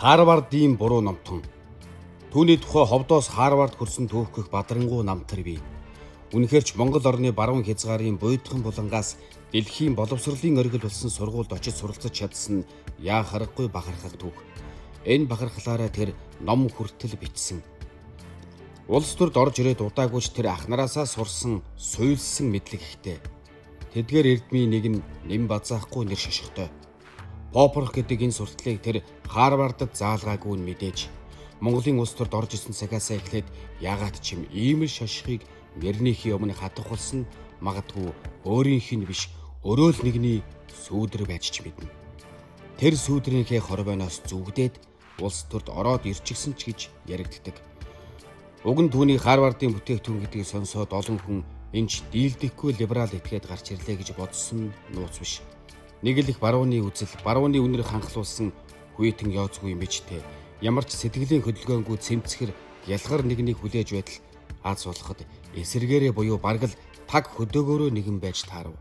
Харвардын буруу номтон. Түүний тухай ховдоос Харвард хүрсэн түүхгэх бадрангуй намтар бий. Үнэхээр ч Монгол орны баруун хязгаарын буйдхан булангаас дэлхийн боловсролын оргил болсон сургуульд очиж суралцаж чадсан яа харахгүй бахархал түүх. Энэ бахархлаараа тэр ном хүртэл бичсэн. Улс төрд орж ирээд удаагүйч тэр ах нараасаа сурсан суйлсан мэдлэг ихтэй. Тэдгээр эрдмийн нэг нь нэм базаахгүй нэр шошготой. Попрох гэдэг энэ сурталыг тэр Харвардд заалгаагүй нь мэдээж Монголын улс төрд орж исэн цагаасаа эхлээд яагаад ч юм ийм л шошхыг нэрнийхээ өмнө хатах болсон магадгүй өөрийнх нь биш өрөөл нэгний сүүдэр байж ч мэднэ. Тэр сүүдрийнхээ хорвооноос зүгдээд улс төрд ороод ирчихсэн ч гэж яригддаг. Уг нь түүний Харвардын бүтээгдэхүүн гэдгийг сонсоод олон хүн энэч дийлдэхгүй либерал этгээд гарч ирлээ гэж бодсон нууц биш. Нэг л их барууны үзэл, барууны үнэр ханхлуулсан хүйтэн яоцгүй мэжтэй. Ямар ч сэтгэлийн хөдөлгөөнгүй цэмцгэр ялгар нэгнийг хүлээж байтал аз болоход эсэргээрээ буюу бараг л таг хөдөөгөөрөө нэгэн байж таарав.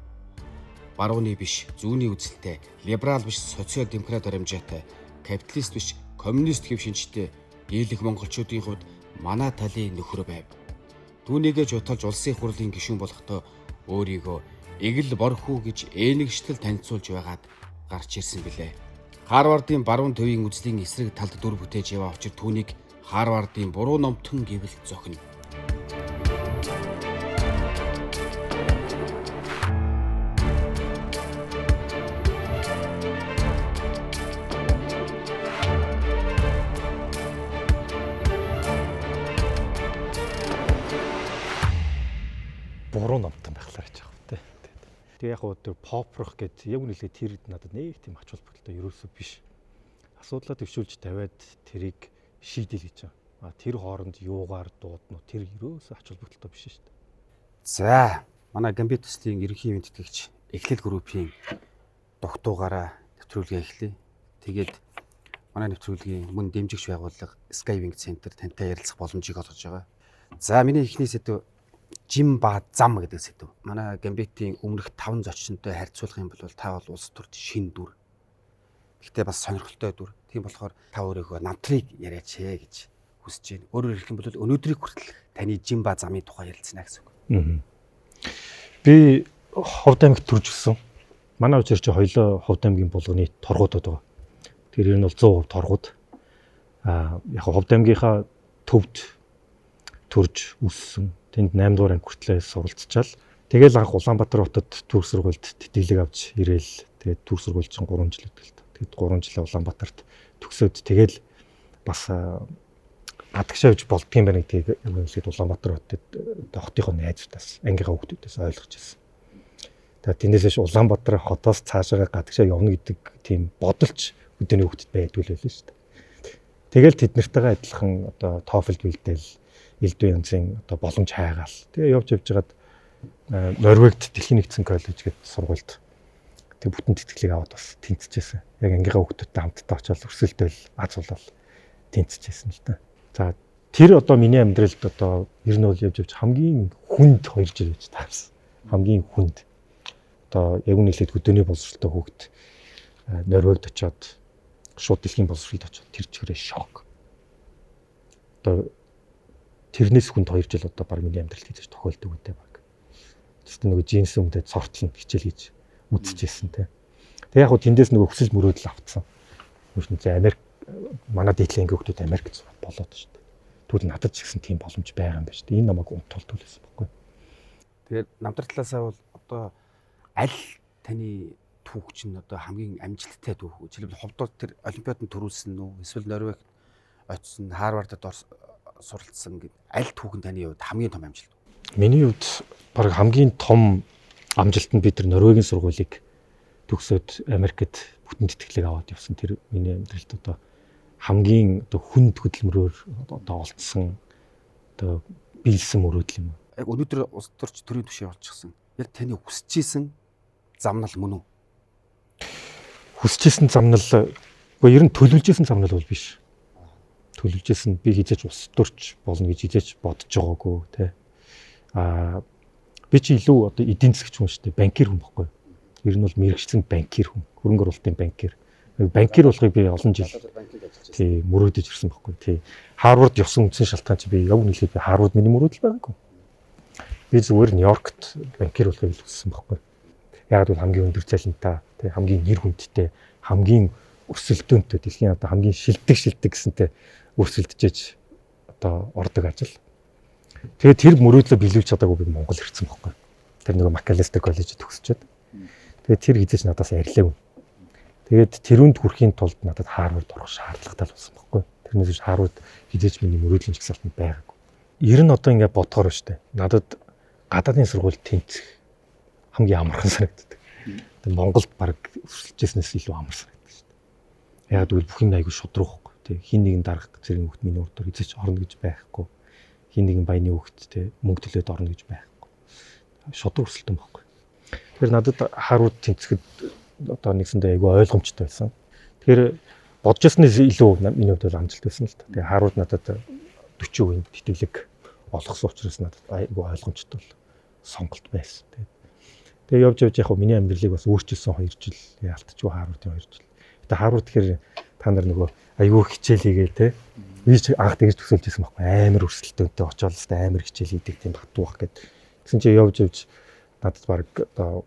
Барууны биш, зүүнний үзэлтэй, либерал биш, социал демократ баримжаатай, капиталист биш, коммунист гэв шинжтэй дийлэх монголчуудын хувьд манай талын нөхөр байв. Түүнийгээ жуталж улсын хурлын гишүүн болохдоо өөрийгөө эгэл борхуу гэж ээнэгштэл танилцуулж байгаад гарч ирсэн билээ. Харвардын баруун төвийн үзлийн эсрэг талд дүр бүтээж яваа учир түүнийг Харвардын буруу номтон гэвэл зохино. Буруу номтон байхлаа гэж байгаа юм. Тэгээ яг хөө тэр попрох гэдэг яг үнэлгээ тэр надад нэг тийм ач холбогдолтой ерөөсөө биш. Асуудлаа төвшүүлж тавиад тэрийг шийдэл гэж байгаа. Тэр хооронд юугаар дуудна уу? Тэр ерөөсөө ач холбогдолтой биш шүү дээ. За, манай Гамбит төслийн ерөнхий эвэн тэтгэгч Эхлэл группийн дугтуугаараа нэвтрүүлгээ эхлэе. Тэгээд манай нэвтрүүлгийн мөн дэмжигч байгууллага Skywing Center тантай ярилцах боломжийг олгож байгаа. За, миний эхний сэдв жим ба зам гэдэг сэдв. Манай Гамбитийн өмнөх 5 зочинтой харьцуулах юм бол та бол улс төрд шин дүр. Гэхдээ бас сонирхолтой дүр. Тийм болохоор та өөрийгөө намтрыг яриач гэж хүсэж байна. Өөрөөр хэлэх юм бол өнөөдрийг хүртэл таны жим ба замын тухай ярилцсана гэсэн үг. Би Ховд аймагт төрж өссөн. Манай учир чи хоёлоо Ховд аймгийн булганы торгуудад байгаа. Тэр нь бол 100% торгууд. Яг Ховд аймгийнхаа төвд төрж өссөн. Тэнд 8 дугаар анги хүртлээр суралцчаал. Тэгэл анх Улаанбаатар хотод төгс сургуульд тэтгэлэг авч ирээл. Тэгээд төгс сургууль чинь 3 жил өтөлт. Тэгэд 3 жил Улаанбаатарт төгсөөд тэгэл бас гадагшаа явж болдгийм байна гэдгийг үнэлээд Улаанбаатар хотынхоо найзуудаас, ангийнхаа хүүхдүүдээс ойлгож ирсэн. Тэгээд тэндээс Улаанбаатар хотоос цаашаа гадагшаа явна гэдэг тийм бодолч өдөөний хүүхдэд байдгүй л байлаа шүү дээ. Тэгэл тэд нартайгаа адилхан одоо TOEFL бэлдээл элдв янзын одоо боломж хайгаал. Тэгээ явж явжгаад Норвегид Дэлхийн нэгдсэн коллеж гэдэг сургуульд тэг бүтэн тэтгэлэг аваад бас тэнцэжсэн. Яг ангийнхаа хүүхдүүдтэй хамтдаа очиод өрсөлдөөл аз болол тэнцэжсэн л та. За тэр одоо миний амьдралд одоо ер нь бол явж хамгийн хүнд 2 жил гэж таарсан. Хамгийн хүнд. Одоо яг үнэлээд өдөөний боловсролтой хүүхд Норвегид очиод шууд Дэлхийн боловсролд очиод тэр чигээрээ шок. Одоо тэрнээс хүнд 2 жил одоо баг миний амьдралд хийж тохиолдог үедээ баг. Тэст нөгөө джинс өмдөд цортол нь хичээл хийж үдчихсэн те. Тэг яг хуу тэндээс нөгөө хүсэл мөрөөдөл авцсан. Үүшнээ Америк манай дээдлийн анги хүмүүс Америкт болоод шүү дээ. Тэгвэл надад ч гэсэн тийм боломж байгаа юм байна шүү дээ. Энэ намайг унтуулдаг байсан байхгүй. Тэгээд намтар талаасаа бол одоо аль таны түүх чинь одоо хамгийн амжилттай түүх үү? Жишээлбэл Ховдод тэр олимпиаданд төрүүлсэн үү? Эсвэл Норвегид очсон, Харвардд суралцсан гэдэг аль түүхэн таны хувьд хамгийн том амжилт? Миний хувьд баг хамгийн том амжилт нь би тэр Норвегийн сургуулийг төгсөөд Америкт бүтэн тэтгэлэг аваад явсан. Тэр миний амьдралд одоо хамгийн одоо хүнд хөдөлмөрөөр одоо олдсон одоо биелсэн мөрөөдөл юм. Яг өнөөдөр улс төрч төрийн түвшин болчихсон. Яг таны хүсэжсэн замнал мөн үү? Хүсэжсэн замнал үгүй ер нь төлөвлөжсэн замнал бол биш. Төлөвлөжсэн би хизээч улс төрч болно гэж хизээч бодож байгаагүй тий. Би чи илүү одоо эдийн засгч хүн шүү дээ. Банкир хүн баггүй. Ер нь бол мэрэгчлэн банкир хүн. Хөрөнгө оруулалтын банкир. Банкир болохыг би олон жил тий мөрөөдөж ирсэн байхгүй. Тий. Харвард явсан үндсэн шалтгаан чи би яг үнэлээд би Харвард миний мөрөөдөл байгаагүй. Би зүгээр Нью-Йоркт банкир болохыг хүссэн байхгүй. Яг бол хамгийн өндөр цалинтай, тий хамгийн нэр хүндтэй, хамгийн өрсөлдөөнтэй дэлхийн одоо хамгийн шилдэг гэсэнтэй өрсөлдөж одоо ордог ажил. Тэгээд тэр мөрөөдлөө биелүүлж чадаагүй би Монгол ирсэн байхгүй. Тэр нэг Макалестер коллежид төгсчөөд. Тэгээд тэр хизээч надаас арилаагүй. Тэгээд тэрүүнд хүрэхийн тулд надад Харвард орох шаардлагатай болсон байхгүй. Тэрнээс биш Харвард хизээч миний мөрөөдлийн жагсаалтанд байгаагүй. Ер нь одоо ингээд бодохоор штэ. Надад гадаадын сургууль тэнцэх хамгийн амархан санагддаг. Тэгээд Монголд баг өсөлжсэнээс илүү амар санагддаг штэ. Яг тэгвэл бүх юм айгүй шудрах байхгүй. Тэг хин нэгэн дарах зэрэг хөлт миний урд хизээч орно гэж байхгүй. Хин нэгэн баяны хөлт те мөнгө төлөөд орно гэж байхгүй. Шудраг өсөлтөн байхгүй. Тэгэхээр надад Харвард тэнцэхэд одоо нэгсэндээ айгүй ойлгомжтой байсан. Тэгэхээр бодож ирснээс илүү миний хувьд бол амжилт байсан л та. Тэгээ Харвард надад 40% тэтгэлэг олгосон учраас надад айгүй ойлгомжтой бол сонголт байсан. Тэгээ явж яг миний амьдралыг бас өөрчилсөн 2 жил ялтчихгүй Харвардын 2 жил. Тэгээ Харвард тэгэхээр та нар нөгөө айгүй хичээл хийгээл те. Би ч анх тэгж төсөөлж байсан байхгүй. Амар өрсөлдөөнтэй очоод л амар хичээл хийдэг тийм хатуу бах гэд. Тэгсэн чи явж надад баг одоо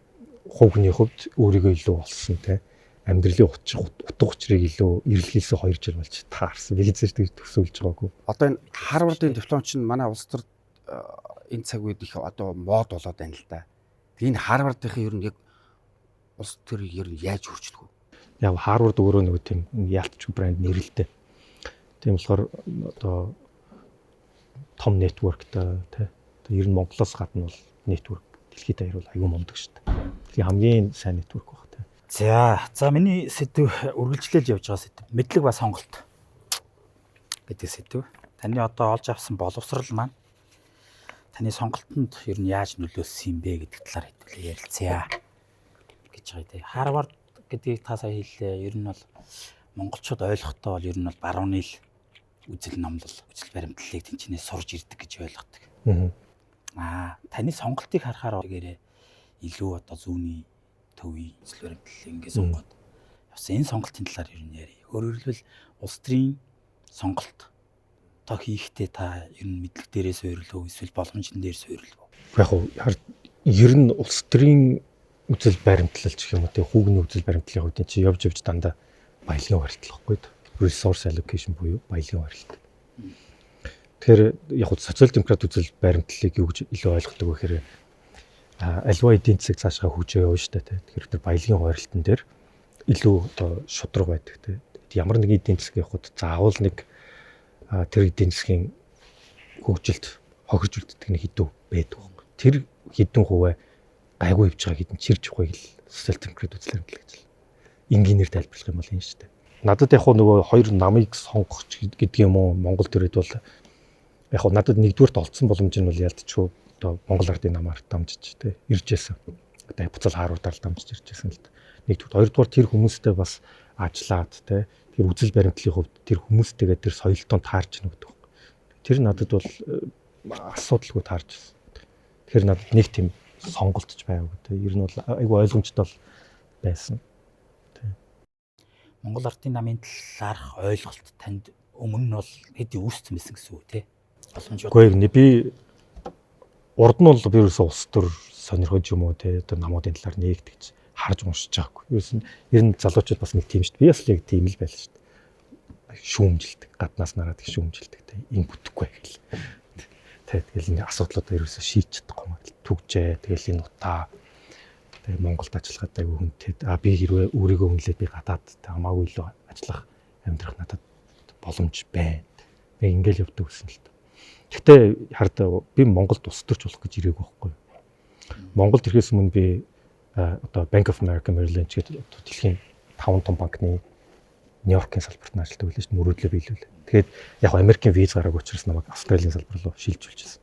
хувийн хувьд өөрийгөө илүү олсон те. Амьдралын утга учирыг илүү эрэлхийлсэн 2 жил болж таарсан. Би хизээж тэгж төсөөлж байгаагүй. Одоо энэ Харвардын диплом чинь манай улс төр энэ цаг үед их одоо мод болоод байна л да. Тэгээ энэ Харвардынхын ер нь яг улс төрийг ер нь яаж хөрчлөх вэ? Яг Харвард өөрөө нөгөө тийм яалтч брэнд нэрэлтэй. Тийм болохоор одоо том нэтворктэй тий. Ер нь Монголоос гадна бол нэтворк дэлхийд даяар бол аюул мундаг шүү дээ. Тэгээ хамгийн сайн нэтворк баг тий. За миний сэдв үргэлжлүүлж явж байгаа сэдв мэдлэг ба сонголт гэдэг сэдв. Таны одоо олж авсан боловсрал маань таны сонголтонд ер нь яаж нөлөөлсөн юм бэ гэдэг талаар хэдүүлээ ярилцъя гэж байгаа тий. Харвард гэдгийг та сая хэллээ. Ер нь бол монголчууд ойлгохдоо бол ер нь бол барууны л үзэл номлол, үзэл баримтлалыг тэнцэнээс сурж ирдэг гэж ойлгодог. Таны сонголтыг харахаар гэрээ илүү одоо зүүнний төвийн үзэл баримтлалыг ингээд сонгоод явсан. Энэ сонголтын талаар ер нь ярив. Өөрөөр хэлбэл улс төрийн сонголт одоо хийхдээ та ер нь мэдлэг дээрээ суйрлав эсвэл боломжн дээр суйрлав. Яг ер нь улс төрийн үзэл баримтлал гэх юм уу те хүүгний үзэл баримтлалын хувьд чи явж дандаа баялагын барилтал байхгүй дээ. Resource allocation буюу баялагын барилт. Тэгэхээр яг нь социал демократ үзэл баримтлалыг юу гэж илүү ойлгодог вэ гэхээр альва эдийн засаг цаашгаа хөгжөө явна шүү дээ те. Тэгэхээр тэр баялагын барилтан дээр илүү одоо шудраг байдаг те. Ямар нэгэн эдийн засаг явахад заавал нэг тэр эдийн засгийн хөгжилд хохирж үлддэг нэг хэдүү байдаг. Тэр хэдэн хувиа гайгүй явж байгаа хэдэн чирж ухыг л социал демократ үзэл баримтлал гэж л энгийнээр тайлбарлах юм бол энэ шүү дээ. Надад яг нөгөө хоёр намыг сонгох гэдэг юм уу Монгол төрөд бол яг надад нэгдүгээрт олдсон боломж нь бол ялдчихгүй одоо Монгол ардын намаар дамжиж те иржсэн. Одоо буцаал Харвардаар дамжиж иржсэн л да. Нэгдүгээр хоёрдугаар тэр хүмүүстэй бас ажиллаад те тэр үзэл баримтлалын хувьд тэр хүмүүстэйгээ тэр соёлтон таарч гэнэ гэдэг. Тэр надад бол асуудалгүй таарч байна. Тэгэхээр надад нэг тийм сонголтч байгаагүй те. Ер нь бол айгүй ойлгомжтой байсан. Монгол ардын намын талаарх ойлголт танд өмнө нь бол хэдий үүссэн байсан гэсэн үг тий. Гэхдээ би урд нь бол би ерөөсөө улс төр сонирхож юм уу тий одоо намуудын талаар нээгдэж харж уншиж байгаагүй. Ер нь залуучууд бас нэг тийм шүү дээ. Би бас яг тийм л байлаа шүү дээ. Шүүмжилдэг, гаднаас нараад их шүүмжилдэг тий. Ин бүтэхгүй гэл. Тэгэл энэ асуудлуудаа ерөөсөө шийдэж чадахгүй маа. Түгжээ тэгэл энэ утаа Монголд ажиллахад айгүй хүнтэй. Би хэрвээ өөрийгөө хүнлээд би гадаад хамаагүй илүү ажиллах амьдрах надад боломж байна. Би ингээл явдаг гэсэн л та. Гэхдээ хардаа би Монголд ус төрч болох гэж ирээгүй байхгүй. Монголд ирэхээс өмнө би одоо Bank of America Merrill Lynch гэдэг дэлхийн 5 том банкны Нью-Йоркийн салбарт ажилладаг байлаа шүү дээ. Мөрөөдлөө биелүүлээ. Тэгээд яг Америкийн виз гараагүй учраас намайг Австралийн салбар руу шилжүүлчихсэн.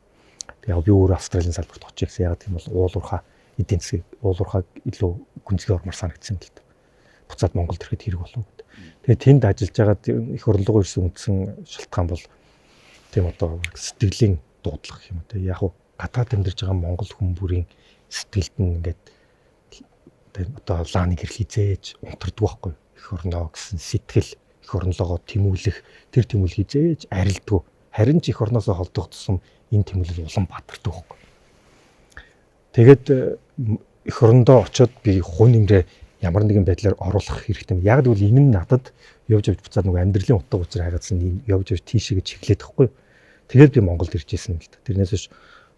Тэгээд би өөрөө Австралийн салбарт очих гэсэн. Яг тийм бол уулуурхаа эдийн засгийг уулуурхаг илүү гүнзгий ормор санагдсан л да. Буцаад Монголд ирэхэд хэрэг болов гэдэг. Тэгээд тэнд ажиллаж байгаад их орлого ирсэн үндсэн шалтгаан бол тийм одоо сэтгэлийн дуудлага юм уу те. Яг уу гадаад амьдарч байгаа монгол хүн бүрийн сэтгэлд нь ингээд одоо лааны гэрэл хизээж унтардаг байхгүй. эх орноо гэсэн сэтгэл, эх орнолоогоо тэмүүлэх, тэр тэмүүлэг хизээж арилдгүй. Харин ч эх орноосоо холдох тусам энэ тэмүүлэл улам бадардаг байхгүй. Тэгээд эх орондоо очиод би хун нэмрээ ямар нэгэн байдлаар оруулах хэрэгтэй. Яг л энэ нь надад явж буцаад нөгөө амьдралын утга учир хариуцсан явж тийшээгээ чиглээд тахгүй. Тэгээд би Монголд ирж ирсэн л да. Тэрнээс биш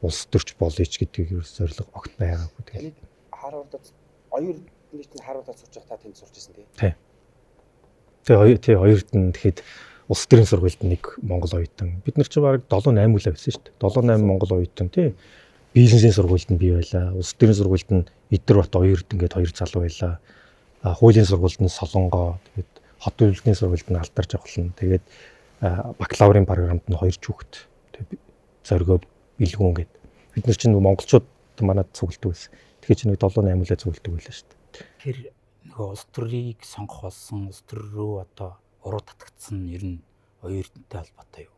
улс төрч болъё ч гэдгийг зорилго огт байгаагүй. Тэгээд Харвардад оюун нийтийн Харвардад сурч байхдаа тэнд сурч ирсэн тий. Тий. Тэгээ хоёрт нь тэгэхэд улс төрийн сургуульд нэг Монгол оюутан. Бид нар ч бараг 7-8 үл авсан шүү дээ. 7-8 Монгол оюутан тий. Бизнесийн сургуульд нь би байлаа. Улс төрийн сургуульд нь Идэрбат оюурд ингээд 2 залуу байлаа. Хуулийн сургуульд нь Солонгоо, тэгээд хот төлөвлөгөөний сургуульд нь Алдар Жавхлан, тэгээд бакалаврын програмд нь 2 хүүхэд. Тэгээд зоргоо билгүүн гээд. Бид нар чинь монголчууд манад цуглддаг байсан. Тэгэхээр чинь 7-8 үлээ цуглддаг байлаа шүү дээ. Тэр нөгөө улс төрийг сонгох болсон улс төр рүү одоо уруу татагдсан нь ер нь оюутантай холбоотой юу?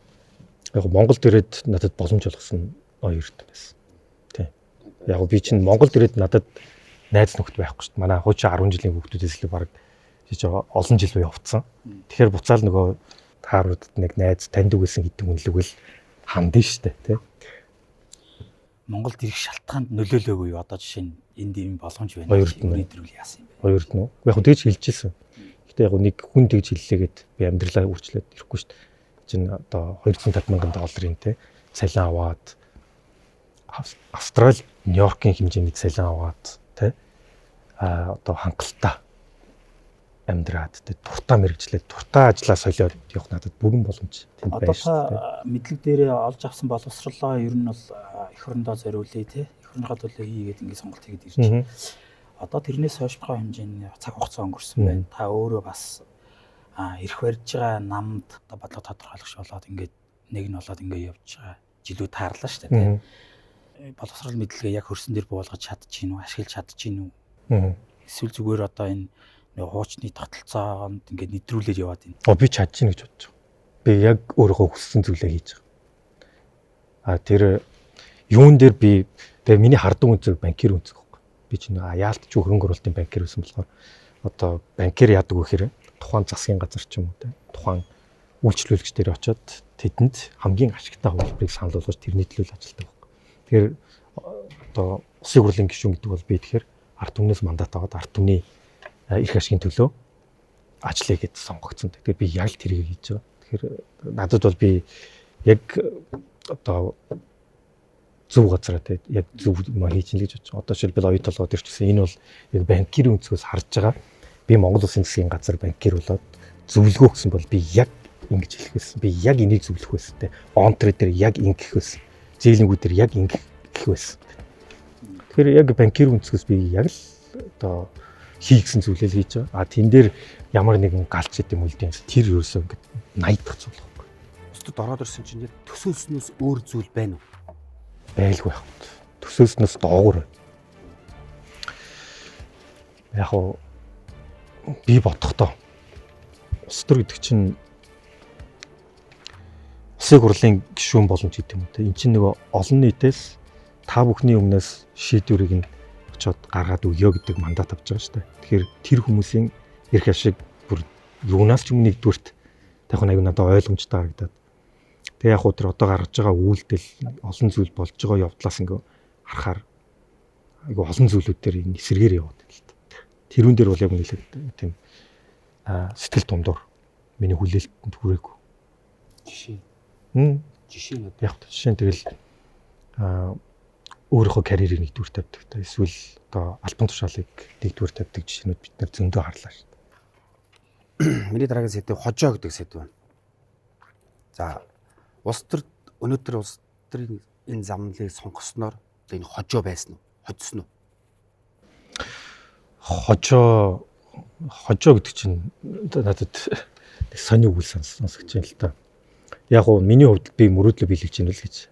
Яг Монголд ирээд надад боломж олгосон оюутан байсан. Тий. Яг би чинь Монголд ирээд надад найз нөхд байхгүй шүү дээ. Манай хуучин 10 жилийн хүүхдүүдээс л баг жиж олон жил буй явцсан. Тэгэхээр буцаал нөгөө Харвардд нэг найз таньдаг байсан гэдэг үнэлэг л хандсан шүү дээ. Тий. Монголд ирэх шалтгаанд нөлөөлөөгүй юу? Одоо жишээ нь энд ийм боломж байна. Өөрөөр яасан юм бэ? Хоёрт нь. Яг хөө тэгж хэлчихсэн. Гэтэ яг нэг хүн тэгж хэллээгээд би амьдралаа үрчлээд ирэхгүй шүү дээ. Чин одоо 250 мянган долларын те цалин аваад Австрали, Нью-Йоркийн хэмжээний цалин аваад те одоо хангалттай амьдраад те туртаа мэрэгчлээд туртаа ажиллаа солиод явах надад бүрэн боломж тэнд байна шүү дээ. Одоо мэдлэг дээрээ олж авсан боловсролоо ер нь бол эх орондоо зориулъя те. Эх орныхоо төлөө хийгээд ингэ сонголт хийгээд ирж байна. Одоо тэрнээс хойш байгаа хэмжээний цаг хугацаа өнгөрсөн байна. Та өөрөө бас ирэх барьж байгаа намд одоо бодлого тодорхойлогч болоод ингээд нэг нь болоод ингээд явж байгаа жилүүд таарлаа шүү дээ. Боловсрол мэдлэгээ яг хөрсөн дээр буулгаж чадчихэв үү, ашиглаж чадчихэв үү? Эсвэл зүгээр одоо энэ хуучны тогтолцоонд ингээд нэвтрүүлээд яваад байна. Би чадчихна гэж бодож байгаа. Би яг өөрийнхөө хүссэн зүйлээ хийж байгаа. Тэр юун дээр би тэгээ миний хардсан үнцэг банкир үнцэг байхгүй. Би чинь яалтч хөрөнгө оруулалтын банкир байсан болохоор одоо банкир яадаг вэ гэхээр тухайн засгийн газар ч юм уу те тухайн үйлчлүүлэгч дээр очиод тэдэнд хамгийн ашигтай хувилбарыг санал болгож тэрний төлөө ажилладаг байхгүй. Тэгэхээр одоо улсын хурлын гишүүн гэдэг бол би тэгэхээр ард түмнээс мандат аваад ард түмний эрх ашигын төлөө ажиллая гэж сонгогдсон. Тэгэхээр би яг л тэрийг хийж байгаа. Тэгэхээр надад бол би яг одоо зөв газараа те яг зөв юм хийж ин гэж бодож байгаа. Одоо шилбэл оюут толгойд ирчихсэн. Энэ бол яг банкирын өнцгөөс харж байгаа. Би Монгол Улсын засгийн газар банкир болоод зөвлөгөө өгсөн бол би яг ингэж хэлэх байсан. Би яг энийг зөвлөх байсан те. Онтрэ дээр яг ингэх байсан. Зээлэнгүүд дээр яг ингэх байсан. Тэгэхээр яг банкир өнцгөөс би яг л одоо хийгсэн зүйлээ хийж байгаа. Тэн дээр ямар нэгэн галч идэм үлдээн тэр ерөөсөө ингэ найдах зүйл байхгүй. Өстөд ороод ирсэн чинь яг төсөөснөөс өөр зүйл байна уу? Байлгүй байх. Төсөөснөөс доогуур. Яг уу би бодохдоо улс төр гэдэг чинь улсын хурлын гишүүн боломж гэдэг юм те. Энд чинь нөгөө олон нийтээс та бүхний өмнөөс шийдвэрийг нь очоод гаргаад өгөө гэдэг мандат авч байгаа шүү дээ. Тэгэхээр тэр хүмүүсийн эрх ашиг бүр юунаас ч өмнө нэгдүгürt тахын аяг надад ойлгомжтой харагдаад. Тэгээ яг уу тэр одоо гаргаж байгаа үйлдэл олон зүйл болж байгаа явдлаас ингээ харахаар айгу олон зүйлүүд дээр энэ эсэргээр яваад байна л та. Тэрүүн дээр бол яг нэлээд тийм сэтгэл дундуур миний хүлээлтэнд хүрээгүй. Жишээ. Жишээ нь яг жишээ нь тэгэл өөрийнхөө карьерийг нэгдүгээр тавьдаг та эсвэл одоо альбан тушаалыг нэгдүгээр тавьдаг жишээнүүд бид нар зөндөө харлаа шүү дээ. Миний дараагийн сэдв хожоо гэдэг сэдв байна. За улс төрд өнөөдөр улс төрийн энэ замналыг сонгосноор энэ хожоо байсан уу? Хоцсон уу? Хожоо гэдэг чинь надад сони үйл сонсогч юм л та. Яг уу миний хувьд би мөрөөдлөө биелгэж байна л гэж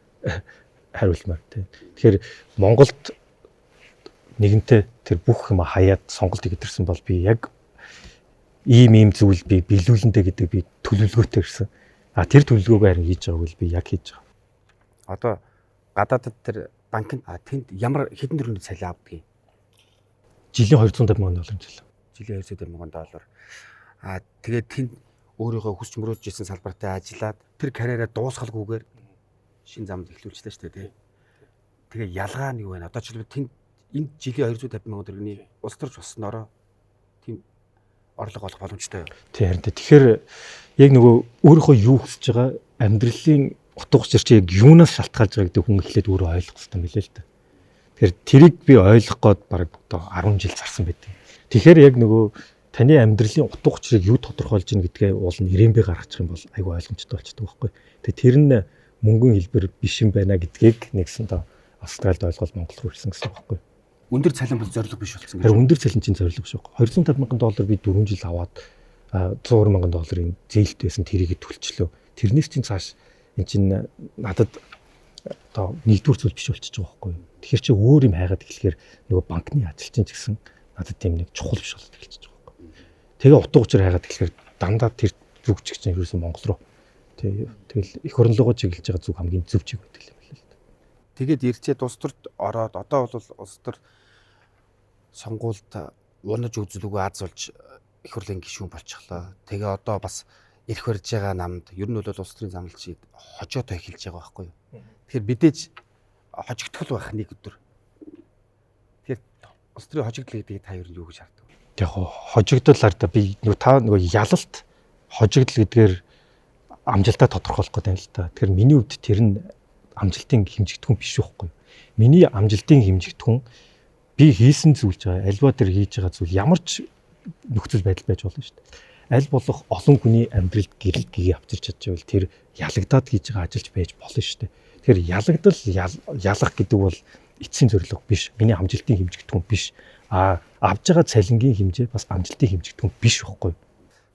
хариулмаар тийм. Тэгэхээр Монголд нэгэнтээ тэр бүх юм хаяад сонголт хийгдэрсэн бол би яг ийм зүйл би биелүүлэндэ гэдэг би төлөвлөгөөтэй ирсэн. Тэр төлөвлөгөөг харин хийж байгааг л би яг хийж байгаа. Одоо гадаадд тэр банкнд тэнд ямар хэдэн төгрөгийн цалин авдаг юм? Жилийн $250,000 цалин. Жилийн $250,000. Тэгээд тэнд өөрийнхөө хүсч мөрөөдж исэн салбартаа ажиллаад тэр карьераа дуусгалгүйгээр шин замд эхлүүлчихлээ шүү дээ. Тэгээ ялгаа нь юу вэ? Одоо жишээлбэл тэнд энэ жилийн 250 мянган төгрөгийн улс төрч болсноороо тийм орлого олох боломжтой юу? Тийм харин тэгэхээр яг нөгөө өөрийнхөө юу хүсэж байгаа амьдралын утга учир чи яг юунаас шалтгаалж байгаа гэдэг хүн эхлээд өөрөө ойлгох хэрэгтэй юм билээ л дээ. Тэгэхээр тэрийг би ойлгох гээд бараг одоо 10 жил зарсан байдаг. Тэгэхээр яг нөгөө таны амьдралын утга учирыг юу тодорхойлж ийн гэдгээ уул нь ирэмбэ гаргачих юм бол айгүй ойлгомжтой болчихдог байхгүй. Тэгээ тэр нь мөнгөн хэлбэр биш юм байна гэдгийг нэгсэн доо Австралид ойлгоод Монгол руу ирсэн гэсэн байхгүй. Өндөр цалин бол зорилго биш болсон гэж. Тэгэхээр өндөр цалин чинь зорилго биш байхгүй. 250 мянган доллар би 4 жил аваад 100 мянган долларын зээлт байсан тэрийг төлчлөө. Тэрнээс чинь цааш эн чинь надад одоо нэгдүгээр зүйл биш болчихж байгаа байхгүй. Тэгэхээр чи өөр юм хайгаад эхлэхээр нөгөө банкны ажилчин ч гэсэн надад тийм нэг чухал биш болоод эхэлчихэж байгаа байхгүй. Тэгээ утга учир хайгаад эхлэхээр дандаа тэр зүг чиг чинь ерөөсөн Монгол руу. Тэгэл их оронлогоо чиглэж байгаа зүг хамгийн зөв чиг байдаг юм байна л да. Тэгээд ирчээд улс төрд ороод одоо бол улс төр сонгуульд унаж үзлүүгөө аз болж их хурлын гишүүн болчихлоо. Тэгээ одоо бас ирэх барьж байгаа намд ер нь бол улс төрийн замналчид хожоотоо эхэлж байгаа байхгүй юу. Тэгэхээр мэдээж хожигдтол байх нэг өдөр. Тэгэхээр улс төрийн хожигдол гэдгийг та ер нь юу гэж хардаг вэ? Яг хожигдолаар да би нөгөө ялалт хожигдол гэдгээр амжилтаа тодорхойлох гэдэг юм л та. Тэгэхээр миний хувьд тэр нь амжилтын хэмжигдэхүүн биш байхгүй. Миний амжилтын хэмжигдэхүүн би хийсэн зүйлж байгаа альва тэр хийж байгаа зүйл ямар ч нөхцөл байдал байж болно шүү дээ. Аль болох олон хүний амьдралд гэрэл гээ авчирч чадчихвал тэр ялагдаад хийж байгаа ажилч байж болно шүү дээ. Тэгэхээр ялагдал ялах гэдэг бол эцсийн зорилго биш. Миний амжилтын хэмжигдэхүүн биш. Авж байгаа цалингийн хэмжээ бас амжилтын хэмжигдэхүүн биш байхгүй.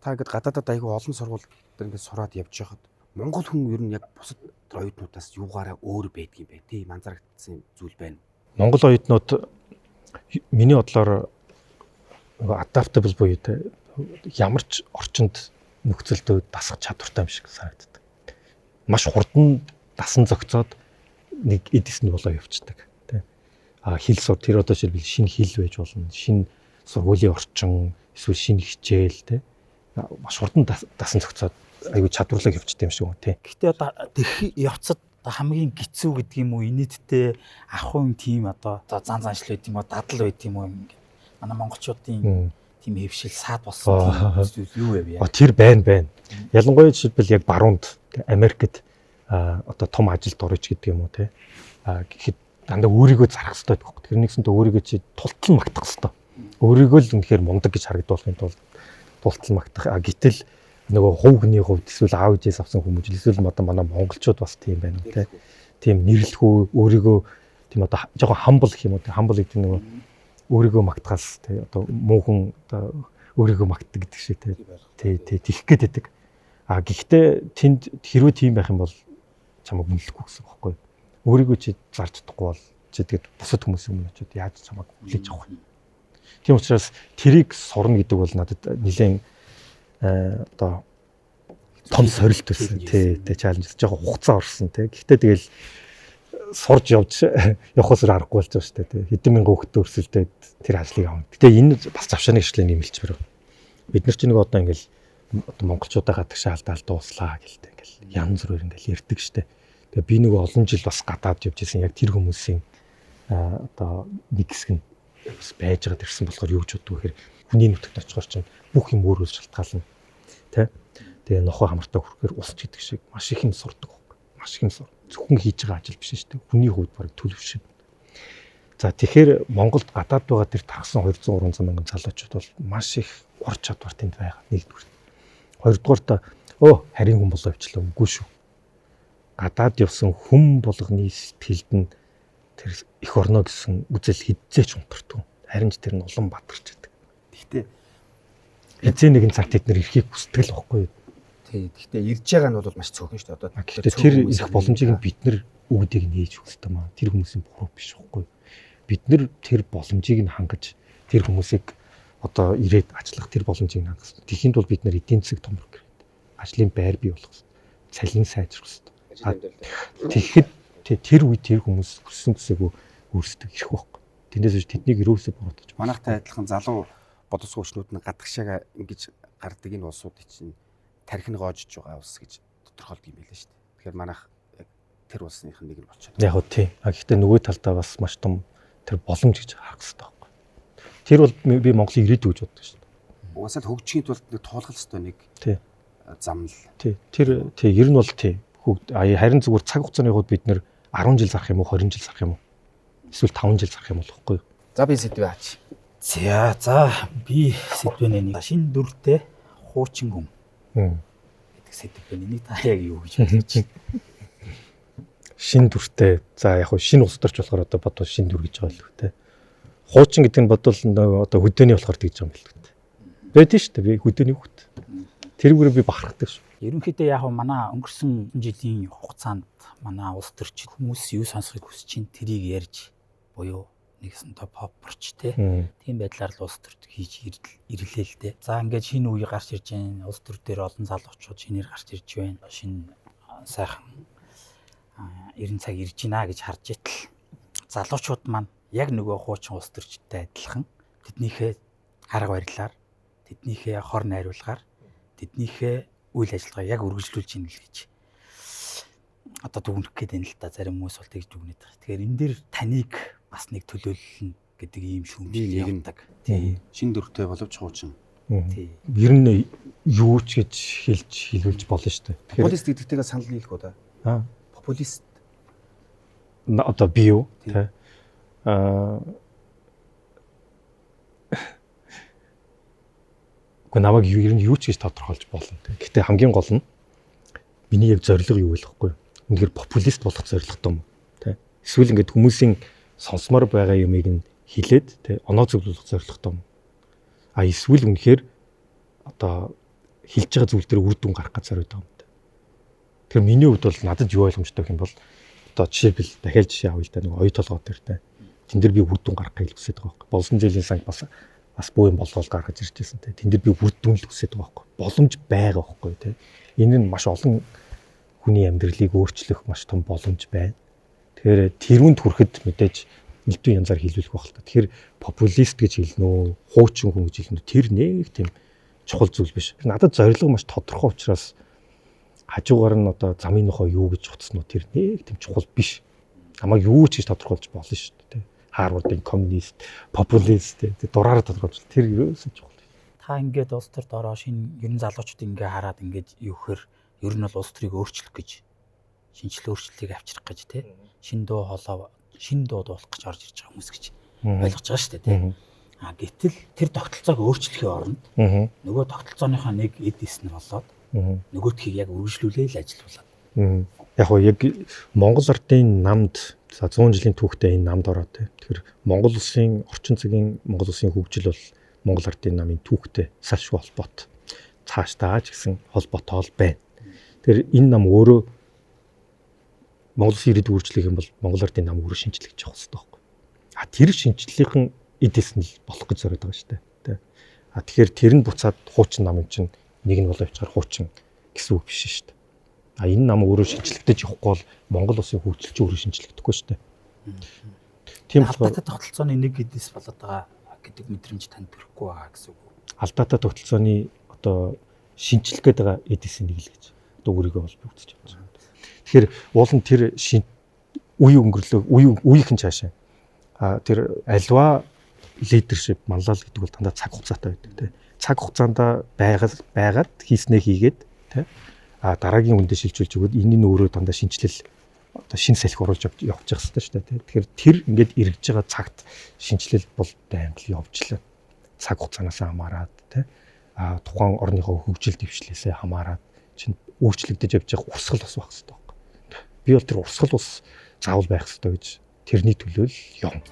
Та ингээд гадаадад айгүй олон сургууль дээр ингээд сураад явж байхад Монгол хүн ер нь яг бусад оюутнуудаас юугаараа өөр байдаг юм бэ? Тийм анзаарагдсан зүйл байна. Монгол оюутнууд миний бодлоор adaptable буюу ямар ч орчинд нөхцөлдөө дасах чадвартай юм шиг санагддаг. Маш хурдан дасан зохицоод нэг эдисэнд болоо явцдаг. Хэл сур тэр одоо жишээлбэл шинэ хэл байж болно. Шинэ сургуулийн орчин, эсвэл шинэ хичээл маш хурдан дасан зохицоод аюу чадварлаг явцдаг юм шиг байна тий. Гэхдээ одоо тэрх явцад хамгийн гизүү гэдэг юм уу инээдтэй ахын тим одоо зан заншил байт юм уу дадал байт юм уу ингээд манай монголчуудын тийм хөвшил саад болсон тийм юу вэ? Тэр байна. Ялангуяа жишээлбэл яг баруунд Америкт одоо том ажилд орж гэдэг юм уу те. Гэхэд дандаа өөрийгөө зарах хэрэгтэй байхгүй. Тэр нэгсэнтэй өөрийгөө чи тултал магтах хэрэгтэй. Өөрийгөө л үнэхээр мундаг гэж харагдуулахын тулд тултал магтах. Гэтэл нөгөө хувийн хувьд эсвэл аав ээжээс авсан хүмүүс эсвэл одоо манай монголчууд бас тийм байна те. Тийм нэрлэхүү өөрийгөө тийм одоо жоохон humble гэх юм уу те. Humble гэдэг нөгөө өөрийгөө магтахаас те одоо муухан одоо өөрийгөө магтдаг гэдэг шиг те тийх гээд байдаг. Гэхдээ тэнд хэрвээ тийм байх юм бол чамайг үнэлэхгүй гэсэн үг байхгүй. Өөрийгөө чи зарж чадахгүй бол чи тэгээд бусад хүмүүсийн өмнө очиод яаж чамайг хүлээж авах вэ? Тийм учраас тэрийг сурна гэдэг бол надад нэлээд одоо том сорилт байсан тий чаленж жоохон хугацаа орсон тий. Гэхдээ тэгэл сурж явж явахаас аргагүй болж байгаа шүү дээ тий. Хэдэн мянган хүүхэдтэй өрсөлдөд тэр ажлыг авна. Гэтэ энэ бас завшааны гэрчлийн нэмэлч бэр. Бид нар ч нэг одоо ингээл одоо монголчуудаа гадагшаалдаал дууслаа гэлтэй ингээл янз бүрээр ингээл ярьдаг штэ. Тэгээ би нэг олон жил бас гадаад явж исэн яг тэр хүмүүсийн одоо нэг хэсэг нь байж байгаа тэрсэн болохоор юу гэж боддог вэ гэхээр хүний нүтгэд очихоор чинь бүх юм өөрөөс шалтгаална. Тэ? Тэгээ нохоо хамартаа хүрхээр усч гэдэг шиг маш их юм сурдаг. Маш их юм сур. Зөвхөн хийж байгаа ажил биш шүү дээ. Хүний хувьд бараг төлөв шиг. За тэгэхээр Монголд гадаад байгаа тэр тархсан 200-300 мянган залуучууд бол маш их ур чадвар тэнд байгаа. Нэгдүгээр. Хоёрдугаар харин хүн болоо явчлаа үгүй шүү. Гадаад явсан хүн болгоны сэтгэлд нь тэр их орно гэсэн үзэл хэдзээч унтардаг. Харин ч тэр нь улам бадарч байдаг. Гэхдээ эзэн нэгэн цагт тэд нэр ирэхийг хүсдэг л байхгүй юу? Тий. Гэхдээ ирж байгаа нь бол маш цөөхөн шүү дээ. Одоо гэхдээ тэр их боломжийг бид нар өгдөг нээж хүсдэг маа. Тэр хүмүүсийн буруу биш байхгүй юу? Бид нар тэр боломжийг нь хангаж тэр хүмүүсийг одоо ирээд ажиллах тэр боломжийг хангах хэрэгтэй. Тэхийн тулд бид нар эдийн засаг томрох хэрэгтэй. Ажлын байр бий болох хэрэгтэй. Цалин сайжрах хэрэгтэй. Тэгэхэд тэр үед тэр хүмүүс хүссэн төсөөгөө өөрсдөө ирэх байхгүй. Тэндээс тэднийг өрөөсөө буруутгаж. Манайхтай адилхан залуу боловсруучнууд нь гадагшаага ингэж гардаг энэ улсуудын чинь тархин гоожж байгаа улс гэж тодорхойлдог юм байлаа шүү дээ. Тэгэхээр манайх яг тэр улсных нэг нь болчиход байна. Яг уу тийм. Гэхдээ нөгөө талдаа бас маш том тэр боломж гэж харах хэрэгтэй байхгүй. Тэр бол би Монголын ирээдүй гэж боддог шүү дээ. Угаасаа л хөгжихийн тулд нэг туулах ёстой нэг зам л. Тий. Тэр ер нь бол тий. Харин зүгээр цаг хугацааны хувьд бид нэр 10 жил зарах юм уу, 20 жил зарах юм уу? Эсвэл 5 жил зарах юм бол хэвгүй юу? За би сэдвээ аач. За би сэдвэнэ нэг шинэ дүртэй хуучин хүн гэдэг сэдв байна. Энийг та яг юу гэж бодож байна? Шинэ дүртэй. За яг хөө шинэ улс төрч болохоор одоо бодвол шинэ дүр гэж байгаа л үү те. Хуучин гэдэг нь бодвол нөгөө одоо хөдөөний болохоор тэгж байгаа юм л үү те. Байдэн шүү дээ би хөдөөний хүүхэд. Тэрүүгээр би бахархдаг шүү. Ерөнхийдөө яг манай өнгөрсөн жилийн хугацаанд манай улс төрчид хүмүүс юу сонсохыг хүсэж чинь тэрийг ярьж буюу нэгсэнтэй попорч тийм байдлаар л улс төрд хийж ирлээ л дээ. За ингээд шинэ үе гарч ирж байна. Улс төр дээр олон залуучууд шинээр гарч ирж байна. Шинэ сайхан 90 цаг ирж байна гэж харж итэл залуучууд маань яг нөгөө хуучин улс төрчтэй адилхан тэднийхээ арга барилаар тэднийхээ хор найруулгаар тэднийхээ үйл ажиллагаа яг үргэлжлүүлж ийн л гэж одоо дүгнэх гээд байна л да. Зарим хүмүүс бол тэгж дүгнээд байгаа. Тэгэхээр энэ дээр таныг бас нэг төлөөлөл гэдэг ийм шүүмжлэл явдаг. Тийм. Шинэ дүртэй боловч хуучин. Тийм. Ер нь юу ч гэж хэлүүлж болно шүү дээ. Популист гэдэгтэйгээ санал нийлэх үү да? Популист. Одоо би юу тий. Гэхдээ намайг ер нь юу ч гэж тодорхойлж болно. Гэхдээ хамгийн гол нь миний яг зорилго юу вэ гэхгүй юу? Үнэхээр популист болох зорилготой юм тий. Эсвэл ингээд хүмүүсийн сонсомоор байгаа юмыг нь хилээд тий оноо зөвлөх зорилготой юм. Эсвэл үнэхээр одоо хэлж байгаа зүйл дээр үр дүн гарах гэж зориуд байгаа юм. Тэгэхээр миний хувьд бол надад юу ойлгомжтой юм бол одоо жишээлбэл дахиад жишээ авъя л да нэг оюу толгой дээр тий. Тэн дээр би үр дүн гарах гэж хүсэж байгаа байхгүй. Болсон жилийн санг бас буу юм болгоол гаргаж ирж байсан тий. Тэн дээр би үр дүн л хүсэж байгаа байхгүй. Боломж байгаа байхгүй тий. Энэ нь маш олон хүний амьдралыг өөрчлөх маш том боломж байна. Тэгэхээр тэрүүнд хүрэхэд мэдээж элдв янзаар хэлүүлэх байх л та. Тэгэхээр популист гэж хэлнэ үү, хуучин хүн гэж хэлнэ үү, тэр нэг тийм чухал зүйл биш. Надад зорилго маш тодорхой учраас хажуугаар нь одоо замын нохоо юу гэж утсан уу тэр нэг тийм чухал биш. Намайг юу ч гэж тодорхойлж болно шүү дээ. Харвардын коммунист, популист дураараа тодорхойлж тэр ерөөсөө чухал. Та ингээд улс төрд ороо шинэ ерөн залуучууд ингээ хараад ингээд юу гэхээр ер нь бол улс төрийг өөрчлөх гэж шинжлэх өөрчлөлтийг авчрах гэж тий шинэ дуу дуулах гэж орж ирж байгаа хүмүүс гэж ойлгож байгаа шүү дээ тий. Гэтэл тэр тогтолцоог өөрчлөхийн оронд нөгөө тогтолцооныхоо нэг эд эс нь болоод нөгөөдхийг яг үргэлжлүүлээ л ажиллуулаад. Яг хоо яг Монгол ардын намд за 100 жилийн түүхтэй энэ намд ороод тий. Тэгэхээр Монгол улсын орчин цагийн Монгол улсын хөгжил бол Монгол ардын намын түүхтэй салшгүй холбоот цаашдаа ч гэсэн холбоотой байна. Тэр энэ нам өөрөө Монгол улсын ирээдүйг өөрчлөх юм бол Монгол ардын нам өөрөө шинжлэх гэж явах хэрэгтэй байхгүй. Тэр шинжлэлийн эдээс нь болох гэж зориод байгаа шүү дээ. Тэгэхээр тэр нь буцаад хуучин нам юм чинь нэг нь болоо явчихаар хуучин гэсэн үг биш шүү дээ. Энэ нам өөрөө шинжлэхдэж явахгүй бол Монгол улсын хөгжил ч өөрөө шинжлэхдэггүй шүү дээ. Тийм болохоор алдаатай тогтолцооны нэг эдээс болоод байгаа гэдэг мэдрэмж танд төрөхгүй байгаа гэсэн үг. Алдаатай тогтолцооны одоо шинжлэх гээд байгаа эдээс нэг л гэж одоо өөрийгөө бол бүгдч явж байгаа. Тэгэхээр уул нь тэр үе өнгөрлөө үеийнхэн цаашаа тэр альва лидершип манлал гэдэг бол дандаа цаг хугацаатай байдаг тийм. Цаг хугацаанд байгаад хийснээ хийгээд тийм дараагийн үндэ шилжүүлж өгөөд энэ нь өөрөө дандаа шинжилэл одоо шин салхи оруулж явж байгаа хэрэгтэй шүү дээ тийм. Тэгэхээр тэр ингээд эргэж байгаа цагт шинжилэл бол байнга л явжлаа. Цаг хугацаанаас хамаарат тийм тухайн орныхоо хөгжил дэвшлээсээ хамаарат чинь өөрчлөгдөж явж байгаа урсгал бас байх хэрэгтэй байна. Би бол тэр урсгал бас заавал байх хэрэгтэй гэж тэрний төлөө л явна.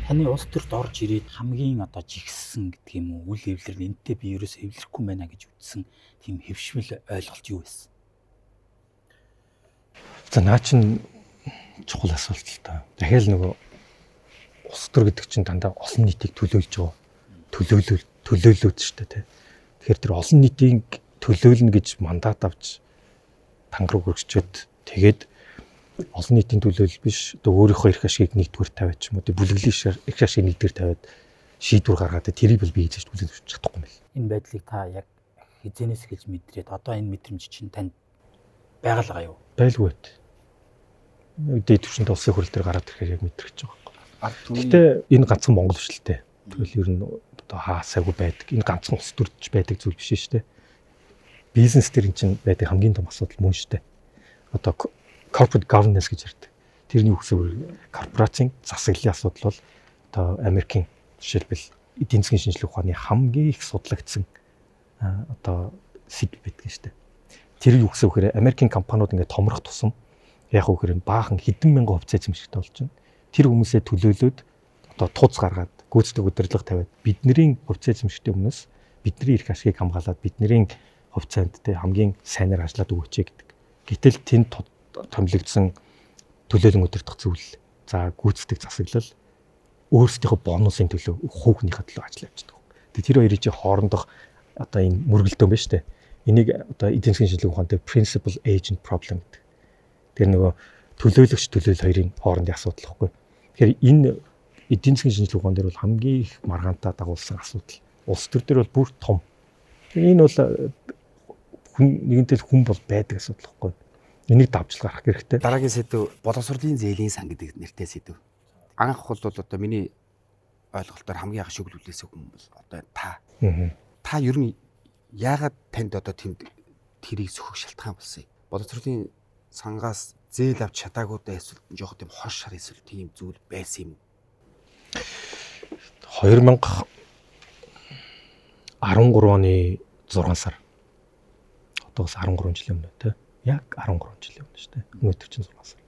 Таны улс төрд орж ирээд хамгийн одоо жигссэн гэдэг юм уу үйл хэвлэр энтэй би ерөөс эвлэрэхгүй байна гэж үзсэн тийм хэвшмэл ойлголт юу байсан? За наа чин чухал асуулт л та. Дахиад нөгөө улс төр гэдэг чинь дандаа олон нийтийг төлөөлж байгаа. Төлөөлөл төлөөлөөд шүү дээ тий. Тэгэхээр тэр олон нийтийн төлөөлнө гэж мандат авч тангараг өргөчөөд тэгээд олон нийтийн төлөөлөл биш одоо өөрийнхөө эрх ашигыг нэгдүгээр тавиад ч юм уу тий бүлэглэлийн эрх ашигыг нэгдүгээр тавиад шийдвэр гаргаад тэрийг бол би хийж үзэж чадахгүй юм байна. Энэ байдлыг та яг хизэнээс эхэлж мэдрээд одоо энэ мэдрэмж чинь танд байгалаа юу? Байлгүй байт. Дээд түвшинт улсын хурал дээр гараад ирэхээр яг мэдрэж байгаа байхгүй. Ард Гэтэ энэ ганцхан Монгол биш л дээ. Тэгэл ер нь одоо хаасаагүй байдаг. Энэ ганцхан улс төрж байдаг зүйл биш шүү дээ. Бизнес дээр эн чинь байдаг хамгийн том асуудал мөн шүү дээ. Одоо corporate governance гэж ярьдаг. Тэрний үгсээр корпорацийн засаглалын асуудал бол одоо Америкийн жишээлбэл эдийн засгийн шинжилгээ ухааны хамгийн их судлагдсан одоо сэдв байдаг шүү дээ. Тэр юу гэсэн үг вэ? Америкийн компаниуд ингээд томрох тусам яг үгээр нь баахан хэдэн мянган хувьцаа эзэмшигтэй болж байна. Тэр хүмүүсээ төлөөлөөд одоо туз гаргаад гүйцэтгэх удирдлага тавиад бидний хувьцаа эзэмшигтэй хүмүүс бидний эрх ашигыг хамгаалаад бидний хувьцаанд те хамгийн сайнаар ажиллаад өгөөч гэдэг. Гэтэл тэнд томилогдсон төлөөлөн удирдах зүйл за гүйцэтгэх засаглал өөрсдийнхөө бонусын төлөө хүүхнийхээ төлөө ажиллаж явдаг. Тэгээ тэр хоёрын чинь хоорондох одоо энэ мөргөлдөөн байна шүү дээ. Энийг одоо эдийн засгийн шинжилгээ ухаантай principal agent problem гэдэг. Тэр нөгөө төлөөлөгч төлөөлөл хоёрын хоорондын асуудал واخгүй. Тэгэхээр энэ эдийн засгийн шинжилгээ ухаан дээр бол хамгийн их маргаантаа дагуулсан асуудал. Улс төр дээр бол бүр том. Энэ бол нэгэнтэл хүн бол байдаг асуудал واخгүй. Энийг давж гарах хэрэгтэй. дараагийн сэдв боловсролын зээлийн сан гэдэг нэртэй сэдв. Анх бол одоо миний ойлголтоор хамгийн анх шүглүүлсэн хүн бол одоо та. Та ер нь яагаад танд одоо тэнд тэрийг сөхөх шалтгаан болсон юм? Боловсролын сангаас зээл авч чадаагүй даа эсвэл жоох тийм хор шар эсвэл тийм зүйл байсан юм уу? 2013 оны 6 сар. Одоос 13 жилийн өмнө тий. Яг 13 жилийн өмнө шүү дээ. Өнөөдөр чинь 6 сар.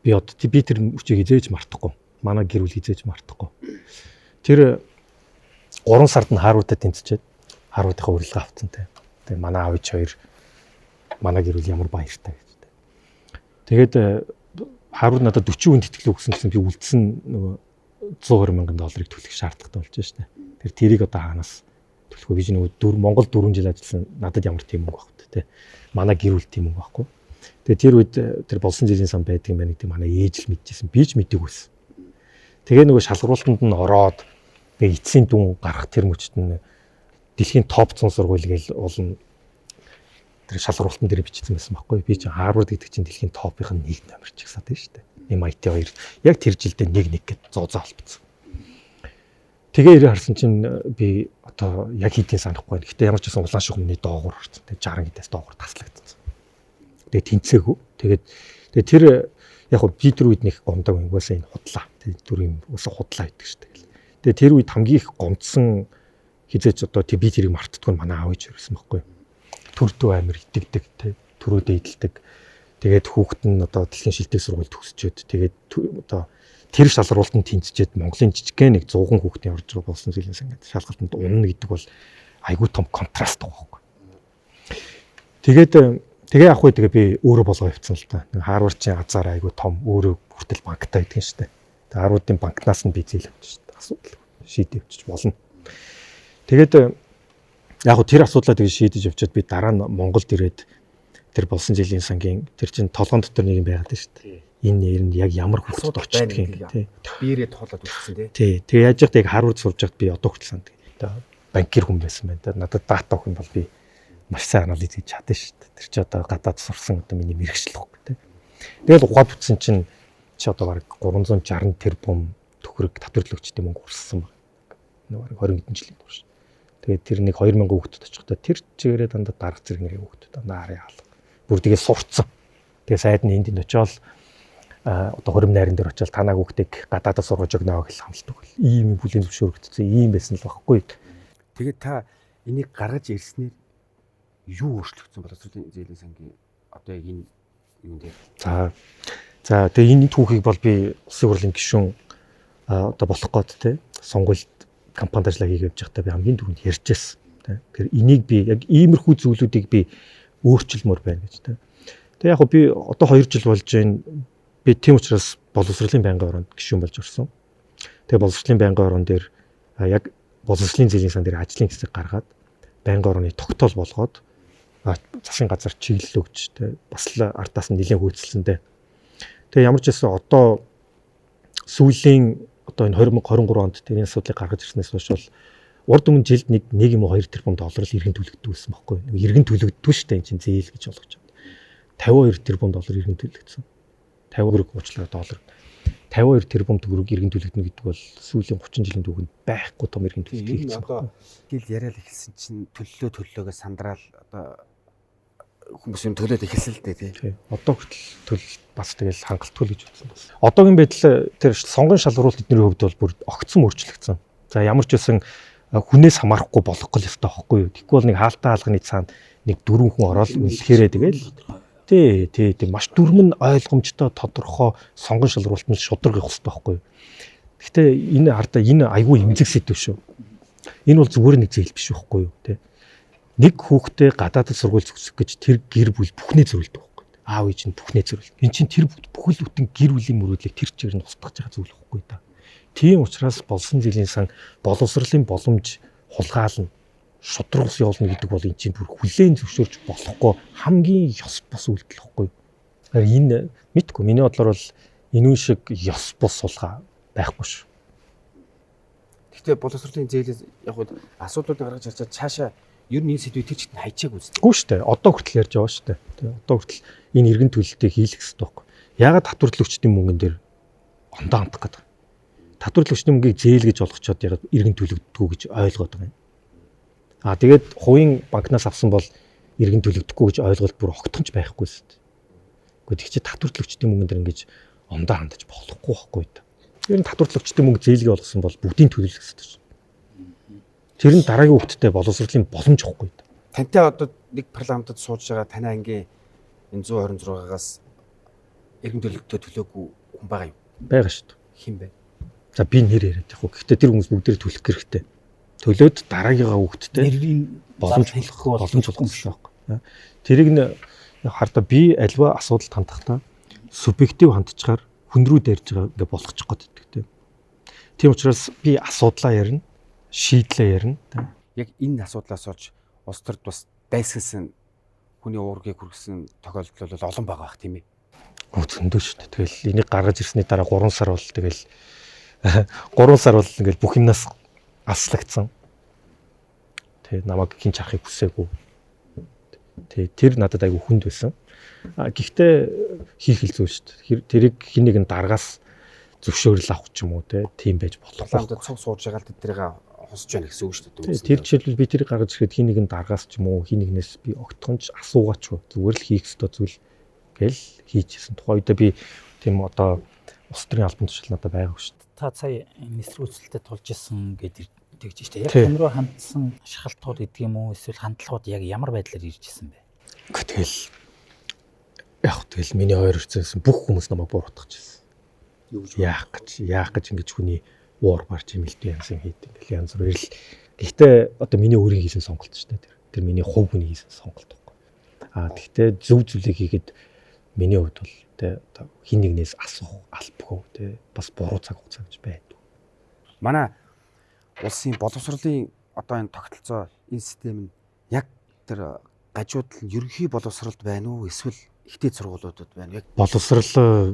Би тэр үчиг хизээж мартахгүй. Манай гэр бүл хизээж мартахгүй. Тэр 3 сард нь Харвардад тэнцчихэд Харвардынхаа урилга авцсан тий. Тэгээ манай аав ээж хоёр манай гэр бүл ямар баяртай гэж тий. Тэгээд Харвард надад 40 хүнд тэтгэлэг өгсөн гэсэн би үлдсэн нөгөө $120,000 төлөх шаардлагатай болж байна шүү дээ. Тэрийг одоо хаанаас төлөх вэ? Би нөгөө Монгол 4 жил ажилласан надад ямар тийм мөнгө багт тий. Манай гэр бүл тийм мөнгө байхгүй. Тэгээ тэр үед тэр болсон жилийн сан байдаг юм байна гэдэг манай ээж л мэдчихсэн. Би ч мэдээгүй байсан. Тэгээ нөгөө шалгаруултанд нь ороод тэгээ эцсийн дүн гарах тэр мөчт нь дэлхийн топ 100 сургууль гэж олон тэр шалгаруултан дээр бичсэн байсан байхгүй. Би чинь Харвард гэдэг чинь дэлхийн топын 1 номер ч ихсаад байна шүү дээ. MIT 2 яг тэр жилдээ 1 гэд зузаа холбоцсон. Тэгээ ирээ харсан чинь би одоо яг хийдийн санахгүй байна. Гэтэ ямар ч байсан улаан ших өмнөний доогуур орсон. Тэгээ 60 гэдээс доогуур таслагдсан. Тэгээ тэнцээгүй. Тэгээд тэр яг би тэр үед нэг гомдог угаасаа энэ худлаа. Тэр дүрийн уусаа худлаа гэдэг шүү дээ. Тэгээ тэр үед хамгийн их гомдсон хизээч одоо би тэрийг мартдаггүй манай аав ээж байсан байхгүй. Төрдөө амир итгэдэг те төрөөдөө идэлдэг. Тэгээд хүүхэд нь одоо дэлхийн шилдэг сургуульд төгсчөөд тэгээд одоо тэр шалгаруултанд тэнцчихэд Монголын жижигхэн нэг 100 хүүхдийн орж байгаа болсон зүйлээс ингээд шалгалтанд унна гэдэг бол айгүй том контраст байгаа байхгүй. Тэгээ ах уу тэгээ би өөрөө болгоо явцсан л та. Харвардын азар айгүй том өөрөө хүртэл банктай байдгийн шүү дээ. Тэгээ Харвардын банкнаас нь би зээл авчих шүү дээ. Асуудал шийдэж авчиж болно. Тэгээд яг тэр асуудлаа тэгээ шийдэж явчаад би дараа нь Монголд ирээд тэр болсон жилийн сангийн тэр чин толгоон дотор нэг юм байгаад шүү дээ. Энэ нэр нь яг ямар хөлсөд очдог юм тий. Биерээ тоолоод өгсөн тий. Тий. Тэгээ яаж яхад яг Харвард сурж байхад би одоо хүртэл санд. Банкир хүн байсан байна. Надад дата өгөх юм бол би маш сайн анализ хийж чадсан шүү дээ. Тэр чи одоо гадаад сурсан одоо миний мэрэгчлэл хөөх тий. Тэгэл ухаад бүтсэн чинь чи одоо бараг 360 тэрбум төгрөг татварлогчтой мөнгө урссан баг. Нэг 20 хэдэн жилийн турш. Тэгээд тэр нэг 2000 хүүхдэд очихдоо тэр чигээрээ дандаа дарга зэрэг нэрийн хүүхдэд наарын хаалга. Бүр тэгээ сурцсан. Тэгээ сайд нь энд очиод одоо хорим найран дээр очиод танаа хүүхдийг гадаадаа сургаж өгнө гэж хамлдаг. Ийм бүлийн зөвшөөрөгдсөн ийм байсан л багхгүй. Тэгээд та энийг гаргаж ирснээр юу өөрчлөгдсөн боловсролын зээлийн сангийн одоо яг энэ юм дээр. За тэгээ энэ түүхийг бол би улсын хурлын гишүүн одоо болох гээд те сонгуульд кампанид ажиллаа хийж явж байхдаа би хамгийн түрүүнд ярьжсэн. Тэгэхээр энийг би яг иймэрхүү зүйлүүдийг би өөрчилмөр байна гэж те. Тэгээ яг би одоо 2 жил болж байна. Би тийм учраас боловсролын байнгын ороонд гишүүн болж орсон. Тэгээ боловсролын байнгын ороон дээр яг боловсролын зээлийн сан дээр ажлын хэсэг гаргаад байнгын орны тогтоол болгоод засгийн газар чиглэл өгч тэ бас л ардаас нь нэлээд хөөцөлсөндөө. Тэгээ ямар ч байсан одоо сүүлийн одоо энэ 2023 онд тэрийн асуудлыг гаргаж ирснээс хойш бол урд өмнө жилд 1 юм уу 2 тэрбум доллар л иргэн төлөгддөг байсан байхгүй юу? Иргэн төлөгддөг шүү дээ энэ чинь зээл гэж болгож байна. 52 тэрбум доллар иргэн төлөгдсөн. 50 уучлаарай доллар. 52 тэрбум төгрөг иргэн төлөгдөнө гэдэг бол сүүлийн 30 жилийн түүхэнд байхгүй том иргэн төлөлт хийгдсэн. Одоо гэл яриад эхэлсэн чинь төллөөгөө сандраал одоо хүмүүс юм төлөөд эхэлсэн л дээ тий. Одоо хүртэл бас тэгэл хангалтгүй гэж үзсэн бас. Одоогийн байдал тэр сонгон шалгаруулалт эдний хувьд бол бүр огцсон өөрчлөгдсөн. За ямар ч байсан хүнээс хамаарахгүй болох гол ёстой байхгүй юу. Тэгэхгүй бол нэг хаалтаа хаалганы цаана нэг 4 хүн ороод үнэлэхээрээ тэгэл тий маш дүрмэн ойлгомжтой тодорхой сонгон шалгаруулалт нь шударга явах хэрэгтэй байхгүй юу. Гэхдээ энэ хардаа энэ айгүй эмзэг сэдв шүү. Энэ бол зүгээр нэг зээл биш байхгүй юу тий. Нэг хүүхдээ гадаадд сургууль зөвсөх гэж тэр гэр бүл бүхнээ зөрүүлдэг байхгүй. Аав ээж нь бүхнээ зөрүүл. Энд чинь тэр бүхэл бүтэн гэр бүлийн мөрөөдлийг тэр чигээр нь устгаж байгаа зүйл байхгүй да. Тийм учраас болсон зэлийн сан боловсролын боломж хулгаална, шудрагс явуулна гэдэг бол энэ чинь бүр хүлээн зөвшөөрч болохгүй хамгийн ёс бус үйлдэл байхгүй. Харин энэ мэдгүй миний бодлоор бол энэ шиг ёс бус сулгаа байхгүй шүү. Гэхдээ боловсролын зээлээс яг хуу асуудлууд гаргаж ирчаад цаашаа ер нь энэ сэдвийг тэр чигт хайчааг үздэг. Үгүй шүү дээ. Одоо хүртэл ярьж байгаа шүү дээ. Одоо хүртэл энэ иргэн төлөлтийг хийлгэх хэрэгтэй байхгүй. Ягаад татварлөгчдийн мөнгөн дээр ондоо хандах гэдэг. Татварлөгчдийн мөнгийг зээл гэж олгочоод ягаад иргэн төлөгддөггүй гэж ойлгоод байгаа юм. Тэгээд хувийн банкнаас авсан бол иргэн төлөгдөхгүй гэж ойлголт бүр огтхонч байхгүй шүү дээ. Гэхдээ тэг чи татварлөгчдийн мөнгөн дээр ингэж ондоо хандаж болохгүй байхгүй да. Ер нь татварлөгчдийн мөнгө зээлгээ олгосон бол бүгдийн төлөвлөх хэрэгтэй шүү. Тэр нь дараагийн хүүхдтэй боловсролын боломж واخгүй. Тантай одоо нэг парламентод сууж байгаа танай ангийн энэ 126-аас иргэн төлөлтөд төлөөгүй хүн байгаа юу? Байгаа шүү дээ. Хэн бэ? За би нэр яриад яг. Гэхдээ тэр хүмүүс бүгдээр төлөх хэрэгтэй. Төлөөд дараагийнхаа хүүхдтэй нэрийн боломж олох шүү дээ. Тэрийг нь хардаа би альва асуудалд хандахдаа субъектив хандчихаар хүн рүү дайрж байгаа ингээ болгочих гээд байдаг. Тийм учраас би асуудлаа ярина, шийдлээ ярина. Яг энэ асуудлаас олж улс төрд бас дайсагсан хүний уургийг хүргэсэн тохиолдол бол олон байгаа бах тийм ээ. Зөндөө шүү дээ. Тэгэл энийг гаргаж ирсний дараа 3 сар бол тэгэл 3 сар бол ингээл бүх юмнаас аслагдсан. Тэгээ намайг хин чарахыг хүсээгүй. Тэгээ тэр надад айгүй хүнд байсан. Гэхдээ хийх л зүйл шүү дээ. Тэрийг хин нэгэн даргаас зөвшөөрөл авах ч юм уу тийм байж болох. Ламдад цуг сууж байгаа л тэднийг хосж байна гэсэн үг шүү дээ. Тэр жишээлбэл би тэрийг гаргаж ирэхэд хин нэгэн даргаас ч юм уу хин нэгнээс би огтхонч асуугаач зүгээр л хийх ёстой зүйл гэл хийчихсэн. Тухайн үедээ би тийм одоо улс төрийн албан тушаал надад байгаагүй шүү дээ. Та сая нисрүүлэлтэд тулж исэн гэдэг тэгж штэ. Яг энэ рүү хандсан шахалтууд гэдэг юм уу эсвэл хандлагууд яг ямар байдлаар ирж исэн бэ? Тэгэл миний хоёр хэвчээсэн бүх хүмүүс намайг буруутгаж ирсэн. Яах гэж ингэж хүний уур барж имэлт янзын хийдэг. Ингээл янз бүр ирэл. Гэхдээ одоо миний өөрийн хийсэн сонголт шүү дээ. Тэр миний хувь хүний хийсэн сонголт байхгүй. Гэхдээ зөв зүйлийг хийгээд миний хувьд бол одоо хин нэгнээс асуух албагүй бас буруу цаг хугацаа гэж байдаг. Манай улсын боловсролын одоо энэ тогтолцоо энэ систем нь яг тэр гажууд нь ерөнхий боловсролд байна уу эсвэл ихтэй сургуулиудад байна? Яг боловсрол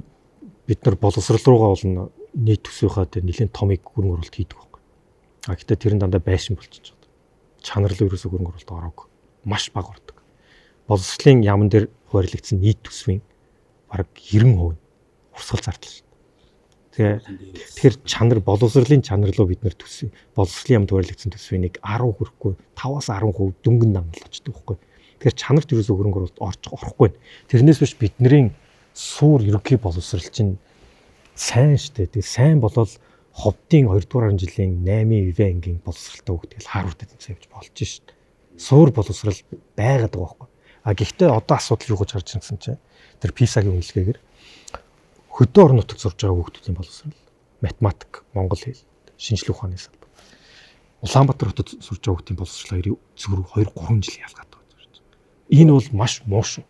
бид нар боловсрол руугаа болно нийт төсөөхөө тэр нэлийн томыг хөрөнгө оруулалт хийдэг байхгүй. Гэхдээ тэр нь дандаа байшин болчихж байгаа. Чанар л ерөөсөө хөрөнгө оруулалт ороогүй. Маш бага ордог. Боловсролын яамн дээр хуваарлагдсан нийт төсвийн бараг 90% урсгал зардал шүү дээ. Тэгэхээр чанар боловсролын чанар руу бид нар төсөв. Боловсролын яамд хуваарлагдсан төсвийн нэг 10 хүрэхгүй 5-аас 10% дөнгөн намлаж очдөг байхгүй. Тэгэхээр чанарт ерөөсөө хөрөнгө оруулалт орохгүй. Тэрнээс биш бидний суур ерөнхий боловсрол чинь сайн шүү дээ. Сайн болол ховдын 2 дугаар жилийн 8 ангийн боловсралтай хөх тэгэл Харвардд тэмцэж болж шүү дээ. Суур боловсрал байгаад байгаа байхгүй. Гэхдээ одоо асуудал юу гэж гарч ирсэн чинь тэр PISA-гийн үнэлгээгээр хөдөө орон нутагт сурж байгаа хүүхдүүдийн боловсрал, математик, монгол хэл, шинжлэх ухааны салбар. Улаанбаатар хотод сурж байгаа хүүхдийн боловсрал хоёрын зөвхөн 2-3 жилийн ялгаатай байна. Энэ бол маш муу шүү.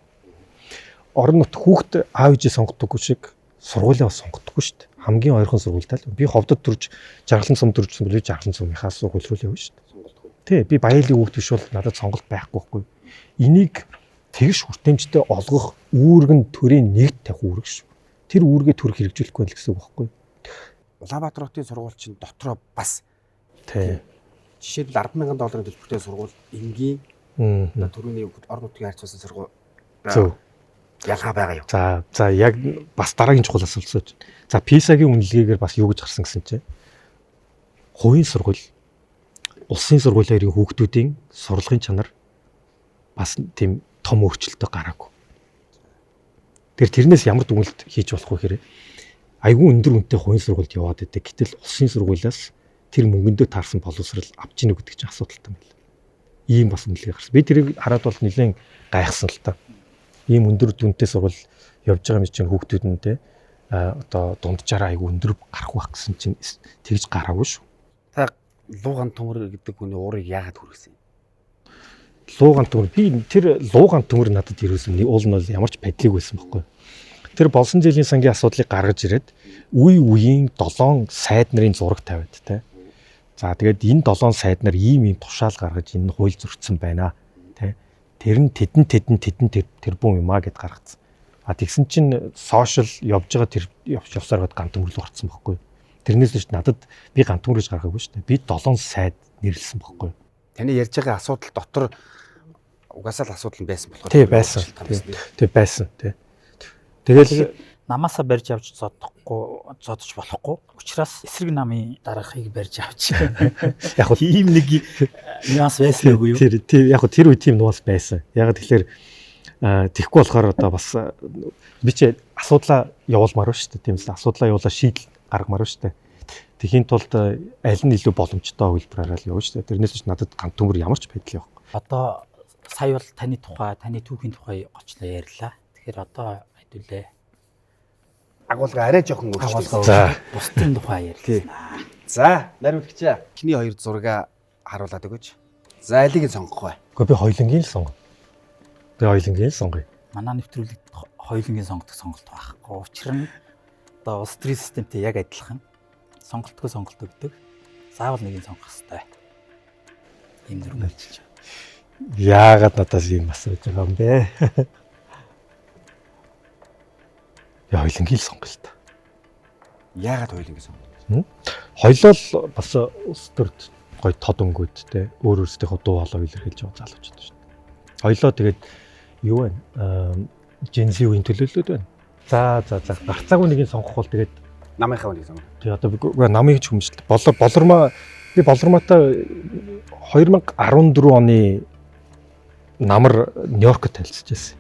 Орон нутг хүүхд аав ээжээ сонгодоггүй шиг сургуулиа бас сонгодоггүй шүү дээ. хамгийн ойрхон сургуультай л. Би ховдод төрж жаргалан сум төржсэн бол жаргалан сумынхаа сургууль руу л явна шүү дээ. Тий, би баялаг хүүхд биш бол надад сонголт байхгүй байхгүй. Энийг тэгш хүртээмжтэй олгох үүрэг нь төрийн нэгт тавих үүрэг шүү. Тэр үүргээ төр хэрэгжүүлэхгүй л гэсэн үг байхгүй. Улаанбаатар хотын сургууль чинь дотроо бас Тий. жишээлбэл $10,000 төлбөртэй сургууль энгийн төрөний орон нутгийн харьцуулсан сургууль зөв. ялгаа байгаа юу? За яг бас дараагийн чухал асуулт сууж. За PISA-гийн үнэлгээгээр бас юу гэж гарсан гэсэн чинь хувийн сургууль улсын сургуулиарын хүүхдүүдийн сурлагын чанар бас тийм том өөрчлөлтөд гараагүй. Тэрнээс ямар дүгнэлт хийж болох вэ гэхээр айгүй өндөр үнэтэй хувийн сургуульд яваад байдаг. Гэтэл улсын сургуулиас тэр мөнгөндөө таарсан боловсрал авч ийнө гэдэг чинь асуудалтай юм байна. Ийм бас үнэлгээ гарсан. Би тэрийг хараад бол нэлээд гайхсан л та. Ийм өндөр дүнтэй сургууль явж байгаа юм чинь хүүхдүүдэндээ одоо дунджаараа айгүй өндөр гарах байх гэсэн чинь тэгж гараагүй шүү. Та Лууган төмөр гэдэг хүний уурыг яагаад хүргэсэн юм? Лууган төмөр би тэр лууган төмөр надад ирүүлсэн уул нь бол ямар ч байдлыг байсан байхгүй. Тэр болсон жилийн сангийн асуудлыг гаргаж ирээд үе үеийн 7 сайд нарын зураг тавиад те. За тэгээд энэ 7 сайд нар ийм тушаал гаргаж энэ хууль зөрчсөн байна те. Тэр нь тэдэн тэрбум юм а гэд гаргацсан. А тэгсэн чинь сошиал явж байгаа тэр явсаар гад гант төмөрлөг гарцсан байхгүй. Тэрнээс ч надад би гант төмөрж гаргаагүй шүү дээ. Би 7 сайд нэрлсэн байхгүй. Таны ярьж байгаа асуудал дотор угаасаа л асуудал нь байсан болохоор тий байсан. Тий байсан тий. Тэгэл намаасаа барьж авч зодож болохгүй. Учираас эсрэг намын дараахыг барьж авч. Яг хөө ийм нэг нюанс байсан уу юу? Тэр яг хөө тэр үе тийм нуус байсан. Яг тэгэхээр тэгэхгүй болохоор одоо бас би чи асуудлаа явуулмаар шүү дээ. Тийм л асуудлаа явуулаа шийдэл гаргамаар шүү дээ. Тэхийн тулд аль нь илүү боломжтой хөлбөрөөр л явна шүү дээ. Тэрнээс ч надад гант төмөр ямар ч байдал явахгүй. Одоо сая бол таны тухай, таны түүхийн тухай гочлоо ярьлаа. Тэгэхээр одоо хэдүүлээ. агуулга арай жоохон өөрчлөлт. За Бусдын тухай ярьлаа. За, наривдагчаа. Эхний хоёр зураг харуулад өгөөч. За, алийг нь сонгох бай. Гэхдээ би хоёулангийн л сонгоно. Би хоёулангийн л сонгоё. Манай нэвтрүүлэгт хоёулангийн сонгодог сонголт байхгүй. Учир нь одоо улс төрийн системтэй яг адилхан сонголтгүй сонголт өгдөг. Заавал нэг нь сонгох хэрэгтэй. Ийм дүрм хэлж байна. Яагаад надаас ийм асууж байгаа юм бэ? Я хоёулангийн л сонгоё л та. Яагаад хоёулангийн сонгох? Хоёлоо л бас улс төрд гоё тод өнгөд те өөр өөрсдийнхөө дуу хоолойг илэрхийлж байгаа залуучууд шүү дээ. Хоёлоо тэгээд юу вэ? Gen-Z үеийн төлөөлөлүүд байна. За гарцаагүй нэгийг сонгох бол тэгээд Намынхаа үнийг сонгох. тий одоо би намыг ч хүмжил. Болормаатай 2014 оны намар Нью-Йоркт танилцж байсан.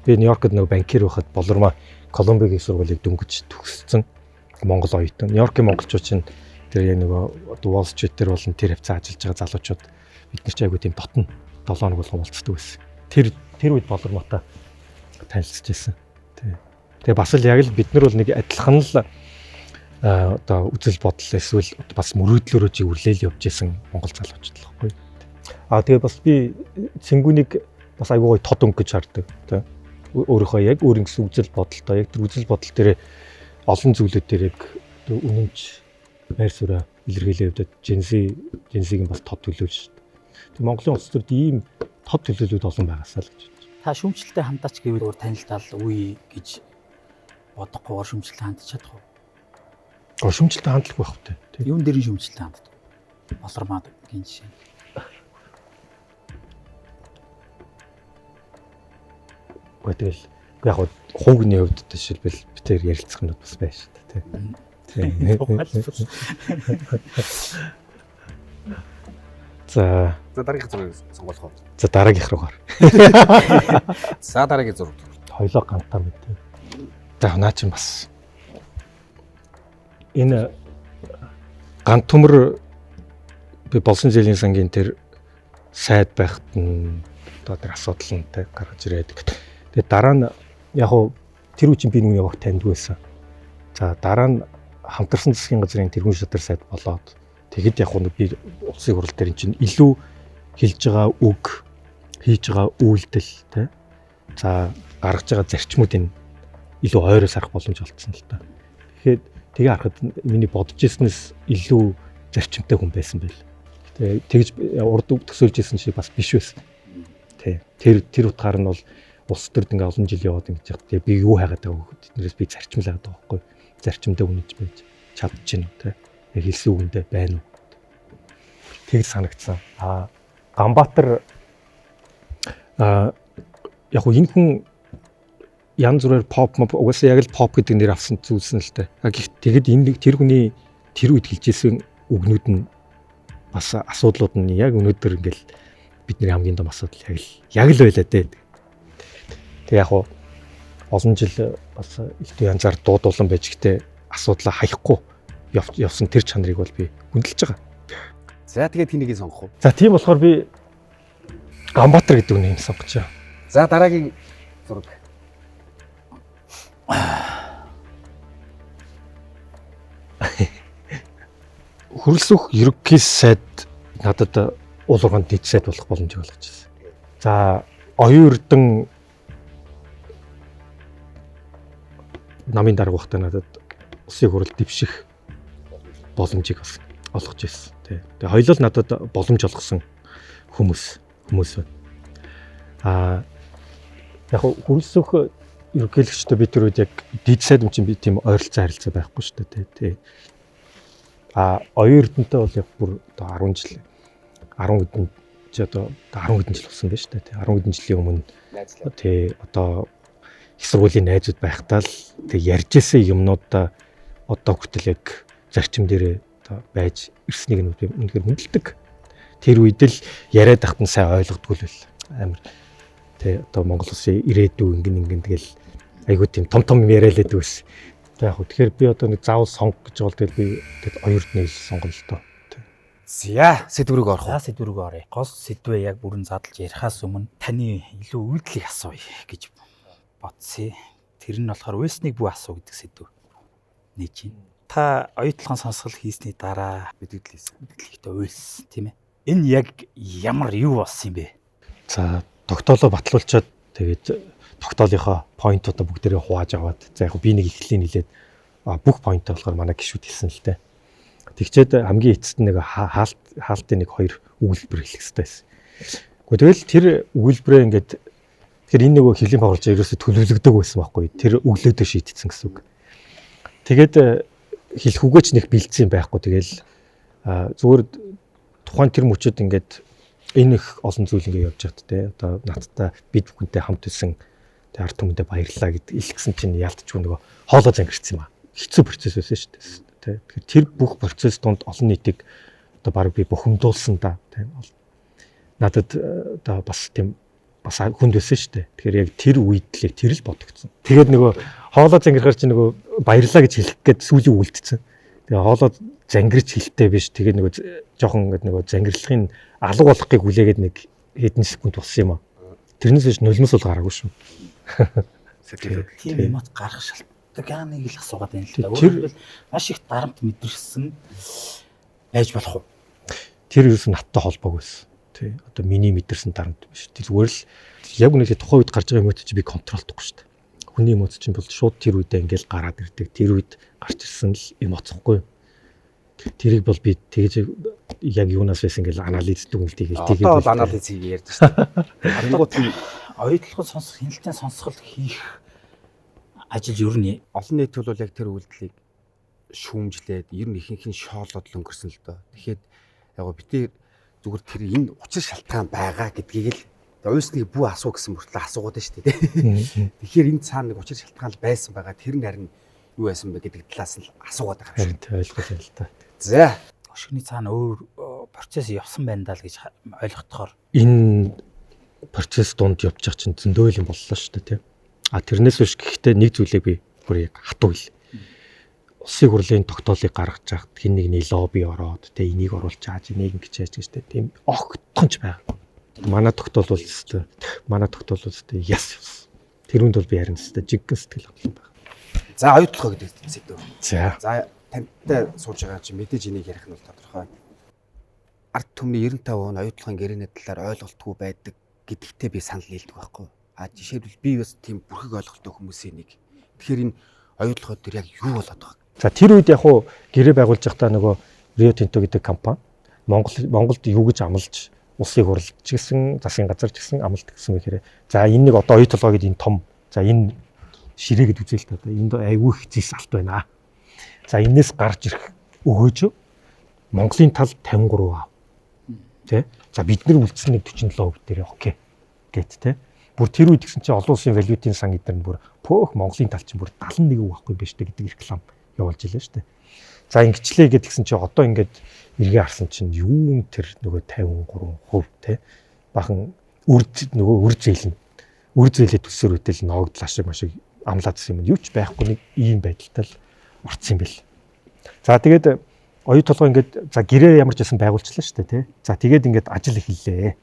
Би Нью-Йоркт нэг банкир байхад болормаа Колумбигийн сургуулийг дөнгөж төгссөн Монгол оюутан. Нью-Йоркийн монголчууд чинь тэр яг нөгөө Wall Street дээр болон тэр хавцаа ажиллаж байгаа залуучууд бид нар ч айгүй тийм дотн 7 хоног болгон уулздаг байсан. Тэр үед болормаатай танилцж байсан. Тэгээ бас л яг л бид нар бол нэг адилхан л одоо үзэл бодол эсвэл бас мөрөөдлөөрөө живэрлээл явж исэн монгол залуучууд л байхгүй. Тэгээ бас би цэнгүүнийг бас айгүй гоё тод өнгө гэж хардаг. Тэ. Өөрийнхөө яг өөрийн гэсэн үзэл бодолтой яг тэр үзэл бодол дээр олон зүйлүүд дээр яг үнэнч байр сууриа илэрхийлээ явдад Gen-Z-ийн бас тод төлөөлж шүү дээ. Тэг Монголын улс төрд ийм тод төлөөлөлүүд олон байгаасаа л гэж бодож. Та шүүмжлэлтэй хандаач гэвэл өөр танилцал үе гэж бодохгүйгээр шүүмжлэлтэй хандж чадах уу? Шүүмжлэлтэй хандлах байх вэ? Юун дээр шүүмжлэлтэй ханддаг? Болормаад гин жишээ. Тэгэл яг хуугны хувьд жишээлбэл битээр ярилцах юм бас байна шүү дээ тий. За дараагийн зургийг сонгох уу? За дараагийнх руу гар. За дараагийн зураг. Хоёлоо гантаа мэт. За наа чинь бас энэ гант төмөр би болсон жилийн сангийн тэр сайд байхад нь одоо тэр асуудал нь тэ гаргаж ирээд. Тэгээд дараа нь яг хуу тэр үчиг би нүг явах таньдгүй байсан. За дараа нь хамтарсан засгийн газрын тэргүүн шатар сайд болоод тэгэд яг хуу би улсын хурал дээр чинь илүү хэлж байгаа үг, хийж байгаа үйлдэл тэ. За гаргаж байгаа зарчмуудын илүү ойроос харах боломж олцсон л та. Тэгэхээр Тэгээ харахад миний бодож ирснээс илүү зарчимтай хүн байсан байл. Тэгж урд төсөөлж ирсэн шиг бас биш байсан. Тэр утгаар нь бол улс төрд ингээ олон жил яваад ингэж яах. Тэгээ би юу хайгаад байгаа вэ? Тэднээс би зарчимлаад байгаа байхгүй. Зарчимтай үнэж байж чадчихна те. Яг хэлсэн үгэндээ байна уу? Тэгж санагдсан. Ганбаатар яг хөө энэ хүн янз бүрээр pop угаасаа яг л pop гэдэг нэр авсан зүйлсэн л дээ. Тэгэд энэ тэр хүний тэр үед хэлжсэн үгнүүд нь бас асуудлууд нь яг өнөөдөр ингээл бидний хамгийн том асуудал яг л байлаа дээ. Тэг яг хоо олон жил бас их янзаар дуудуулан байж ихтэй асуудлаа хаяхгүй явсан тэр чанарыг бол би хүндэлж байгаа. За тэгээд тэнийг сонгох уу? За тийм болохоор би Ганбаатар гэдэг үнийг сонгож байгаа. За дараагийн зураг. Хөрөлсөх ерөнхий сайд надад уулганд дэд сайд болох боломжийг олгож ирсэн. За оюун эрдэн намын дарга багтаа надад улсын хурал дэвших боломжийг олгож ирсэн. Тэгээ хоёулаа надад боломж олгосон хүмүүс байна. Яг хөрөлсөх ерөнхийлөгчтэй би тэр үед яг дэд сайд юм чинь би тийм ойролцоо харилцаа байхгүй шүү дээ. Оюун эрдэнтэй бол яг бүр одоо 10 жил 10 хэдэн жил болсон байна шүү дээ. 10 хэдэн жилийн өмнө одоо их сургуулийн найзууд байхдаа л ярьж исэн юмнуудаа одоо хүртэл яг зарчим дээрээ одоо байж ирснийг нь би үнэхээр хүндэлдэг. Тэр үед л яриад тахт нь сайн ойлгодгүй л амар одоо Монгол Улсын ирээдүй ингэн тэгэл айгуу тийм том яриалаад байсан. Яг хөө тэгэхээр би одоо нэг заавал сонгох гэж бол тэгэл би тэгэд оюурд нэг сонгоно л доо. За сэдвүүрийг орох уу? За сэдвүүрийг оръё. Гол сэдвээ яг бүрэн задлж ярихаас өмнө таны илүү үйлдэлийг асууя гэж бодсоо. Тэр нь болохоор Уэснийг бүү асуу гэдэг сэдв. Нээж чинь. Та оюутлахын сонсгол хийсний дараа мэдээлэл хийсэн. Мэдээлэлтэй Уэс тийм ээ. Энэ яг ямар юу болсон юм бэ? За тогтоолоо батлуулчаад тэгээд тогтоолынхоо поинтуудаа бүгдээрээ хувааж аваад за яг би нэг ихлийг нийлээд бүх поинтаа болохоор манай гишүүд хэлсэн л дээ. Тэгчээд хамгийн эцэст нэг хаалтын нэг хоёр өгүүлбэр хэлэх хэрэгтэй байсан. Гэхдээ тэгэл тэр өгүүлбэрээ ингээд тэгэхээр энэ нөгөө хэвлийн байгуулж ерөөсө төлөвлөгдөг байсан байхгүй. Тэр өглөөдөө шийдсэн гэсэн үг. Тэгээд хэлэх үгээч нэг бэлдсэн байхгүй. Тэгэл зүгээр тухайн тэр мөчөд ингээд энэ их олон зүйл ингээд явж байгаад те одоо надтай бид бүхэнтэй хамт исэн те ард түмэндээ баярлалаа гэдэг илгэсэн чинь яалтчгүй нөгөө хоолоо зангирсан юм аа. Хэцүү процесс байсан шүү дээ те. Тэгэхээр тэр бүх процесс донд олон нийтийг одоо баг би бухимдуулсан да те. Надад одоо бас тийм бас хүнд байсан шүү дээ. Тэгэхээр яг тэр үед л тэр л бодогдсон. Тэгээд нөгөө хоолоо зангирахаар чинь нөгөө баярлалаа гэж хэлэх гээд сүүлийн үлдсэн. Тэгээ хоолоо зангирч хэлтэй биш. Тэгээд нөгөө жоохон ингээд нөгөө зангирлахын алга болохыг хүлээгээд нэг хэдэн секунд болсон юм аа. Тэрнээс биш нулимс бол гараагүй шүү. Тийм юмот гарах шалтгаан нэг л асуугаад байна л да. Өөрөөр хэлбэл маш их дарамт мэдэрсэн байж болох уу? Тэр юусэн надтай холбоог байсан. Тий. Одоо миний мэдэрсэн дарамт биш. Тэр зүгээр л яг үнэхээр тухайн үед гарч байгаа эмоц чи би контролдохгүй шүү дээ. Хүний эмоц чинь бол шууд тэр үедээ ингээл гараад ирдэг. Тэр үед гарч ирсэн л эмоцхгүй. Тэрийг бол би тэгж яг юунаас байсан ингээл анализдэг юм л тийгээл тэгээд одоо бол анализ хийгээ ярьж байна. Харангуут оюутлахын сонсох хяналтын сонсгол хийх ажил ер нь олон нийт бол яг тэр үйлдэлийг шүүмжлээд ер нь ихэнх нь шоолоод л өнгөрсөн л доо. Тэгэхээр яг битээ зүгээр тэр энэ учир шалтгаан байгаа гэдгийг л уйсныг бүү асуу гэсэн мөртлөө асуугаад шүү дээ. Тэгэхээр энэ цаана нэг учир шалтгаан байсан байгаа. Тэр нь харин юу байсан бэ гэдэг талаас нь асуугаад байгаа юм шиг. Ойлгуулъя л та. За өшгөний цаана өөр процесс явсан байна даа л гэж ойлгохоор энэ процесс донд явж байгаа чинь зөндөө юм боллоо шүү дээ тийм. Тэрнээс биш гэхдээ нэг зүйлээ би бүр яг хатуул. Улсын хурлын тогтоолыг гаргаж хахад хин нэгний лобби ороод тэ энийг оруулж чааж энийг ингэж яаж гэж тийм огтхонч байгаа. Манай тогтоол бол өстэй. Манай тогтоол өстэй яс. Тэрүүнд бол би харин өстэй жиггэн сэтгэл хангалуун байна. за оюутлах гэдэг сэдв. За Тантай сууж байгаа чинь мэдээж энийг ярих нь бол тодорхой. Ард түмний 95% нь оюутлахын гэрээний талаар ойлголтгүй байдаг гэдэгтээ би санал нийлдэг байхгүй. Жишээлбэл би бас тийм бүрхэг ойлголттой хүмүүсийн нэг. Тэгэхээр энэ оюутлахад тэр яг юу болоод байгаа За тэр үед яг хуу гэрээ байгуулж байхдаа нөгөө Rio Tinto гэдэг компани Монголд юу гэж амлаж улсыг хурлж гэсэн засгийн газар ч гэсэн амлалт гэсэн мэхээр за энэ нэг одоо оюу толгой гэдэг энэ том за энэ ширээгэд үзэл та одоо энд айгүй их зис алт байна. За энээс гарч ирэх өгөөж Монголын тал 53%. Тэ? За бид нар үлдсэн нэг 47% дээр окей гэт тэ. Бүр тэр үед гэсэн чинь олон улсын валютын сан эдгээр нь бүр пөөх Монголын тал чинь бүр 71% байхгүй биш үү гэдэг реклам явуулж илээ шүү дээ. За ингэчлээ гэдгсэн чинь одоо ингээд эргээ харсан чинь юу тэр нөгөө 53% те бахан нөгөө үр зээлээ төсөөр үтэл ноогдлаа шиг машиг амлаадсан юм юу ч байхгүй нэг ийм байдалтай л орцсон юм бэл. За тэгээд оюу толгой ингээд за гэрээ ямар ч байсан байгуулчлаа шүү дээ те. За тэгээд ингээд ажил эхэллээ.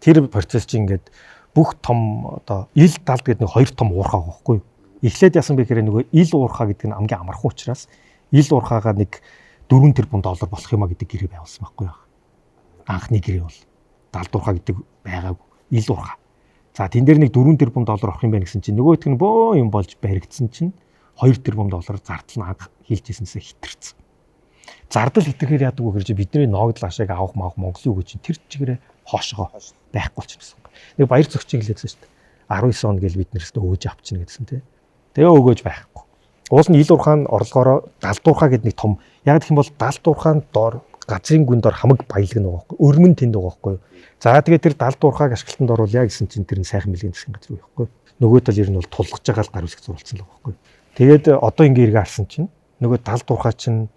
Тэр процесс чинь ингээд бүх том одоо ил далд гэдэг нэг хоёр том уурхай байгаа байхгүй юу? Эхлээд яасан бэ гэхээр нөгөө ил уурхай гэдэг нь хамгийн амархан учраас ил уурхайгаа нэг 4 тэрбум доллар болох юма гэдэг гэрээ байгуулсан байхгүй юу? Анхны гэрээ бол далд уурхай гэдэг байгааг ил уурхай. За тэн дээр нэг 4 тэрбум доллар авах юм байна гэсэн чинь нөгөөх нь бөө юм болж баригдсан чинь 2 тэрбум доллар зардал нь анх хийлжсэнсээ хитэрсэн. Зардал хитэхээр яадаг вэ гэж бидний ноогдол ашиг авах Монголын үг чинь тэр чигээрээ хоошгоо байхгүй болчихсон. Нэг баяр зөгчийг хэлээдсэн шүү дээ. 19 он гэл бид нэрсээ өгөөж авчихна гэдсэн тий. Тэгээ өгөөж байхгүй. Уус нь ил уурхайн орлогоороо далдуурхаа гэдэг нэг том яг гэх юм бол далдуурхаан доор газрын гүн дор хамаг баялаг нэг байхгүй. Өрмөн тэнд байгаа байхгүй юу. За тэгээ тэр далдуурхааг ашиглалтанд оруулъя гэсэн чинь тэр нь сайхан мэлгийн засгийн газар байхгүй. Нөгөө тал ер нь бол тулгаж байгаа л гар үсэг зурулсан л байхгүй. Тэгээд одоо ингээ эргээ харсан чинь нөгөө далдуурхаа чинь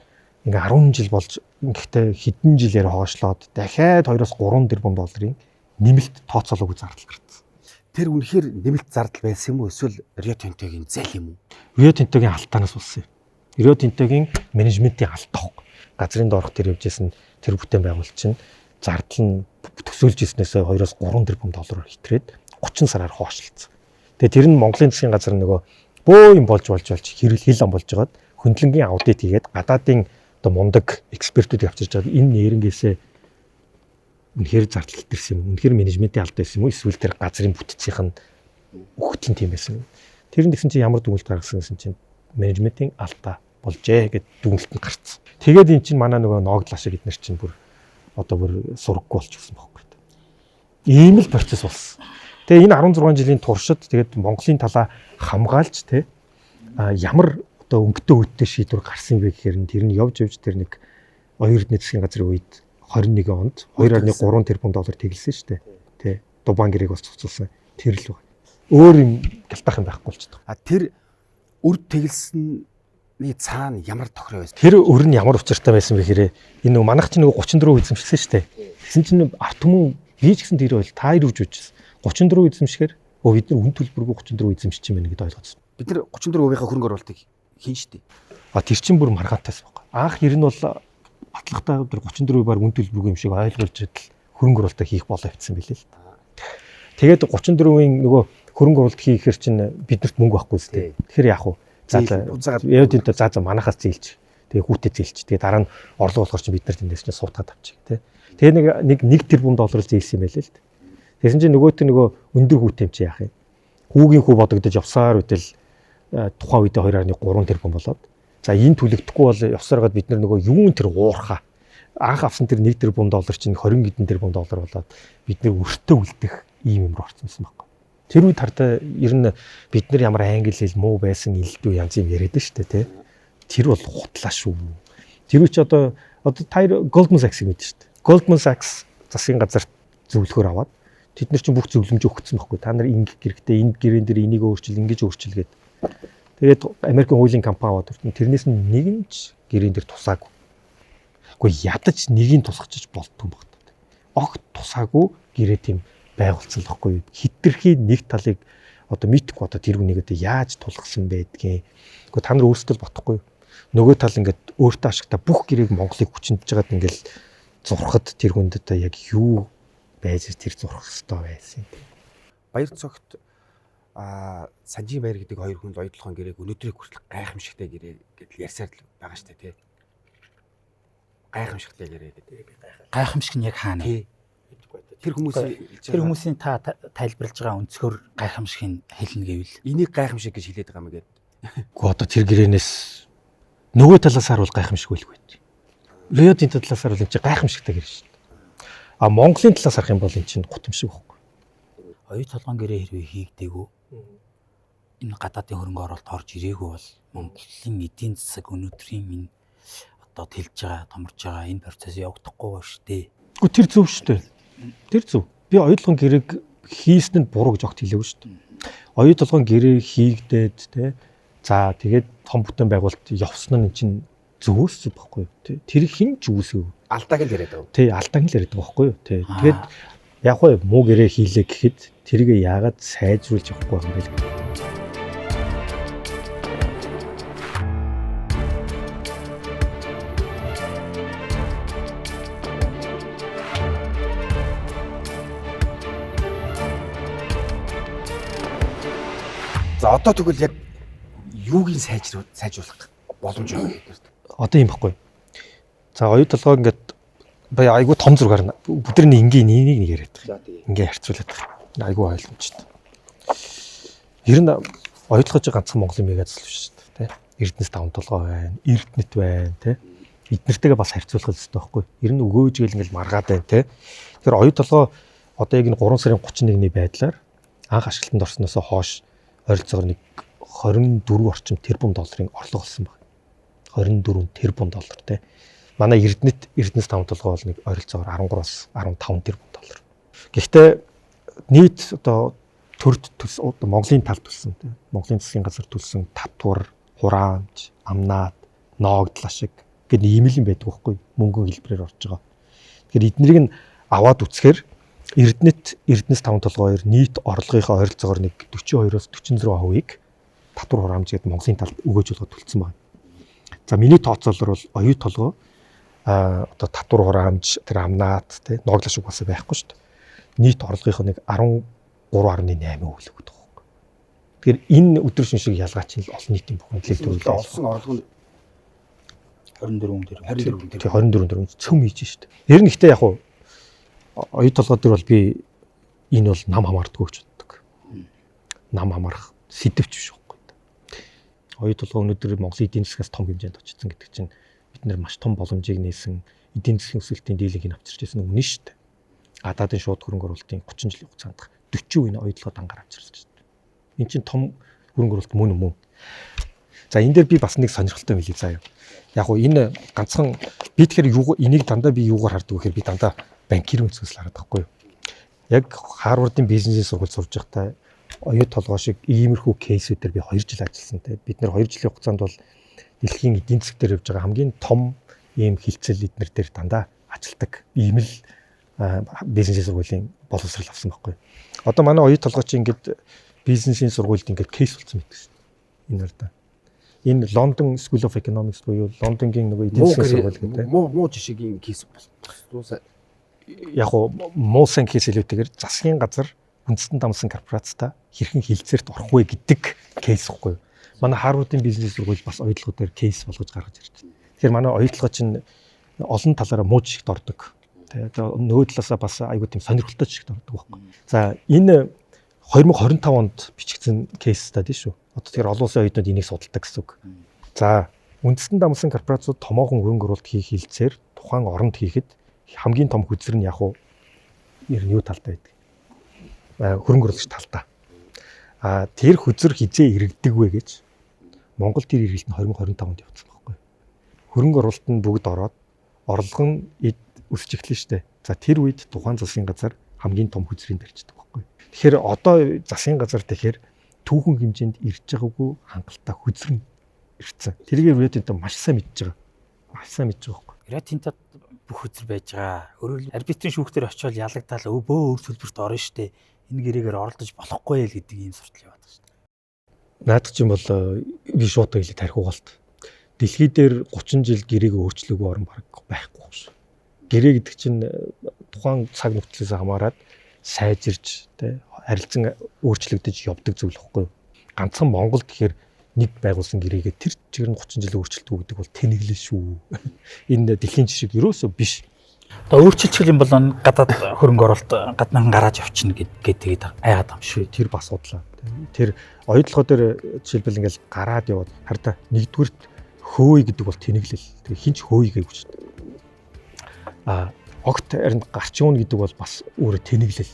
ингээ 10 жил болж гэхдээ хэдэн жилээр хоошлоод дахиад 2-3 тэрбум долларын нэмэлт тооцоолоогүй зардал гарсан. Тэр үнэхээр нэмэлт зардал байсан юм уу эсвэл Rio Tinto-гийн зал юм уу? Rio Tinto-гийн алтаанаас болсон юм. Rio Tinto-гийн менежментийн алт авах. Газрын доорх тэр явжсэн тэр бүтээн байгуулалт чинь зардал нь төсөөлж ирснээсээ 2-3 тэрбум доллараар хитрээд 30 сараар хоошлцсон. Тэгээ тэр нь Монголын засгийн газар нөгөө бөө юм болж хэрэл хил ам болж байгаад хөндлөнгийн аудит хийгээд гадаадын одоо мундаг экспертүүд явцарч байгаа энэ нэрнгээсээ үнэхээр зардал хитэрсэн юм. Үнэхээр менежментийн алт байсан юм уу? Эсвэл тэр газрын бүтцийнх нь өгтлийн тийм байсан юм. Тэр нь гэсэн чинь ямар дүгнэлт гаргасан гэсэн чинь менежментийн алдаа болжээ гэд дүгнэлт нь гарцсан. Тэгээд эн чинь манай нөгөө ноогдол ашиг эднэр чинь бүр одоо бүр сураггүй болчихсон байхгүй. Ийм л процесс болсон. Тэгээ энэ 16 жилийн туршид тэгээд Монголын талаа хамгаалж те ямар одоо өнгөтэй үедтэй шийдвэр гарсан бэ гэхээр тэр нь явж тэр нэг оюун эрдэнэ засгийн газрын үед 21 онд 2.3 тэрбум доллар тэглэсэн шүү дээ. Тэ Дубан гэрээг бас цуцуулсан. Тэр л байна. Өөр юм гялтах юм байхгүй болчихдог. Тэр үр тэглэсний цаана ямар тохироо байсан? Тэр өр нь ямар учиртай байсан бэ гэхээр энэ нөгөө манайх чинь нөгөө 34 эзэмшсэн шүү дээ. Тэгсэн чинь арт түмэн бийж гэсэн тэр бол та хоёр үж үжсэн. 34 эзэмшгээр бид нар үн төлбөргүй 34 эзэмшиж юм байна гэдээ ойлгосон. Бид нар 34%-ийн хөрөнгө оруулалтыг хийн шүү дээ. Тэр чинь бүр маргаантайс байхгүй. Анх ер нь бол батлагтай өдөр 34% бар үн төлбөргүй юм шиг ойлгуулж идэл хөрөнгө оруулалт хийх болоо явцсан билээ л. Тэгээд 34%-ийн нөгөө хөрөнгө оруулалт хийхээр чинь биднэрт мөнгө байхгүй зү. Тэгэхээр яах вэ? Яа тэнтэй за манахаас зээлж. Тэгээ хүүтэ зээлж. Тэгээ дараа нь орлого болохоор чинь бид нар тэндээс чинь суутгаад авчих тий. Тэгээ нэг тэрбум доллар зээлсэн юм байлээ л. Тэгсэн чинь нөгөөт нөгөө өндөр хүүтэм чи яах юм? Хүүгийн хүү бодогдож явсаар үтэл тухайн үедээ 2.3 тэрбум болоод. За энэ түлэгдэхгүй бол явсараад бид нөгөө юун тэр уурхаа. Анх авсан тэр 1 тэрбум доллар чинь 20 хэдэн тэрбум доллар болоод бид нэр өртөө үлдэх ийм юм руу орсон юм байна. Тэр үед хардаа ер нь бид нар ямар англи хэл муу байсан илдүү янз юм яриад нь шүү дээ тий. Тэр бол хутлаа шүү. Тэр үуч одоо Goldman Sachs гэдэг шүү дээ. Goldman Sachs засгийн газарт зөвлөхөр аваад тэд нар чинь бүх зөвлөмж өгсөн байхгүй. Та нар ингэх хэрэгтэй, энэ гэрэн дээр энийг өөрчил, ингэж өөрчил гэдэг. Тэгээд Америкийн хуулийн компани аваад тэрнээс нь нэг нь ч гэрэн дээр тусаагүй. Гэхдээ ядаж нэгийг тусгachж болдгүй юм байна. Огт тусаагүй гэрээ тийм байгуулсан л байхгүй. Хитрхи нэг талыг одоо мэдхгүй одоо тэр хүнийг одоо яаж тулгсан байдгийг. Гэхдээ та нар өөрсдөө бодохгүй. Нөгөө тал ингээд өөртөө ашигтай бүх гэрээг Монголыг хүчнэж жагаад ингээд зурхад тэр хүнд одоо яг юу байж тэр зурх хэвээр байсан юм. Баяр цогт Санжийн баяр гэдэг хоёр хүнд оюутлахын гэрээг өнөөдрийг хүртэл гайхамшигтай гэрээ гэдэл ярьсаар л байгаа шүү дээ тий. Гайхамшигтай гэрээ гэдэг. Гайхамшиг нь яг хаана вэ? Тэр хүмүүсийн та тайлбарлаж байгаа өнцгөр гайхамшигын хэлнэ гэвэл энийг гайхамшиг гэж хэлээд байгаа юм гээд Гэхдээ одоо тэр гэрээнээс нөгөө талаас харуул гайхамшиг байлгүй. Риодын талаас харуул энэ чинь гайхамшигтай гэрээ шүү дээ. А Монголын талаас харах юм бол энэ чинь гутамшиг байхгүй. Оюу толгойн гэрээ хэрвээ хийгдээгүй энэ гадаадын хөрөнгө оруулалт орж ирээгүй бол Монголын эдийн засаг өнөөдрийн энэ одоо тэлж байгаа, томорж байгаа энэ процесс явагдахгүй ба штэ. Гэхдээ тэр зөв шүү дээ. Тэр зөв. Би оюу толгойн гэрээг хийсэнд буруу гэж огт хэлээгүй шүү дээ. Оюу толгойн гэрээ хийгдээд те. За тэгээд том бүтээн байгуулалт явсан нь чинь зөвөөс зүг байхгүй юу? Тэр хин ч үүсэв. Алдааг л яриад байгаа. Тий, алдааг л яриад байгаа байхгүй юу? Тий. Тэгээд яг хөө муу гэрээ хийлээ гэхэд тэрийг яагаад сайжруулж явахгүй юм бэ? За одоо тэгвэл яг юуг нь сайжруулах боломж байна гэдэг. Одоо юм баггүй. За оюу толгой ингээд бая айгу том зургаар бүдэрний энгийн нэг яриад байгаа. Ингээ харьцуулаад байгаа. Айгу ойлгомжтой. Ер нь оюу толгойч ганцхан Монголын мега зүйл шүү дээ. Эрдэнэс 5 толгой байна, эрдэнэт байна, тэ. Эднэртэйгээ бас харьцуулах хэрэгтэй байхгүй. Ер нь өгөөж гээл ингээл маргаад байна, тэ. Тэгэхээр оюу толгой одоо яг энэ 3 сарын 31-ний байдлаар анх ашиглалтанд орсноосоо хойш ойролцоогоор нэг 24 орчим тэрбум долларын орлого олсон байна. 24 тэрбум доллар тий. Манай Эрдэнэс 5 толгой бол нэг ойролцоогоор 13-аас 15 тэрбум доллар. Гэхдээ нийт одоо төрд Монголын талд төлсөн тий. Монголын засгийн газар төлсөн татвар, хураамж, амнаад, ноогдлаа шиг гэдэг ийм л юм байдаг байхгүй мөнгөний хэлбэрээр орж байгаа. Тэгэхээр эднэрийг нь аваад үцхээр Эрдэнэс 5 толгойр нийт орлогынхоо ойролцоогоор нэг 42-оос 46%-ийг татвар хураамж гэдэг Монголын талд өгөөж болгоод төлсөн байна. За миний тооцоолоор бол оюу толгой одоо татвар хураамж тэр амнаад тий ноогдлоо шиг бас байхгүй шүү дээ. Нийт орлогынхоо нэг 13.8% л өгдөг байхгүй. Тэгэхээр энэ өдөр шиншиг ялгаач нь олон нийтийн бүхэн төлөвлөлт олсон орлого нь 24 24 цөм хийж шүү дээ. Ер нь ихтэй яг уу оюу толгой дээр бол би энэ бол нам хамаардаггүй гэж боддог. Нам хамаарах сэдвч биш байхгүй. Оюу толгой өнөөдөр Монголын эдийн засгаас том хэмжээнд очсон гэдэг чинь бид нэр маш том боломжийг нээсэн эдийн засгийн өсөлтийн дийлэнхийг авчирч ирсэн үнэн шүү дээ. Гадаадын шууд хөрөнгө оруулалтын 30 жилийн хугацаанд 40% нь оюу толгой дангаар авчирсан шүү дээ. Энэ чинь том хөрөнгө оруулалт мөн. За энэ дээр би бас нэг сонирхолтой хэлье заяа. Яг уу энэ ганцхан би тэгэхээр энийг дандаа би юугаар хардаг вэ гэхээр би дандаа банкирын өнцгөөс л хараад байхгүй юу. Яг Харвардын бизнесийн сургууль сурж байхдаа оюу толгой шиг иймэрхүү кейсүүдээр би 2 жил ажилласан те. Бид нэр 2 жилийн хугацаанд бол дэлхийн эдийн засаг дээр явж байгаа хамгийн том ийм хилцэл эднэр дээр дандаа ажилтдаг ийм л бизнесийн сургуулийн боловсрал авсан байхгүй юу. Одоо манай оюу толгой чи ингээд бизнесийн сургуульд ингээд кейс болсон байдаг шүү дээ. Энэ удаа. Энэ London School of Economics буюу Лондонгийн нөгөө эдийн засгийн сургууль гэдэг. Муу жишгийн кейс болсон. Яг уу муусан кейс хэлүүтэйгээр засгийн газар үндэстэн дамсан корпорацтай хэрхэн хилцээрт орох вэ гэдэг кейс ихгүй юу. Манай Харвардын бизнес сургууль бас оюутлогоо дээр кейс болгож гаргаж ирж байна. Тэгэхээр манай оюутлогоо чинь олон талаараа муу жишгт ордог. Тэгээд нөгөө талаасаа бас айгүй тийм сонирхолтой жишгт ордог байхгүй. За энэ 2025 онд бичигдсэн кейс стади шүү. Одоо тэгэхээр олон улсын оюутнууд энийг судалдаг гэсэн үг. За үндэстэн дамсан корпорацууд томоохон хөрөнгө оруулалт хийх хилцээр тухайн оронд хийхэд хамгийн том хүзэр нь яг уу ер нь юу талтай байдаг. Хөрөнгө оруулагч талтай. Тэр хүзэр хизээ иргэдэг вэ гэж Монгол тэр иргэлт нь 2025 онд явуулсан байхгүй. Хөрөнгө оруулалт нь бүгд ороод орлого нь өсөж эхэлнэ шүү дээ. За тэр үед тухайн засгийн газар хамгийн том хүзрийг барьждаг байхгүй. Тэгэхээр одоо засгийн газар тэгэхээр түүхэн хэмжээнд ирж байгаагүй хангалттай хүзэр нь ирсэн. Тэргээр редэнтэй маш сайн мэдж байгаа. Маш сайн мэдж байгаа байхгүй. Редэнтэй бүх хүзэр байж байгаа. Өөрөөр арбитрийн шүүхтэр очиод ялагдаад өвөө өөр төлбөрт орно штэ. Энэ гэрээгээр оролдож болохгүй л гэдэг ийм суртал яваад байгаа штэ. Наадах чинь бол би шууд хэлээ тархиугаалт. Дэлхий дээр 30 жил гэрээг өөрчлөөгүй орн баг байхгүй шүү. Гэрээ гэдэг чинь тухайн цаг нөхцлөөс хамаарат сайжирч тэ харилцан өөрчлөгдөж явдаг зүйл байхгүй юу. Ганцхан Монгол гэхээр нэг байгуулсан гэрээгээ тэр чигээр нь 30 жил өөрчлөлтөө гэдэг бол тэнэглэл шүү. Энэ дэлхийн жишг ерөөсөө биш. Одоо өөрчлөлт юм бол гадаад хөрөнгө оруулалт гаднаа гараад явчихна гэдэг айгаад байгаа юм шүү. Тэр бас судлаа. Тэр оюутлогоо дээр жишээлбэл ингээл гараад яваад хараа нэгдүгürt хөөе гэдэг бол тэнэглэл. Тэр хинч хөөе гэв ч. Огт харин гарч юуна гэдэг бол бас өөрөө тэнэглэл.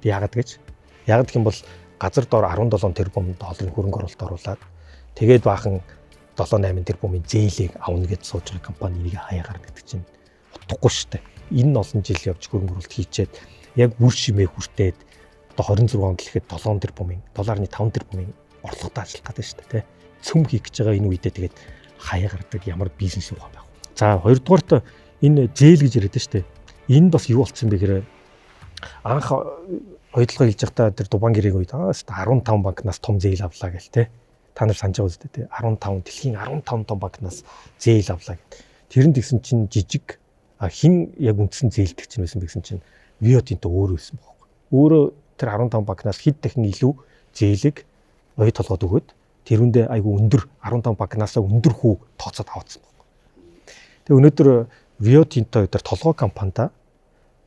Яагаад гэж? Яагаад гэх юм бол газар дор 17 тэрбум долларын хөрөнгө оруулалт оруулаад тэгээд баахан 7-8 тэрбумын зээлийг авна гэж сууж байгаа компани энийг хаягаар гэдэг чинь утгагүй шүү дээ. Энэ олон жил явж хөрөнгө оруулалт хийчээд яг бүр шимээ хүртээд одоо 26 онд л ихэд 7 тэрбумын $5 тэрбумын орлоготой ажиллах гэдэг шүү дээ. Цөм хийх гэж байгаа энэ үедээ тэгээд хаяа гардаг ямар бизнес юу байх вэ? За хоёрдугаарт энэ зээл гэж яриад шүү дээ. Энэ бас юу болцсон бэ гэхээр анх ойдлого хэлж байхдаа тэр Дубан гэрийн үед 15 банкнаас том зээл авлаа гэл те. Та нар санаж байгаа үстэй те. 15 дэлхийн 15 том банкнаас зээл авлаа гэд. Тэрэнд гисэн чинь жижиг хин яг үндсэн зээлдэг чинь байсан гэсэн чинь Виотинто өөрөө байсан байхгүй. Өөрөө тэр 15 банкнаас хэд дахин илүү зээлийг оюу толгойд өгөөд тэрүүндээ айгүй өндөр 15 банкнаас өндөр хүү тооцоод авчихсан байхгүй. Тэгээ өнөөдөр Виотинто гэдэг толгой компанида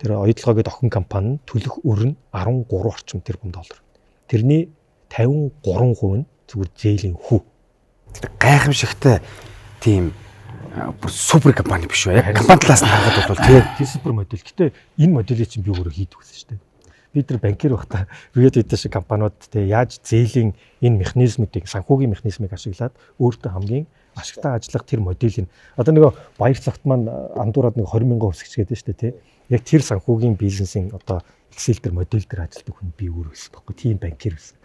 тэр оюутлогоо гэдэг охин компани төлөх өр нь 13 орчим тэрбум доллар. Тэрний 53% нь зүгээр зээлийн хүү. Тэр гайхамшигтай тийм бүр супер компани биш үү? Яг компани талаас нь харахад бол тийм супер модель. Гэтэ энэ моделийг чинь би өөрөө хийдэг гэсэн шүү дээ. Бид нар банкир байхдаа Виотинто шиг компаниуд те яаж зээлийн энэ механизмуудыг санхүүгийн механизмыг ашиглаад өөртөө хамгийн ашигтай ажиллах тэр моделийг одоо нөгөө баяр цагт маань андуураад нэг 20,000 хувьсгч гэдэг шүү дээ те. Яг тэр санхүүгийн бизнесийн одоо Excel дээр модель дээр ажилладаг хүн би өөрөө байсан байхгүй. Тийм банкир байсан.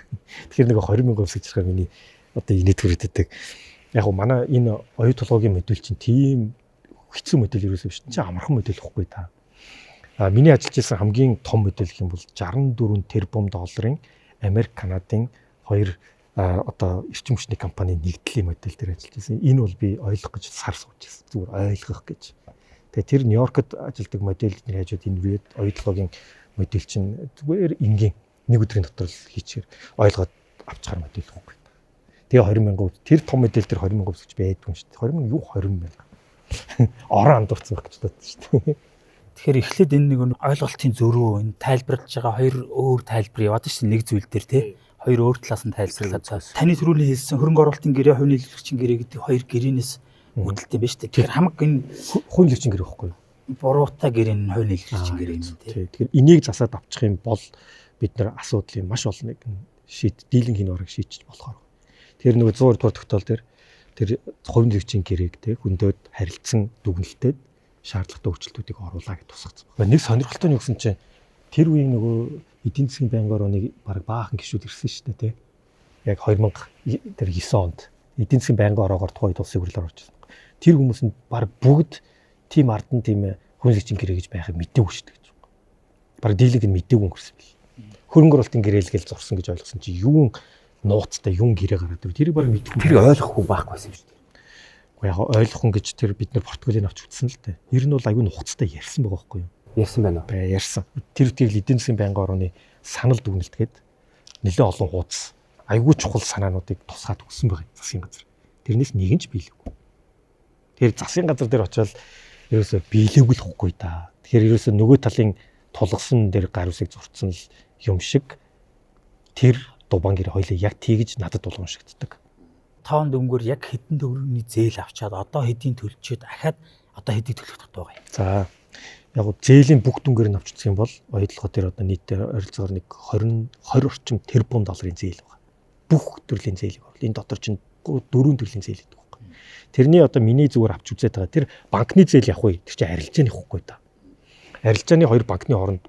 Тэгэхээр нэг 20,000 хувьсгч байгаа миний одоо инээд хүрээдэг. Яг гоо манай энэ оюу толгойн модель чинь тийм хэцүү модель ерөөсөө биш. Чи амархан модель ихгүй та. Миний ажиллаж байсан хамгийн том модель гэх юм бол 64 тэрбум долларын Америк, Канадын хоёр одоо эрчим хүчний компанийн нэгдлийн модель дээр ажиллаж байсан. Энэ бол би ойлгох гэж сар сууж байсан. Зүгээр ойлгох гэж. Тэгээ тэр Нью-Йоркт ажилладаг модель нэр хажууд энэ оюутлогын модель чинь зүгээр энгийн нэг өдрийн дотор л хийчихээр ойлгоод авчихар модель байхгүй. Тэгээ 20,000 тэр том модель дээр 20,000 гэж байдгүй шүү дээ. 20,000 юу 20,000. Орон андуурсан байх гэж бодсон шүү дээ. Тэгэхээр эхлээд энэ нэг ойлголтын зөрүү энэ тайлбарлаж байгаа хоёр өөр тайлбар яваад шүү дээ. Нэг зүйл дээр тий. Хоёр өөр талаас нь тайлбарлаад таны түрүүний хэлсэн хөрөнгө оруулалтын гэрээ, хувийн нийлүүлэгчийн гэрээ гэдэг хоёр гэрээнээс үүдэлтэй байна шүү дээ. Тэгэхээр хамаг энэ хувийн нийлүүлэгчийн гэрээ байхгүй юу? Буруутай гэрээ нь хувийн нийлүүлэгчийн гэрээ юм тий. Тэгэхээр энийг засаад авчих юм бол бид нар асуудлын маш олныг дийлэнх энэ орыг шийдэж болохоор. Тэгэхээр нөгөө 100 дугаар тогтоол дээр тэр хувийн нийлүүлэгчийн гэрээг те хөндөд харилцсан дүгнэлтэд шаардлагатай өөрчлөлтүүдийг оруулаа гэж тусгацсан. Нэг сонирхолтой нь юу гэсэн чинь тэр үеийн нөгөө эдийн засгийн байнгын орны баг баахан гишүүд ирсэн шүү дээ те. Яг 2009 онд эдийн засгийн байнгын ороогоор тухайд улсын хурлаар орж ирсэн. Тэр хүмүүс нь баг бүгд тийм ардан тийм хувийн нийлүүлэгчийн гэрээ гэж байхыг мэдээгүй шүү дээ. Баг дийлэг нь мэдээгүй өнгөрсөн бил. Хөрөнгө оруулалтын гэрээлгээл зурсан гэж ойлгосон чи юун нууцтай юун гэрээ гараад тэр тэрийг баг мэдгүй. Тэр ойлгохгүй байхгүйсэн шүү дээ. Яг ойлгохон гэж тэр бид нар портфолийг авч үзсэн л дээ. Нэр нь бол аюу нухацтай ярьсан байгаа байхгүй юу? Ярьсан байна уу? Ярьсан. Тэр үтгэл эдийн засгийн байнгын орны санал дүгнэлтгээд нэлээд олон хуудас аюу чухал санаануудыг тусгаад өгсөн байгаа засгийн газар. Тэрнээс нэг нь ч биелэхгүй. Тэр засгийн газар дээр очиод ерөөсө биелээгүй л хөхгүй да. Тэгэхээр ерөөсө нөгөө талын тулгсан дээр гар үсэг зурцсан л юм шиг тэр Дубан гэр хоёлаа яг тэгж надад уламжлагддаг. 5 дөнгөөр яг хэдэн төгрөгийн зээл авчаад одоо хэдийн төлчөөд ахаад одоо хэдийг төлөх татвар байгаа юм. За яг гоо зээлийн бүх дүнгээр нь авчихсан юм бол оюутлогоо дээр одоо нийтээр ойролцоогоор нэг 20 орчим тэрбум долларын зээл байгаа. Бүх төрлийн зээлийг оруулах. Энэ дотор чинь 4 төрлийн зээл гэдэг байхгүй. Тэрний одоо миний зүгээр авч үзээд байгаа. Тэр банкны зээл явах вэ? Тэр чинь арилжааны хөхгүй да. Арилжааны хоёр банкны хооронд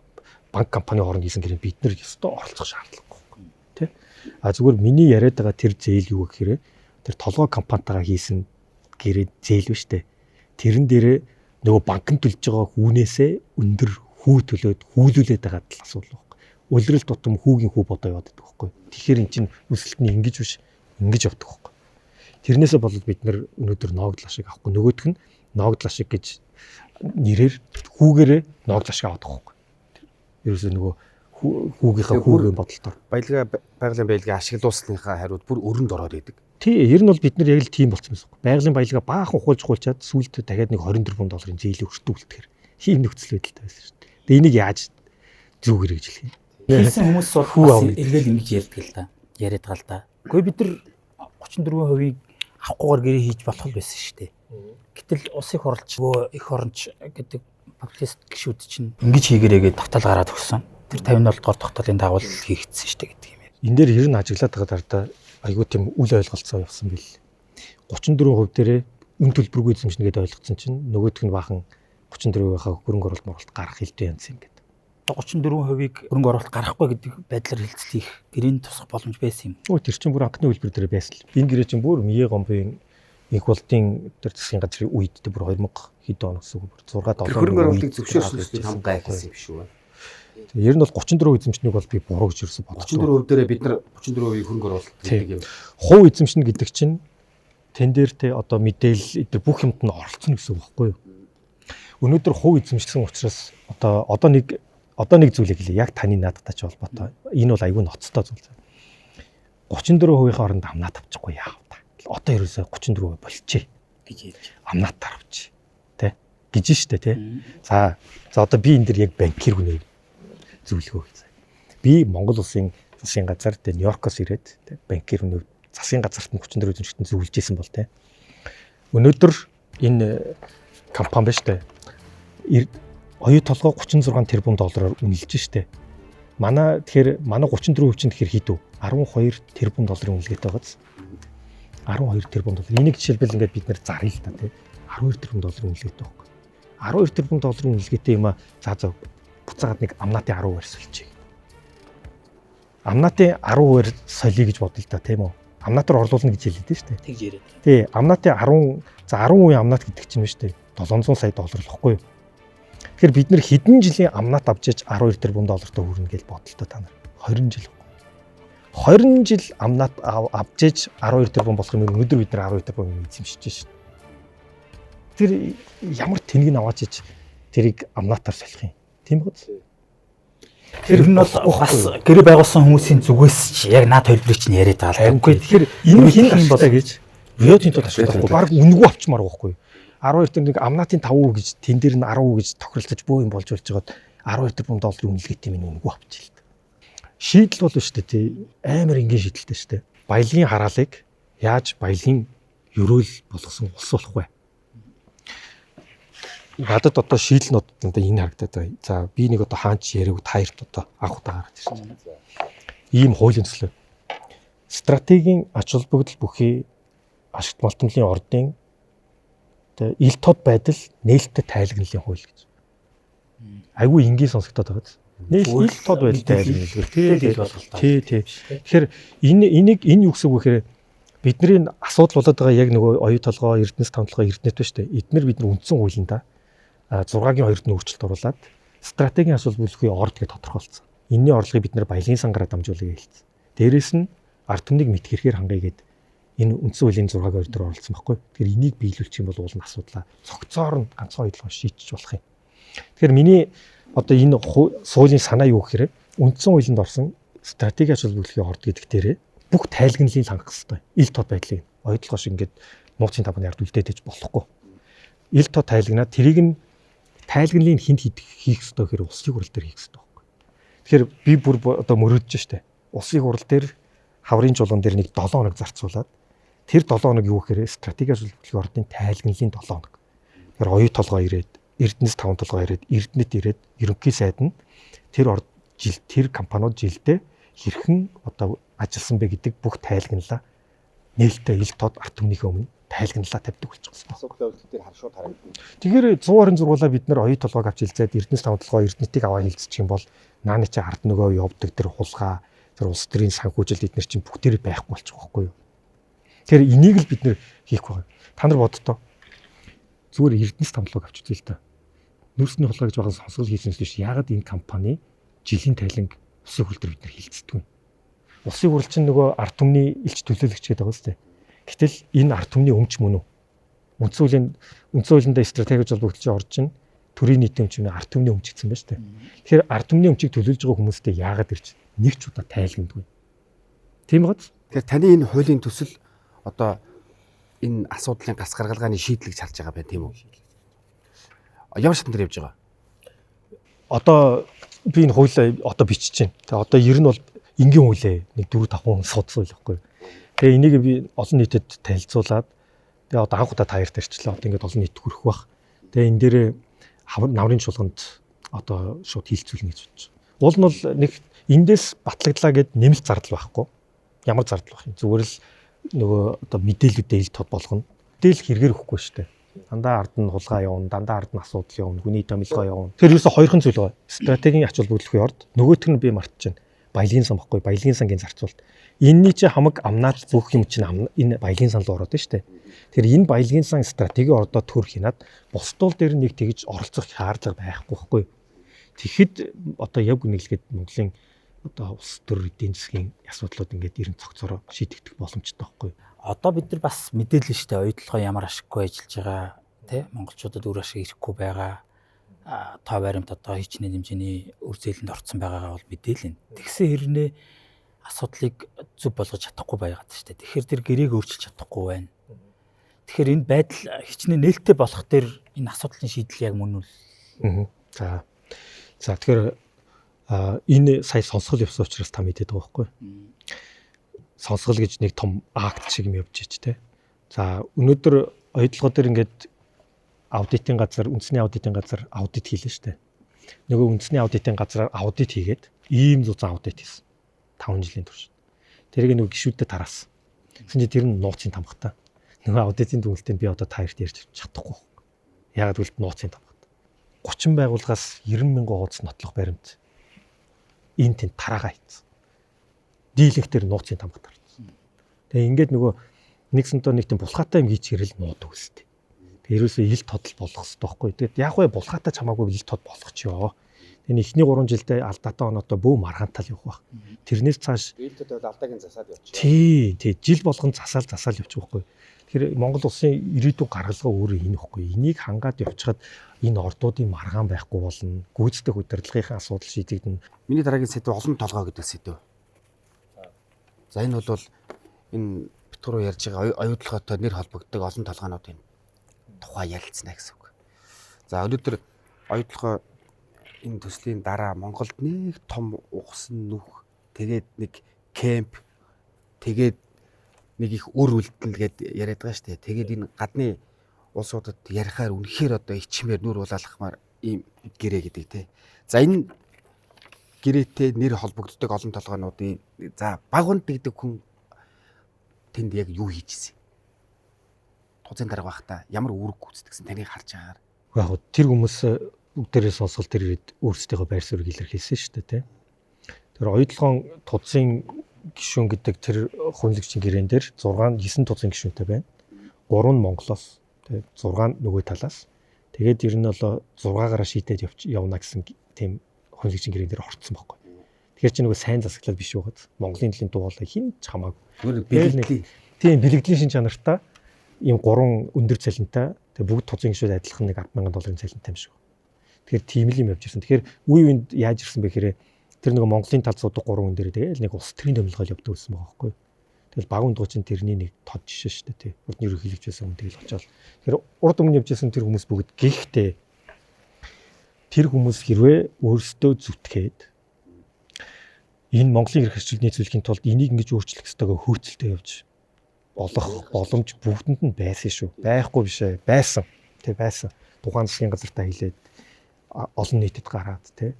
банк компани хооронд хийсэн гэрээ бид нар ёстой оролцох шаардлагагүй байхгүй. Тэ? А зүгээр миний яриад байгаа тэр зээл юу гэхээр тэр толгой компанитайгаа хийсэн гэрээ зээл биш үү? Тэрэн дээрээ нөгөө банкнд төлж байгаа хүүнээсээ өндөр хүү төлөөд хүүлүүлээд байгаа тал асуудал байхгүй. Улирал тутам хүүгийн хүү бодоо яваад байдаг байхгүй. Тэгэхээр эн чинь өсөлт нь ингэж биш ингэж явдаг байхгүй. Тэрнээсээ болоод бид нар өнөөдөр ноогдол ашиг авахгүй. Нөгөөх нь ноогдол ашиг гэж нэрээр хүүгээрээ ноогдол ашиг аваад байгаа байхгүй. Ерөөсөө нөгөө хүүгийнхаа хүүгийн бодолтоор байгалийн баялагын ашиглуулсныхаа хариуд бүр өрөнд ороод идэг. Тий, ер нь бол бид нар яг л тийм болчихсон юм байна. Байгалийн баялгаа баахан ухуулж сүүлд дахиад нэг $24 зээлийн өртөө үлдэхэр Ийм нөхцөл байдалтай байсан шүү дээ. Тэгээ энийг яаж зөв хэрэгжүүлэх юм? Хийсэн хүмүүс бол Хүү бас авна. эргээл ингэж ярьдаг л да. Яриад гал да. Гэхдээ бид нар 34% авахгүйгээр гэрээ хийж болох л байсан шүү дээ. Гэтэл улсын хурлч их оронч гэдэг популист гишүүд чинь ингэж хийгэрээгээ тогтоол гараад өгсөн. Тэр 57 дугаар тогтоолын дагуу хийгдсэн шүү дээ гэдэг юм. Энэ дээр ер нь ажиглаад байгаа дардаа айгүй тийм үл ойлголцоо явсан бил. 34% дээрээ үн төлбөргүй эзэмшнэ гэдээ ойлгоцсон чинь нөгөөх нь бахан 34%-ийнхаа хөрөнгө оруулалт моролт гарах хэлтэй янз юм гэдэг. 34%-ийг хөрөнгө оруулалт гарахгүй гэдэг байдлаар хэлцэл их гэрээний тусах боломж байсан юм. Өө тэр чинь бүр анхны хэлбэр дээр байсан л. Энэ гэрээ чинь бүр Мие гомбын их болтын тэр засгийн газрын үед тэр бүр 2000 хэд он гэсэн үг бүр 6 7 хөрөнгө оруулалтыг зөвшөөрсөн нь хамгаалах гэсэн юм шүү дээ. Ер нь бол 34% эзэмшнийг бол би буруу гэж ерөөсө бодож байна. 34% дээрээ бид нар 34% хөрөнгө оруулалт гэдэг юм. Хувь эзэмшнэ гэдэг чинь тэн дээр те одоо мэдээлэл эдгээр бүх юмд нь оролцсон гэсэн үг байхгүй юу? Өнөөдөр хувь эзэмшсэн учраас одоо нэг зүйлийг хэлээ. Яг таны наадтай ч холбоотой. Энэ бол айгүй ноцтой зүйл. 34%-ийн оронд амнаад авчихгүй яав та. Одоо ерөөсөө 34% болчихъя гэж ярьж. амнаад таравч тэ гэж штэ тэ. За одоо би энэ дэр яг банкир хүнээ зөвлөгөө хийсэн. Би Монгол улсын засгийн газар тэ Нью-Йоркоос ирээд тэ банкир хүнээ засгийн газарт нь 34 эзэмшигтэн зөвлөж исэн бол тэ. Өнөөдөр энэ компани байна штэ. Оюу толгой 36 тэрбум доллараар үнэлж штэ. Манай 34% чинь тэгэхээр хэд вэ? 12 тэрбум долларын үнэлгээтэй байгааз. 12 тэрбум доллар. Энийг жишээлбэл ингээд бид нэр заръя л та тий. 12 тэрбум долларын үнэлгээтэй байхгүй. 12 тэрбум долларын үнэлгээтэй юм а за буцаагаад нэг амнатын 10% сольчих. Амнатын 10% солиё гэж бодлоо та тийм үү? Амнатаар орлуулна гэж хэлээд дээ шүү дээ. Тэгж яриад. Тий, амнатын 10% амнат гэдэг чинь шүү дээ. 700 сая доллар л байхгүй юу? Тэгэхээр бид нэр хэдэн жилийн амнат авч иж 12 тэрбум доллартай хүрнэ гэж бодлоо та нар. 20 жил. 20 жил амнат авч иж 12 тэрбум болох юм өнөөдөр бид нар 12 тэрбум эзэмшиж шээ. Тэр ямар тэнэг нь аваач иж тэрийг амнатаар солих юм. Тийм үү? Тэр нь бол бас гэрээ байгуулсан хүмүүсийн зүгээс ч яг наад хэлбэрийг чинь яриад байгаа л. Үгүй тэгэхээр энэ хин болоо гэж биотын тул асуудаг. Бараг үнэгүй авчмаар байхгүй. 12 тэрбум амнатын 5% гэж тэн дээр нь 10% гэж тохиролцож бөө юм болж байгаад 12 тэрбум долларын үнэлгээтэй минь үнэгүй авчихлаа. Шийдэл бол шүү дээ тий. Амар энгийн шийдэлтэй шүү дээ. Баялагын хараалыг яаж баялагын ерөөл болгосон улс болох вэ? Надад одоо шийдэл нь одоо энэ харагдаад байгаа. За би нэг одоо хаанч яриаг таярт одоо анх удаа гаргаж ирсэн. Ийм хуулийн төслөө. Стратегийн ач холбогдол бүхий ашигт малтмлын ордын ил тод байдал нээлттэй тайлагналын хууль гэж. Айгүй энгийн сонсогдоод байгаа. Ил тод байдал тайлагнал гэх тий. Тэгэхээр энэ юу гэсэн үг вэ гэхээр бидний асуудал болоод байгаа яг нөгөө оюу толгой, эрдэнэс томтлогоо эрдэнэт ба штэ. Эднэр бид нар үндсэн хуулиндаа 6-гийн 2-т нь өөрчлөлт оруулаад стратегийн асуудал бүлэхий орд гэж тодорхойлцсон. Энэний орлогыг бид нар баялагын сангаараа дамжуулъя хэлсэн. Дээрээс нь ард түмнийг мэд хэрхээр хангая гэд энэ үндсэн хуулийн 6-гийн 2 дээр оролцсон байхгүй. Тэгэхээр энийг биелүүлчих юм бол уул нь асуудлаа цогцоор нь ганцхан ойлгоо шийдчих болох юм. Тэгэхээр миний одоо энэ суулийн санаа юу гэхээр үндсэн хуулинд орсон стратеги ач холбогдлын орд гэдэг дээрээ бүх тайлагналыг хангах хэрэгтэй. Ил тод байдлыг оюу толгой шиг ингээд нууцын тавны ард үлдээдэж болохгүй. Ил тод тайлагнаа тэрийг нь тайлагналыг хинт хийх хэрэгтэй гэхээр улсын хурал дээр хийх хэрэгтэй байхгүй. Тэгэхээр би бүр одоо мөрөдж штэ. Улсын хурал дээр хаврын чуулган дээр нэг 7 хоног зарцуулаад тэр 7 хоног юу гэхээр стратеги ач холбогдлын ордын тайлагналын 7 хоног. Тэгэхээр оюу толгой ирээд, эрдэнэс таван толгой ирээд, эрдэнэт ирээд, ерөнхий сайд нь тэр орд жил тэр компаниуд жилдээ хэрхэн одоо ажилласан бэ гэдэг бүх тайлагналаа нээлттэй ил тод ард түмнийхээ өмнө тайлагналаа тавьдаг болчихсон. Асуудал үйлдэлийг харшууд харагдана. Тэгэхээр 100 зургуулаа бид нар оюу толгойг авч хилцээд эрдэнэс таван толгой эрдэнэтийг аваа хилцчих юм бол нааны чи ард нөгөө явдаг тэр хулгай тэр улс төрийн санхүүжилт эднэр чинь бүх тэр байхгүй болчих واخгүй юу. Тэгэхээр энийг л бид нэр хийхгүй байна. Та нар боддоо зүгээр эрдэнэс таван толгойг авч үзье л та. Нүүрсний хулгай гэж байгаа сонсгол хийсэн л биш. Яагаад энэ компани жилийн тайланг улсын хурал дээр бид нар хилцдэг вэ? Улсын хурал чинь нөгөө ард түмний илч төлөөлөгч гэдэг байгаа үстэй. Гэтэл энэ ард түмний өмч мөн үү? Үндсэн хуулиндаа стратеги холбогдлож орж чинь төрийн нийтийн өмч мөн ард түмний өмч гэсэн байна шүү дээ. Тэгэхээр ард түмний өмчийг төлөөлж байгаа хүмүүстэй яагаад ирж нэг ч удаа тайлгнадгүй. Тийм байгааз. Тэгэхээр таны энэ хуулийн төсөл одоо энэ асуудлын гас гаргалгааны шийдлийг чалж байгаа байх тийм үү? Ямар шатнд явж байгаа? одоо би энэ хуулиа одоо бичиж байна. Тэгээ одоо ер нь бол энгийн хуулиа нэг 4-5 хүн судсан байхгүй. Тэгээ энийг би олон нийтэд танилцуулаад тэгээ одоо анх удаа таяр тарчлаа. Одоо ингээд олон нийт хүрэх бах. Тэгээ энэ дээрээ намрын чуулганд одоо шууд хилцүүлнэ гэж бодож байна. Уул нь бол нэг эндээс батлагдлаа гэд нэмэлт зардал байхгүй. Ямар зардал байх юм. Зүгээр л нөгөө одоо мэдээлэлүүдээ ил тод болгоно. Мэдээлэл хэрэгэр өгөхгүй шүү дээ. Дандаа ард нь хулгай явна, дандаа ард нь асуудал явна, хүний томилгоо явна. Тэр юусо хоёрхан зүйл байна. Стратегийн ач холбогдлохын орд нөгөөх нь би мартчихна. Баялагын сан баггүй, баялагын сангийн зарцуулалт. Энэний чи хамаг амнаад бүх юм чинь энэ баялагын сан руу ороод байна шүү дээ. Тэгэхээр энэ баялагын сан стратегийн ордоо төр хийнаад бусдуул дээр нэг тэгж оролцох шаардлага байхгүй байхгүй. Тэгэхэд одоо яг үнэлгээд Монголын одоо улс төр эдийн засгийн асуудлууд ингээд ерэн цогцороо шийдэгдэх боломжтой байхгүй. Одоо бид нар бас мэдээлэл шүү дээ. Оюутлогоо ямар ашиггүй ажиллаж байгаа, тий? Монголчуудад үр ашиг ирэхгүй байгаа. Тоо баримт одоо хичнээн хэмжээний үр зээлэнд орцсон байгаагаа бол мэдээлэн. Тэгсэн хэрнээ асуудлыг зөв болгож чадахгүй байгаад шүү дээ. Тэгэхээр тэр гэрээг өөрчилж чадахгүй байна. Тэгэхээр энэ байдал хичнээн нээлттэй болох төр энэ асуудлын шийдэл яг мөн үл. За тэгэхээр энэ сая сонсгол явсан учраас та мэдээд байгаа байхгүй. Сонсгол гэж нэг том акт шиг юм явж ич тэ. За өнөөдөр оюутлогоо дээр ингээд аудитын газар, үндэсний аудитын газар аудит хийлээ шүү дээ. Нөгөө үндэсний аудитын газараар аудит хийгээд ийм зузаан аудит хийсэн. 5 жилийн турш. Тэрийг нөгөө гишүүдэд тараасан. Тэгсэн чинь тэр нь нууцын тамхтай. Нөгөө аудитын дүнэлтэнд би одоо таярт ярьж чадахгүй. Яагаад гэвэл нууцын тамхтай. 30 байгууллагаас 90,000 хуудас нотлох баримт. Энэ тэнд тараагаа хийсэн. Дийлэнх дээр нууцын тамга тарсан. Тэгээ ингээд нөгөө нэгсэнтөө нэг тийм булхаатай юм хийчихэрэл нуудаг үстэй. Тэгээ ерөөсөө ил тодл болгох хэрэгтэй байхгүй. Тэгээд яг вэ булхаатай чамаагүй ил тод болгочихё. Тэгээ эхний 3 жилдээ алдаатай оноотой бөө маргаантал явах байх. Тэрнээс цааш ил тод бол алдаагийн засаад явчих. Тий, жил болгон засаал явчих байхгүй. Тэгэхээр Монгол улсын ирээдүйн гаргалгаа өөрөө энэ ихгүй. Энийг хангаад явчихад энэ ордуудын маргаан байхгүй болно. Гүйцэтгэх удирдлагын асуудал шийдэгдэнэ. Миний дараагийн сэдв олон толгой гэдэг сэдв. За энэ бол энэ битгүүрөө ярьж байгаа оюутлоготой нэр холбогддог олон толгойнуудын тухай ярилцсна гэсэн үг. За өнөөдөр оюутлогоо энэ төслийн дараа Монголд нэг том угсан нүх тэгээд нэг кемп тэгээд нэг их үр үлдэл гээд яриад байгаа шүү дээ. Тэгээд энэ гадны улсуудад ярихаар үнэхээр одоо ичмээр нүр улаалгахмаар ийм гэрээ гэдэг те. За энэ гэрээтэй нэр холбогддог олон толгойнуудын за багунд гэдэг хүн тэнд яг юу хийжсэн? Тузын дарга байхдаа ямар үүрэг гүйцэтгэсэн таныг харж байгаагаар. Яг тэр хүмүүс бүгдээрээ сонсгол тэр ирээд өөрсдийнхөө байр суурийг илэрхийлсэн шүү дээ тий. Тэр оюутлогоон тузын гишүүн гэдэг тэр хүнлэгчийн гэрээн дээр 9 тузын гишүүнтэй байна. 3 нь Монголоос тий 6 нь нөгөө талаас. Тэгээд ер нь бол 6-аараа шийдээд явна гэсэн тийм хүнлэгчийн гэрээн дээр орцсон байхгүй. Тэгэхээр чи нөгөө сайн засаглал биш байгаад Монголын төлөв дуулаа хин ч хамаагүй. Бэлэгдлийн. Тийм бэлэгдлийн шин чанартай ийм 3 өндөр цалинтай тэгээ бүгд тузын гишүүд адилхан нэг 10,000 долларын цалинтай юм шиг. Тэгэхээр тийм л юм явж ирсэн. Тэгэхээр үе үнд яаж ирсэн бэ гэхээр тэр нөгөө Монголын талцуудыг 3 хүн дээр тэгээл нэг улс төрийн томилгоо явдаг гэсэн байгаа байхгүй. Тэгэл баг унд чинь тэрний нэг тод жишээ шүү дээ тий. Урд нь ерөнхийлөгч байсан хүн тэгэл очоод. Тэгэхээр урд өмнө явж ирсэн тэр хүмүүс бүгд гэхдээ тэр хүмүүс хэрвээ өөрсдөө зүтгээд энэ Монголын эрх ашиглалтын нийцүүлэхийн тулд энийг ингэж өөрчлөх ёстойгоо хөөцөлтөй явж болох боломж бүгдэнд нь байсан шүү. Байхгүй биш ээ. Байсан. Тэг байсан. Тухайн засгийн газартаа хэлээд олон нийтэд гараад тий.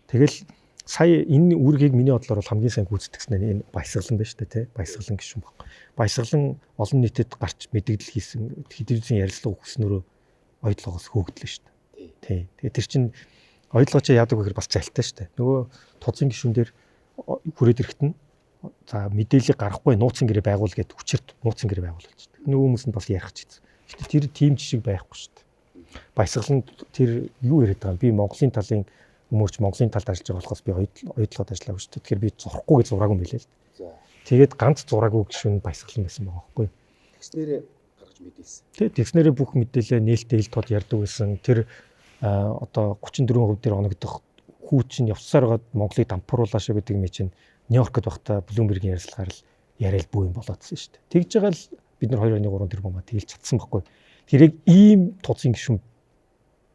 Тэгэл сая энэ үүргийг миний бодлоор бол хамгийн сайн гүйцэтгэсэн нь энэ баясгалан байна шүү дээ тий. Баясгалан гişүн баг. Баясгалан олон нийтэд гарч мэдээлэл хийсэн хэдийсэн ярилцлага өгснөөрөө оюутлогоос хөөгдлөө шүү дээ. Тий. Тэгээ тэр чинь оюутлогч яадаг гэхээр бас залтай шүү дээ. Нөгөө тузын гişүн дээр хүрээд ирэхэд нь за мэдээлэл гарахгүй нууцын гэрээ байгуул гэдэг хүчирт нууцын гэрээ байгуулчихдаг. Нөгөө хүмүүс нь бас ярих гэж. Гэтэ тэр тийм жишг байхгүй шүү дээ. Баясгалан тэр юу яриад байгаа юм? Би Монголын талын өмөрч Монголын талд ажиллаж байгаа болохоос би оюутлогод ажиллаагүй шүү дээ. Тэгэхээр би зурхгүй гэж зураагүй юм билээ л. Тэгээд ганц зураагүй гişүн баясгалан байсан байгаа байхгүй. Тэгснээрээ гаргаж мэдээлсэн. Тэг тэгснээрээ бүх мэдээлэл нээлттэй ил тод ярьдаг байсан. Тэр одоо 34% дээр оногдох хүү чинь явцсаар гад Монголыг дампууруулаа шүү гэдэг юм чинь Нью-Йоркд байхдаа Bloomberg-ийн ярилцлагаар л яриад бүү юм болоодсэн шүү дээ. Тэгж байгаа л бид нар 2.3 тэрбум ба тэгэлж чадсан байхгүй. Тэрийг ийм тузын гишүүн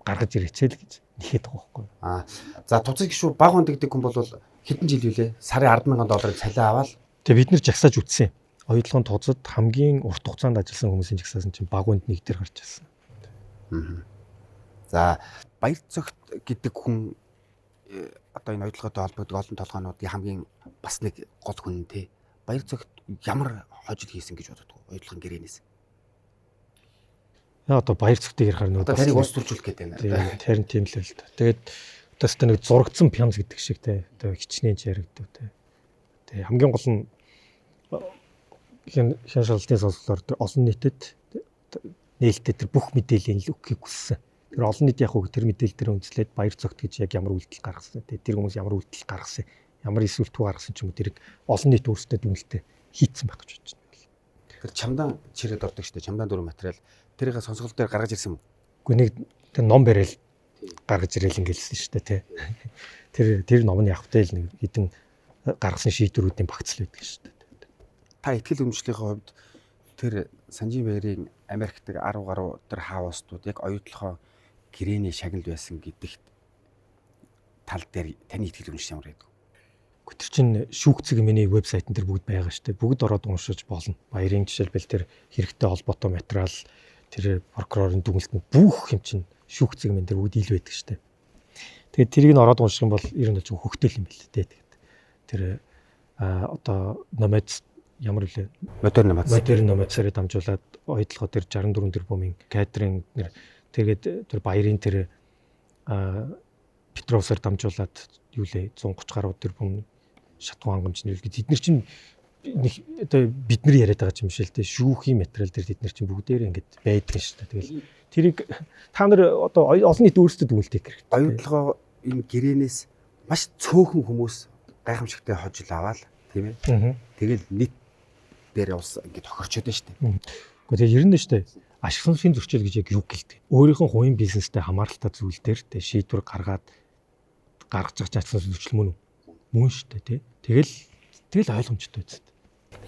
гаргаж ирээчээ л гэж нэхэд байгаа байхгүй. За туцын гişүү баг хонд гэдэг хүн бол хэдэн жил үлээ? Сарын 10,000 долларыг цалин аваад Тэгээ бид нэр жагсааж үтсэн. Оюутлогын тузад хамгийн урт хугацаанд ажилласан хүмүүсийн жагсаасан чинь баг хүнд нэг дээр гарч ирсэн. за баяр цогт гэдэг хүн одоо энэ оюутлоготой холбогддог олон толгойнуудын хамгийн бас нэг гол хүн те. Баяр цогт ямар хожил хийсэн гэж боддог оюутлогын гэрээнээс. Одоо баяр цогтыг ярихаар Одоо тэрийг ус төржүүлэх гэдэг байна. Тэр нь тийм л л да. Тэгээд одоо нэг зурагдсан пянз гэдэг шиг те. Одоо хичнээн яригдав те. Тэгээ хамгийн гол нь хэн шалгалтын сонсголоор тэр олон нийтэд нээлттэй тэр бүх мэдээллийг л өгөхийг хүссэн. Тэр олон нийт яг тэр мэдээлэл дээр үндэслээд баяр цогт гэж яг ямар үйлдэл гаргасан. Тэр хүмүүс ямар үйлдэл гаргасан, ямар эсвэлтүү гаргасан ч юм уу тэрийг олон нийт өөрсдөө дүнэлтээ хийцэн байх гэж бодож байна. Тэр чамдан чирээд ордог шүү дээ. Чамдан дөрөв материал тэрийг сонсголт дээр гаргаж ирсэн юм. Үгүй нэг тэр ном барайл гаргаж ирээл ингээл шүү дээ тий. Тэр номны явахтай л нэг хэдэн гаргасан шийдвэрүүдийн багцл байдаг шүү дээ. Та ихтгэл өмчлөлийн хувьд тэр Санжин Баярын Америкт 10 гаруй тэр хаусдууд яг оюутлохоо гэрээний шагнал байсан гэдэгт тал дээр таны ихтгэл өмч ямар байдаг? Тэр чинь шүүгцэг миний вебсайтн дээр бүгд байгаа шүү дээ. Бүгд ороод уншиж болно. Баярын жишээлбэл тэр хэрэгтэй холбоотой материал, тэр прокурорын дүгнэлтэн бүх юм чинь шүүгцэг минь дээр бүгд ил байдаг шүү дээ. Тэгээд тэрийг нь ороод унших юм бол ер нь ч хөвгтөл юм билээ дээ. Тэгээд тэр одоо номад ямар үлээ модерн номадсаар дамжуулаад оюутлогоо тэр 64 тэрбумын кадрын нэр тэгээд тэр баярын тэр Петровсаар дамжуулаад юу лээ 130 гаруй тэрбум шатгуу хангамжны үлгий тэд нар чинь одоо бид нар яриад байгаа юм шиг л дээ шүүхийн материал дээр тэд нар чинь бүгдээрээ ингэж байдаг шүү дээ. Тэгэл тэрийг та нар одоо олон нийт өөрсдөө дүгнэлтэх хэрэгтэй. Оюутлогоо энэ гэрээнээс маш цөөхөн хүмүүс гайхамшигтай хожил аваад тийм ээ. Тэгэл нийт дээр ус ингэ тохирчод байна шүү дээ. Гэхдээ тэгээ ер нь шүү дээ. Ашиг сонсхийн зөрчил гэж яг юу гэлдэг. Өөрийнхөө хувийн бизнестэй хамааралтай зүйл дээр тэ шийдвэр гаргаж байгаа ашиг сонсон зөрчил мөн үү? Мөн шүү дээ тий. Тэгэл ойлгомжтой үст.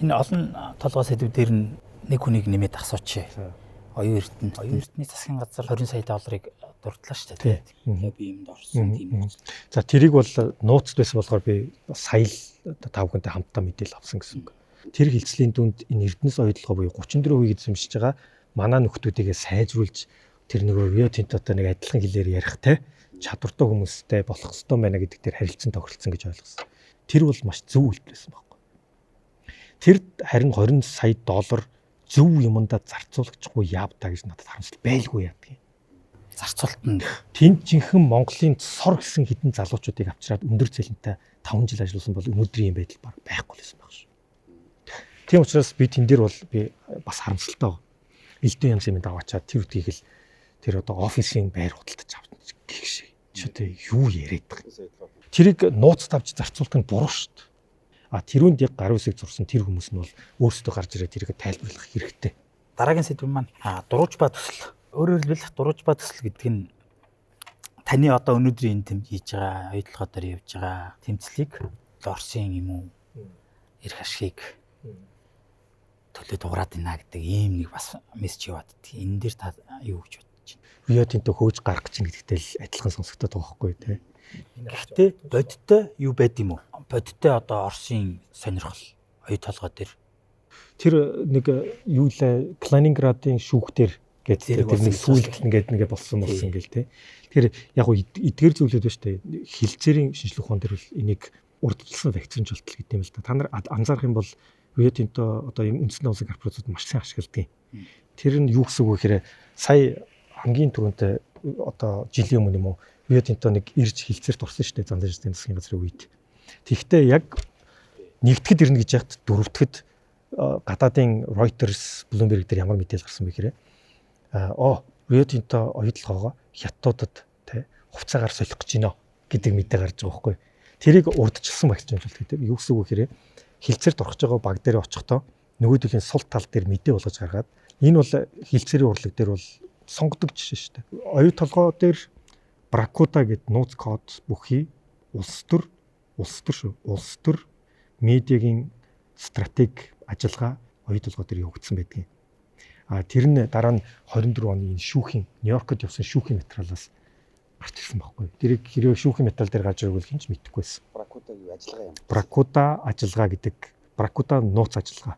Энэ олон толгой сэдвүүдээр нэг хүнийг нэмээд асуучих. Оюун эрдэнэ засгийн газар 20 сая долларыг дурдлаа шүү дээ тий. Тэгээ би юмд орсон тийм үү. За тэрийг бол нууцд байсан болохоор би сая л 5 хүнтэй хамтдаа мэдээлэл авсан гэсэн үг. Тэр хилцлийн дүнд энэ эрдэнэс оюутлогоо буюу 34% эзэмшиж байгаа манай нөхдүүдийгээ сайжруулж тэр нөгөө Rio Tinto-той нэг адилхан хэлээр ярихтай чадвартай хүмүүстэй болох ёстой байна гэдэг дээр харилцан тохиролцсон гэж ойлгосон. Тэр бол маш зөв үйлдэл байсан байхгүй. Тэр харин 20 сая доллар зөв юмдаа зарцуулагчгүй яавтаа гэж надад харамсал байлгүй яадаг юм. Зарцуулт нь тэнд жинхэнэ Монголын сор гэсэн хідэн залуучуудыг авчираад өндөр цалинтай 5 жил ажилласан бол өнөөдрийн юм байдал баг байхгүй л байсан байх шүү. Тийм учраас би тэн дээр бол би бас харамсалтай байна. Элдэн янз юм даваачаад тэр үтгийг л тэр одоо офисын байр худалдаж авч гэх шиг. Чи одоо юу яриад байгаа. Тэрийг нууц тавьж зарцуулах нь буруу шүү дээ. Тэрүүнд яг гар үсэг зурсан тэр хүмүүс нь бол өөрсдөө гарч ирээд тэрийг тайлбарлах хэрэгтэй. Дараагийн сэдв маань дурууж ба төсөл. Өөрөөр хэлбэл дурууж ба төсөл гэдэг нь таны одоо өнөөдрийн тэмд хийж байгаа, оюутлогоо дээр явж байгаа тэмцлийг Орсын юм уу? Эрх ашгийг төлөө дуурайд байна гэдэг ийм нэг бас мессеж яваад тий. Энэ дээр та юу гэж бодож байна? Rio Tinto хөөж гарах гэж гэдэгтэй л адилхан сонсогдоод байгаа байхгүй тий. Гэхдээ бодиттой юу байд юм уу? Бодиттой одоо Орсын сонирхол оюу толгой дээр тэр нэг юу лээ Калининградын шүүхтэр гэдэг тэр нэг сүлд ингээд нэгэ болсон гэл тий. Тэр яг уу эдгээр зүйлүүд ба штэ хилцээрийн шинжлэх ухаан дээр бол энийг урдчилсан вакцинжуулалт гэдэг юм л да. Та нар анзаарах юм бол Rio Tinto одоо энэ үндэсний улсын корпорациуд маш сайн ашигладаг. Тэр нь юу гэсэн үг вэ гэхээр сая хамгийн түрүүнтэй одоо жилийн өмнө юм уу Rio Tinto нэг ирж хилцээрт орсон шүү дээ Зандан засгийн газрын үед. Тэгвэл яг нэгтгэд ирнэ гэж яхад дөрөвдөд гадаадын Reuters, Bloomberg дээр ямар мэдээлэл гарсан бэ гэхээр Rio Tinto оюутлогоогоо хятадуудад тий хувцаагаар солих гэж байна гэдэг мэдээ гарч байгаа байхгүй. Тэрийг урдчилсан вакцинжуулалт гэдэг. Юу гэсэн үг гэхээр хилцээрт орох байгаа баг дээр очихдоо нөгөө төлийн сул тал дээр мэдээ болгож гаргаад энэ бол хилцээрийн урлаг дээр бол сонгодог жишээ шүү дээ. Оюу толгой дээр Бракуда гэдэг нууц код бүхий улс төр медиагийн стратеги ажиллагаа оюу толгой дээр явагдсан байдгийг. Тэр нь дараа нь 24 оны энэ шүүхийн Нью-Йоркод явсан шүүхийн материалаас гарч ирсэн байхгүй. Тэрийг хэрвээ шүүхийн металл дээр гарч ирвэл хинч мэдэхгүй байсан. Бракуда юу ажиллагаа юм? Бракуда ажиллагаа гэдэг Бракуда нууц ажиллагаа.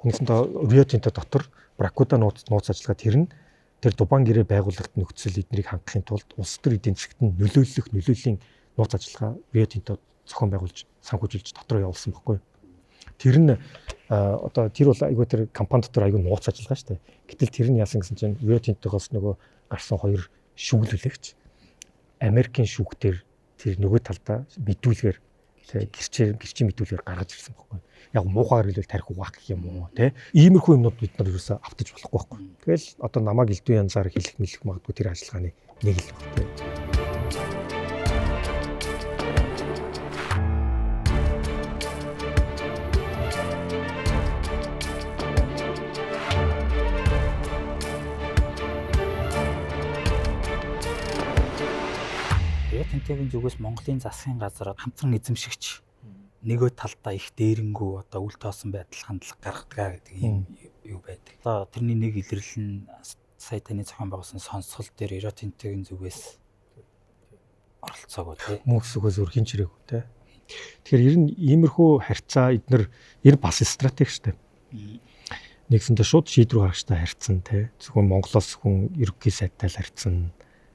Нэгсэндээ Рио Тинто дотор Бракуда нууц ажиллагаа тэр Дубан гэрээ байгууллагт нөхцөл эднийг хангахын тулд улс төр эдийн засгт нөлөөллийн нууц ажиллагаа Рио Тинто зохион байгуулж санхүүжүүлж дотор явуулсан байхгүй. Тэр нь одоо тэр бол айгүй тэр компани дотор айгүй нууц ажиллагаа шүү дээ. Гэтэл тэр нь яасан гэсэн чинь Рио Тинтогоос нөгөө гарсан хоёр шүүглүүлэгч Америкийн шүүгтэр тэр нөгөө талдаа мэдүүлгээр гэрчийн мэдүүлгээр гаргаж ирсэн байхгүй. Яг муухайгаар хэлбэл тарих угаах гэх юм уу те. Иймэрхүү юмнууд бид нар юусаа автаж болохгүй байхгүй. Тэгэл одоо намайг элдв янзаар хэлэх магадгүй тэр ажиллагааны нэг л баг те. Тэнтэгийн зүгээс Монголын засгийн газар хамтран эзэмшигч нөгөө талдаа их дээрэнгүү одоо үл тоосон байдал хандлага гаргадаг гэдэг юм юу байдаг. Одоо тэрний нэг илэрлэл нь сая таны зохион байгуулсан сонсгол дээр Рио Тинтэгийн зүгээс оролцоогүй тий. Мөксөгөөс өөр хин чирээгүй тий. Тэгэхээр ер нь иймэрхүү харьцаа эднэр бас стратеги штэ. Нэгсэндээ шууд шийдвэр гаргахтай харьцсан тий. Зөвхөн Монголоос хүн ерөнхий сайдтай л харьцсан.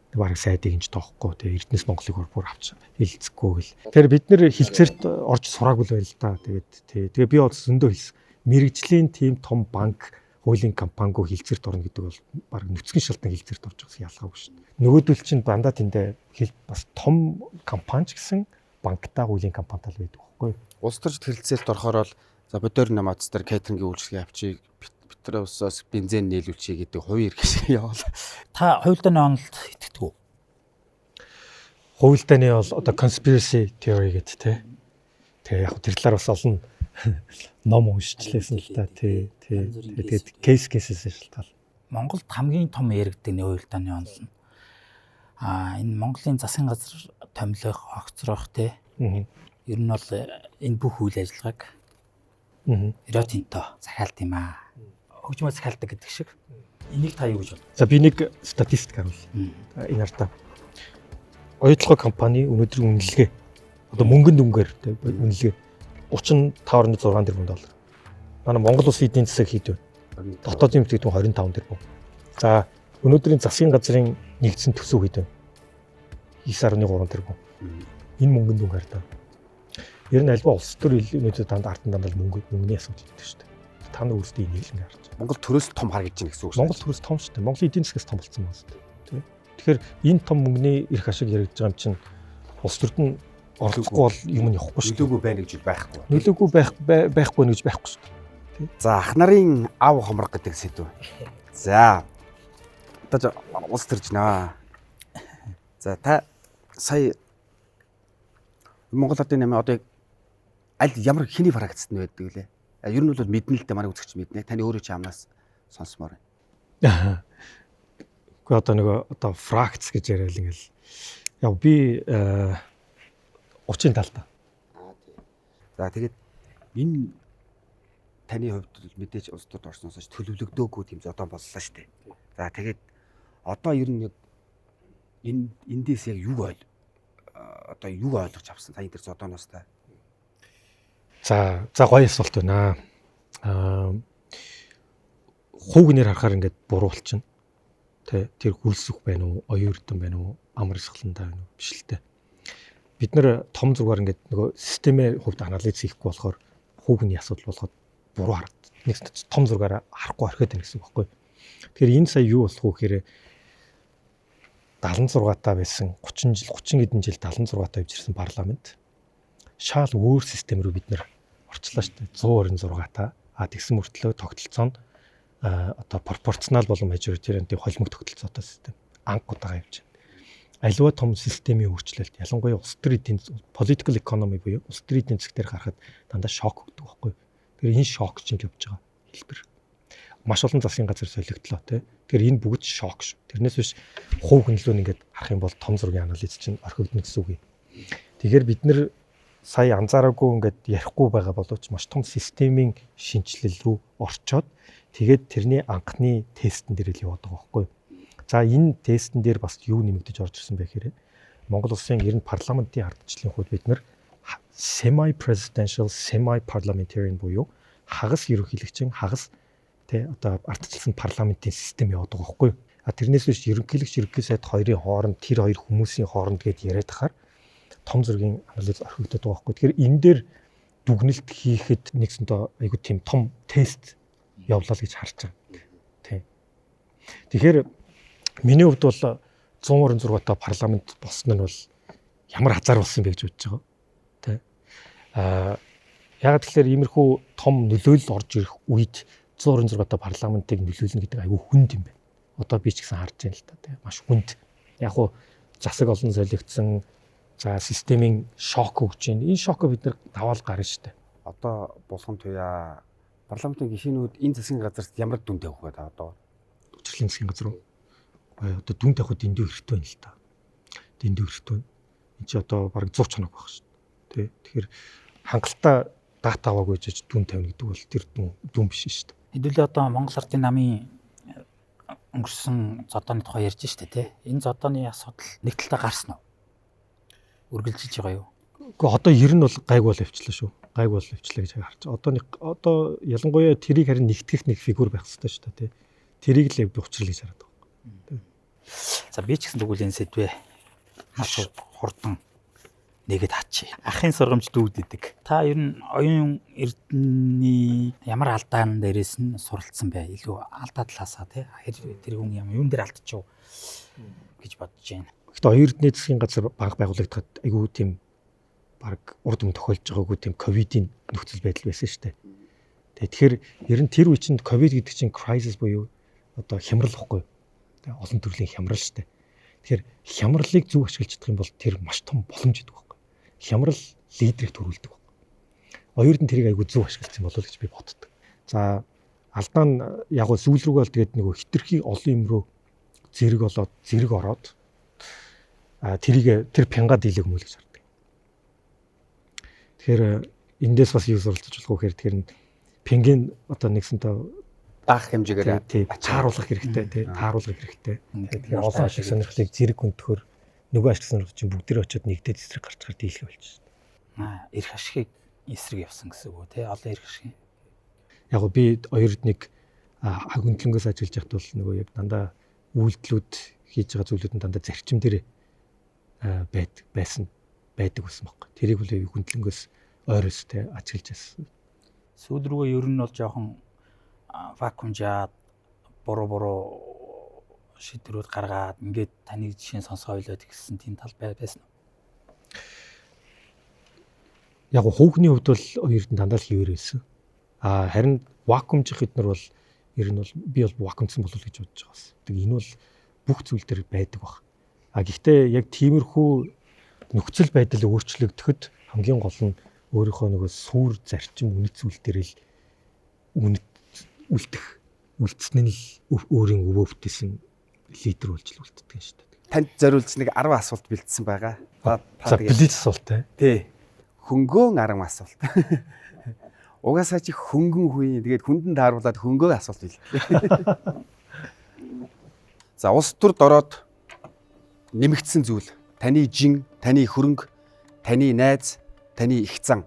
Бараг сайдыг инж тоохгүй тэгээ Эрдэнэс Монголыг бүр авч хэлцэхгүй гэл. Тэгэхээр бид нэр хилцээрт орж сураагүй л байл та. Тэгээ би бол зөндөө хэлсэн. Мэргэжлийн тийм том банк хуулийн компанигоо хилцээрт орно гэдэг бол бараг нүцгэн шалтан хилцээрт орж байгаас ялгаагүй шүү дээ. Нөгөөдөл чинь дандаа тэндээ бас том компани ч гэсэн банктай хуулийн компанитай л байдаг байхгүй. Улс төрч хилцээрт орохоор бол за бодоор намаац дээр кейтерингийн үйлчлэгээ авчиг Петроусоос бензин нийлүүлчихье гэдэг хувийн эрх шиг явал. Та хуйлдааны онолд итгэдэг үү? Хуйлдааны бол одоо conspiracy theory гэдэг тий. Тэгээ яг тэр талаар бас олон ном уншижлээсэн л та тий. Тэгээд кейсээс шалтгаал. Монголд хамгийн том яригддаг нэг хуйлдааны онол нь энэ Монголын засгийн газар томилох, огцрох тий. Ер нь бол энэ бүх үйл ажиллагааг Рио Тинто захиалт юм аа. Хөгжмөө захиалдаг гэдэг шиг. Энийг та юу гэж бодож байна? За би нэг статистик харуулъя. Энэ артаа. Оюутлогын компани өнөөдрийн үнэлгээ одоо мөнгөнд үнгээр үнэлгээ 35.6 тэрбум доллар. Манай Монгол улсын эдийн засаг хэд вэ? Дотоодын бүтээгдэхүүн 25 тэрбум. За өнөөдрийн засгийн газрын нэгдсэн төсөв хэд вэ? 9.3 тэрбум. Энэ мөнгөнд үнгээр та. Ер нь альва улс төр өнөөдөр артан дандаа мөнгөний асуудал гэдэг шүү дээ. Та нар өөрсдөө энийг л харж байна. Монгол төрөөс том харагдаж байна гэсэн үг шүү. Монгол төрөөс том шүү дээ. Монголын эдийн засгаас том болсон байна шүү дээ. Тэгэхээр энэ том мөнгөний эрх ашиг яригдж байгаа юм чинь улс төрд нь орлохгүй бол юм нь явахгүй шүү. Нөлөөгүй байна гэж байхгүй. Нөлөөгүй байхгүй гэж байхгүй шүү дээ. За ах нарын ав хомрог гэдэг сэдв. За одоо улс төрж наа. За та сая Монгол Ардын намын одоо аль ямар хэний фракцт нь байдаг лээ. Ер нь бол мэднэ л дээ манай үзэгч мэднэ. Таны өөрөө ч амнаас сонсмоор байна. Гэхдээ одоо фракц гэж яриад ингээл яг би 30-ын талдаа. За тэгээд энэ таны хувьд бол мэдээж улс төрд орсноос төлөвлөгдөөгүй тийм зодон боллоо шүү дээ. За тэгээд одоо ер нь эндээс яг юу ойлгож авсан та энэ төр зодооноос та. За гоё асуулт байна. Хүүгнээр харахаар ингээд буруу болчихно. Тэр хөлсөх байна уу, оюун эрдэм байна уу, амар сахлантай байна уу биш л дээ. Бид нэр том зургаар ингээд нөгөө системийн хувьд анализ хийхгүй болохоор хүүгний асуудал болгоод буруу харагдав. Нэг том зургаараа харахгүй орхиод байна гэсэн үг байхгүй. Тэгэхээр энэ сая юу болох вэ гэхээр 76 таа байсан 30 хэдэн жил 76 таа явж ирсэн парламент шал өөр систем рүү бид нэр орчлоо шүү дээ. 126 таа. Тэгсэн мөртлөө тогтолцоо нь одоо пропорционал болон мажоритарийн холимог тогтолцоотой систем анхудаага явж байна. Аливаа том системийн өөрчлөлт ялангуяа улс төрийн эдийн political economy буюу улс төрийн эдийн засаг дээр харахад дандаа шок өгдөг байхгүй. Тэгэхээр энэ шок чинь явж байгаа хэлбэр. Маш олон засгийн газар солигдлоо тий. Тэгэхээр энэ бүгд шок шүү. Тэрнээс биш хувь хөндлөө ингээд харах юм бол том зургийн анализ чинь орхигдно гэсэн үг юм. Тэгэхээр бид нэр сая анзаараагүй ингээд ярихгүй байгаа боловч маш том системийн шинжилэл рүү орчоод тэгээд тэрний анхны тестэн дээр л яваад байгаа байхгүй. За энэ тестэн дээр бас юу нэмэгдэж орж ирсэн бэ гэхээр Монгол улсын ер нь парламентын ардчлалын хувьд бид нэр semi presidential semi parliamentarian буюу хагас ерөнхийлөгчин хагас тэ одоо ардчилсан парламентын систем яваад байгаа байхгүй юу? Тэрнээс биш ерөнхийлөгч ерөнхий сайд хоёрын хооронд тэр хоёр хүмүүсийн хооронд гээд яриад тахаар том зургийн анализ орхигдоод байгаа байхгүй. Тэгэхээр энэ дээр дүгнэлт хийхэд нэгсэндээ айгуу тийм том тест явлаа л гэж харж байгаа. Тийм. Тэгэхээр миний хувьд бол 126 парламент болсон нь бол ямар хазар болсон бэ гэж бодож байгаа. Тэ. Яг тэгэхээр иймэрхүү том нөлөөлөл орж ирэх үед 126 парламентыг нөлөөлнө гэдэг айгүй хүнд юм байна. Одоо би ч гэсэн харж байна л та тийм маш хүнд. Яг уу засаг олон солигдсон за системийн шок өгч байна. Энэ шокоо бид нар даваал гарна шүү дээ. Одоо булган туяа парламентын гишүүнүүд энэ засгийн газарт ямар дүн тавих вэ одоо? Учрлын засгийн газар уу? Одоо дүн тавихад дэндүү хэрэгтэй байна л та. Дэндүү хэрэгтэй байна. Энд чи одоо бараг 100 чанаг байх шүү дээ. Тэгэхээр хангалттай дата аваагүй жиж дүн тавина гэдэг бол тэр дүн биш шүү дээ. Хэдүүлээ одоо Монгол Ардын намын өнгөрсөн зодооны тухай ярьж штэ тий. Энэ зодооны асуудал нэг талдаа гарсан уу? Үргэлжилж байгаа юу? Гэхдээ одоо ер нь бол гайг бол авчлаа шүү. Гайг бол авчлаа гэж харж. Одоо ялангуяа тэрийг харин нэгтгэх нэг фигур байх хэрэгтэй шүү дээ тий. Тэрийг л учрал гэж хараад байгаа. За би ч гэсэн тэгвэл энэ сэдвээ маш хурдан нэгэд хачи. Ахын сургамж дүүддэг. Та ер нь оюун эрдэнэний ямар алдаан дээрээс нь суралцсан бай? Илүү алдаа талаасаа тий. Тэр хүн юун дээр алдчихв гэж бодож байна. Гэхдээ оюун эрдэнэ засгийн газар банк байгуулагдахад айгүй тийм баг урд юм тохиолж байгаагүй тийм ковидын нөхцөл байдал байсан шүү дээ. Тэгэхээр ер нь тэр үе чинь ковид гэдэг чинь crisis буюу одоо хямрал واخгүй. Олон төрлийн хямрал шүү дээ. Тэгэхээр хямралыг зөв ашиглаж чадах юм бол тэр маш том боломж гэдэг байхгүй. Хямрал лидерийг төрүүлдэг байхгүй. Оюун эрдэнэ тэрийг айгүй зөв ашигласан болов уу гэж би боддог. За алдаа нь яг нь сүүл рүүгээ бол тэгээд нөгөө хитрхи олон юм руу зэрэг ороод тэрийг тэр пянга дийлэг мөл гэж хардаг. Тэгэхээр эндээс бас юу суралцж болох вэ гэхээр тэр пингийн одоо нэгсэнтэй Даах хэмжээгээр тааруулах хэрэгтэй тий тааруулах хэрэгтэй. Тэгэхээр олон ашиг сонирхлыг зэрэг хүндөхөр нөгөө ашиг сонирхол чинь бүгдээ очиод нэгдээд эсрэг гарч гарч дийлэх болж байна. Эрх ашигыг эсрэг явсан гэсэн үг үү тий олон эрх ашиг. Яг би оюун эрднийг хөндлөнгөөс ажиллаж байхад бол нөгөө яг дандаа үйлдэлүүд хийж байгаа зүйлүүд нь дандаа зарчим дээр байдаг байсан байхгүй. Тэрийг бол хөндлөнгөөс ойроос тий ажиллаж байсан. Сүүл рүүгээ ер нь бол жоохон вакуумжаад буруу шийдвэрүүд гаргаад ингээд таны жишээ сонсоо ойлоод гэсэн тийм тал байсан уу? Яг хүүхний хувьд бол оюун эрдэнэ дандаа л хийвэр байсан. Харин вакуумжих эднэр бол ер нь бол би бол вакуумцсан болов гэж бодож байгаа бас. Тэгээ энэ бол бүх зүйл дээр байдаг баг. Гэхдээ яг тиймэрхүү нөхцөл байдал өөрчлөгдөхөд хамгийн гол нь өөрийнхөө нөгөө сүр зарчим үнэт зүйл дээр л үлдсэн нь л өөрийн өвөө бүтээсэн лидер болж л үлддэг юм шүү дээ. Танд зориулж нэг 10 асуулт бэлдсэн байгаа. За блиц асуулт тий. Хөнгөн 10 асуулт. Угаасаа чи хөнгөн хүй. Тэгээд хүндэн тааруулаад хөнгөө асуулт бил. За улс төрд ороод нэмэгдсэн зүйл. Таны жин, таны хөрөнгө, таны найз, таны их зан.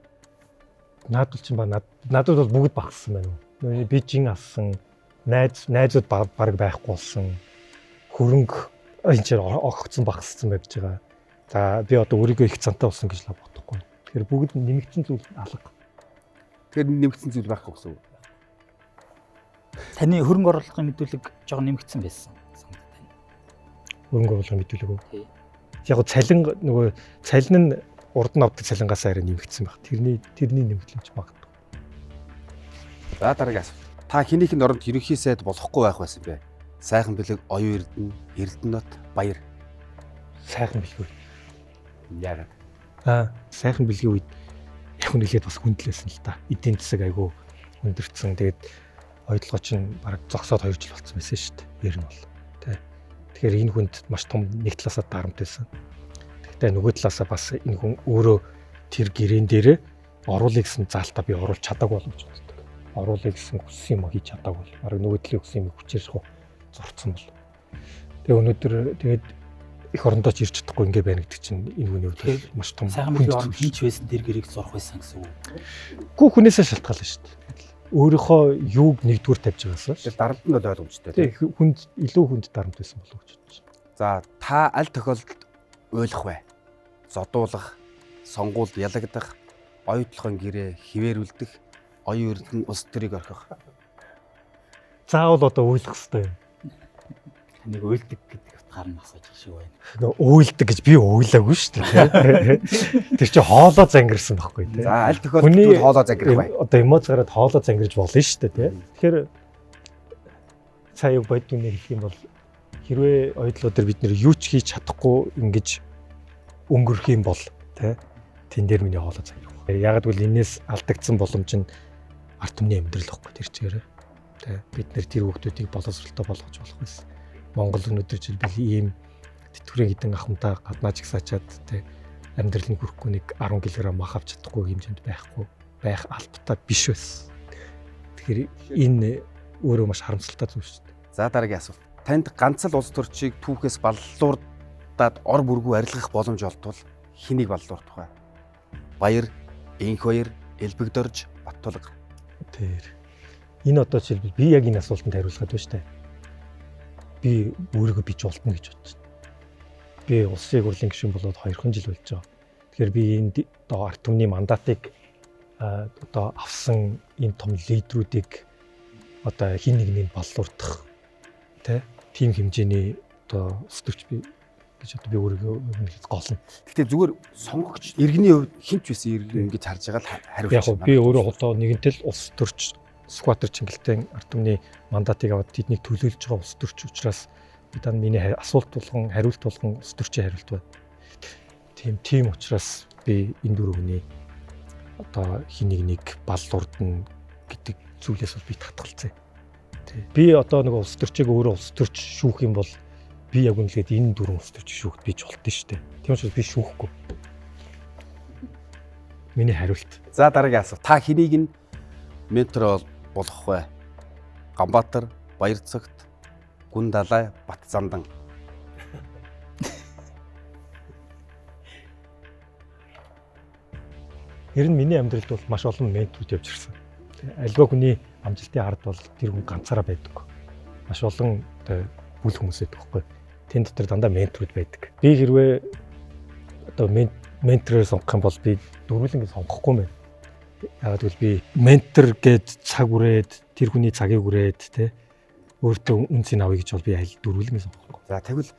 Надад ч ба надад бол бүгд багассан байна уу. Би жин авсан, найзууд баг байхгүй болсон. Хөрөнгө энэ ч огцсон багассан байж байгаа. За би одоо өөрийгөө их цантай болсон гэж л бодохгүй. Тэгэхээр бүгд нэмэгдсэн зүйл алга. Тэгэхээр нэмэгдсэн зүйл байхгүй гэсэн үг. Таны хөрөнгө оруулалтын мэдүүлэг жоохон нэмэгдсэн байсан. Хөрөнгө оруулалтын мэдүүлэг үү? Тий. Яг цалин нөгөө цалин нь урд нь авдаг цалингаас арай нэмэгдсэн баг. Тэрний нэмэгдлэмж багт. За дараагийн асуулт. Та хинийхэн оронд ерөнхий сайд болохгүй байх байсан бэ? Сайхан бэлэг оюун эрдэнэ, Эрдэнэт баяр. Сайхан бэлэг. Яагаад? Сайхан бэлгийн үед яг үнэлээд бас хүндлээсэн л та. Эдийн засаг айгүй өндөрцөн. Тэгээд ойдлогоо чинь бараг зогсоод 2 жил болсон байсан шүү дээ. Ер нь бол. Тэгэхээр энэ хүнд маш том нэг талаасаа дарамт байсан. Гэхдээ нөгөө талаасаа бас энэ хүн өөрөө тэр гэрээн дээрээ оруулах гэсэн заалтаа би оруулах чадаагүй болов гэж боддог. Оруулах гэсэн хүссэн юм хийж чадаагүй бол бараг нөгөө талын хүссэн юм хүчээр шахуу зорцсон бол. Тэгээ өнөөдөр тэгээд их орондоо ч ирж чадахгүй ингээ байна гэдэг чинь энэ хүний хувьд маш том. Сайхан мэдээ орон хинч байсан тэр гэрийг зурх байсан гэсэн үг. Гүү хүнээсээ шалтгаална шүү дээ. Өөрийнхөө юуг нэгдүгээр тавьж байгаасаа. Тэр дарамт нь бол ойлгомжтой тий. Хүнд илүү хүнд дарамт байсан болов уу гэж бодож байна. За та аль тохиолдолд ойлгох вэ? Зодуулах, сонгуульд ялагдах, оюутлахын гэрээ хിവэрүүлдэх, оюун эрдэнэ ус төрийг орхих. Заавал одоо уйлах хэрэгтэй юм. Нэг уйлдаг гэдэг утгаар нь асууж шиг байна. Уйлдаг гэж би уйлаагүй шүү дээ. Тэр чинь хоолоо зангирсан байхгүй тий. За аль тохиолдолд хоолоо зангирах бай. Одоо эмоц гараад хоолоо зангирж болно шүү дээ тий. Тэгэхээр цаа юу бодд юм хэлэх юм бол хэрвээ ойдлоо дээр бид нэр юу ч хийж чадахгүй ингэж өнгөрөх юм бол тий тэн дээр миний хоолоо зангирах. Яг гэвэл энээс алдагдсан боломж нь ард түмний амьдрал واخгүй тэр чигээр тий бид нэр тэр хүмүүсийг боловсралтай болгож болох байсан. Монгол өнөөдөр жишээлбэл ийм тэтгэврийн хідэн ахмадаа гаднаа жигсаачаад тий амьдрал нь хүрэхгүй нэг 10 кг мах авч чадахгүй хэмжээнд байх албатай биш байсан. Тэгэхээр энэ өөрөө маш харамсалтай зүйл шүү дээ. За дараагийн асуулт. Танд ганц л улс төрчийг түүхээс баллуурдаад ор бүргүй арилгах боломж олдвол хэнийг баллуурдах вэ? Баяр, Энх баяр, Элбэгдорж, Баттулга. Тэр энэ одоо жишээлбэл би яг энэ асуултанд хариулахад байна шүү дээ. Би өөрийгөө бич болтно гэж бодож байна. Би улсын хурлын гишүүн болоод 2 жил болж байгаа. Тэгэхээр би энэ одоо ард түмний мандатыг одоо авсан энэ том лидерүүдийг одоо хин нэгнийг баллуурдах тийм хэмжээний одоо өсөлтөч би гэж одоо би өөрийгөө голно. Гэхдээ зүгээр сонгогч иргэний хувьд хинч байсан иргэн ингэж харж байгаа л хариулж байна. Яг би өөрөө одоо нэгэнтэл улс төрч Сүхбаатар Чингэлтэн ард түмний мандатыг аваад тэднийг төлөөлж байгаа улс төрч учраас бидаа миний асуулт болгон хариулт болгон улс төрчийн хариулт байна. Тийм учраас би энэ дөрөвний одоо хин нэг баллуурдна гэдэг зүйлээс бол би татгалцъя. Би одоо нэг улс төрчийг өөрөө улс төрч шүүх юм бол би яг үнэлээд энэ дөрвөн улс төрчийг шүүхд бич болтон шүү дээ. Тийм учраас би шүүхгүй. Миний хариулт. За дараагийн асуулт. Та хэнийг нь ментор болох вэ? Ганбаатар, Баярцагт, Гүн далай, Бат зандан. Ер нь миний амьдралд бол маш олон менторуд явж ирсэн. Альва хүний амжилтын ард бол тэр хүн ганцаараа байдаг. Маш олон бүл хүмүүс байдаг байхгүй. Тэн дотор дандаа менторуд байдаг. Би хэрвээ одоо менторыг сонгох юм бол би дөрвөлнгийг сонгохгүй мэн. Яг тэгвэл би ментор гээд цаг үрээд тэр хүний цагийг үрээд те өөртөө үнцийг авъя гэж бол би аль дөрвөлнгийг сонгохгүй. За тэгвэл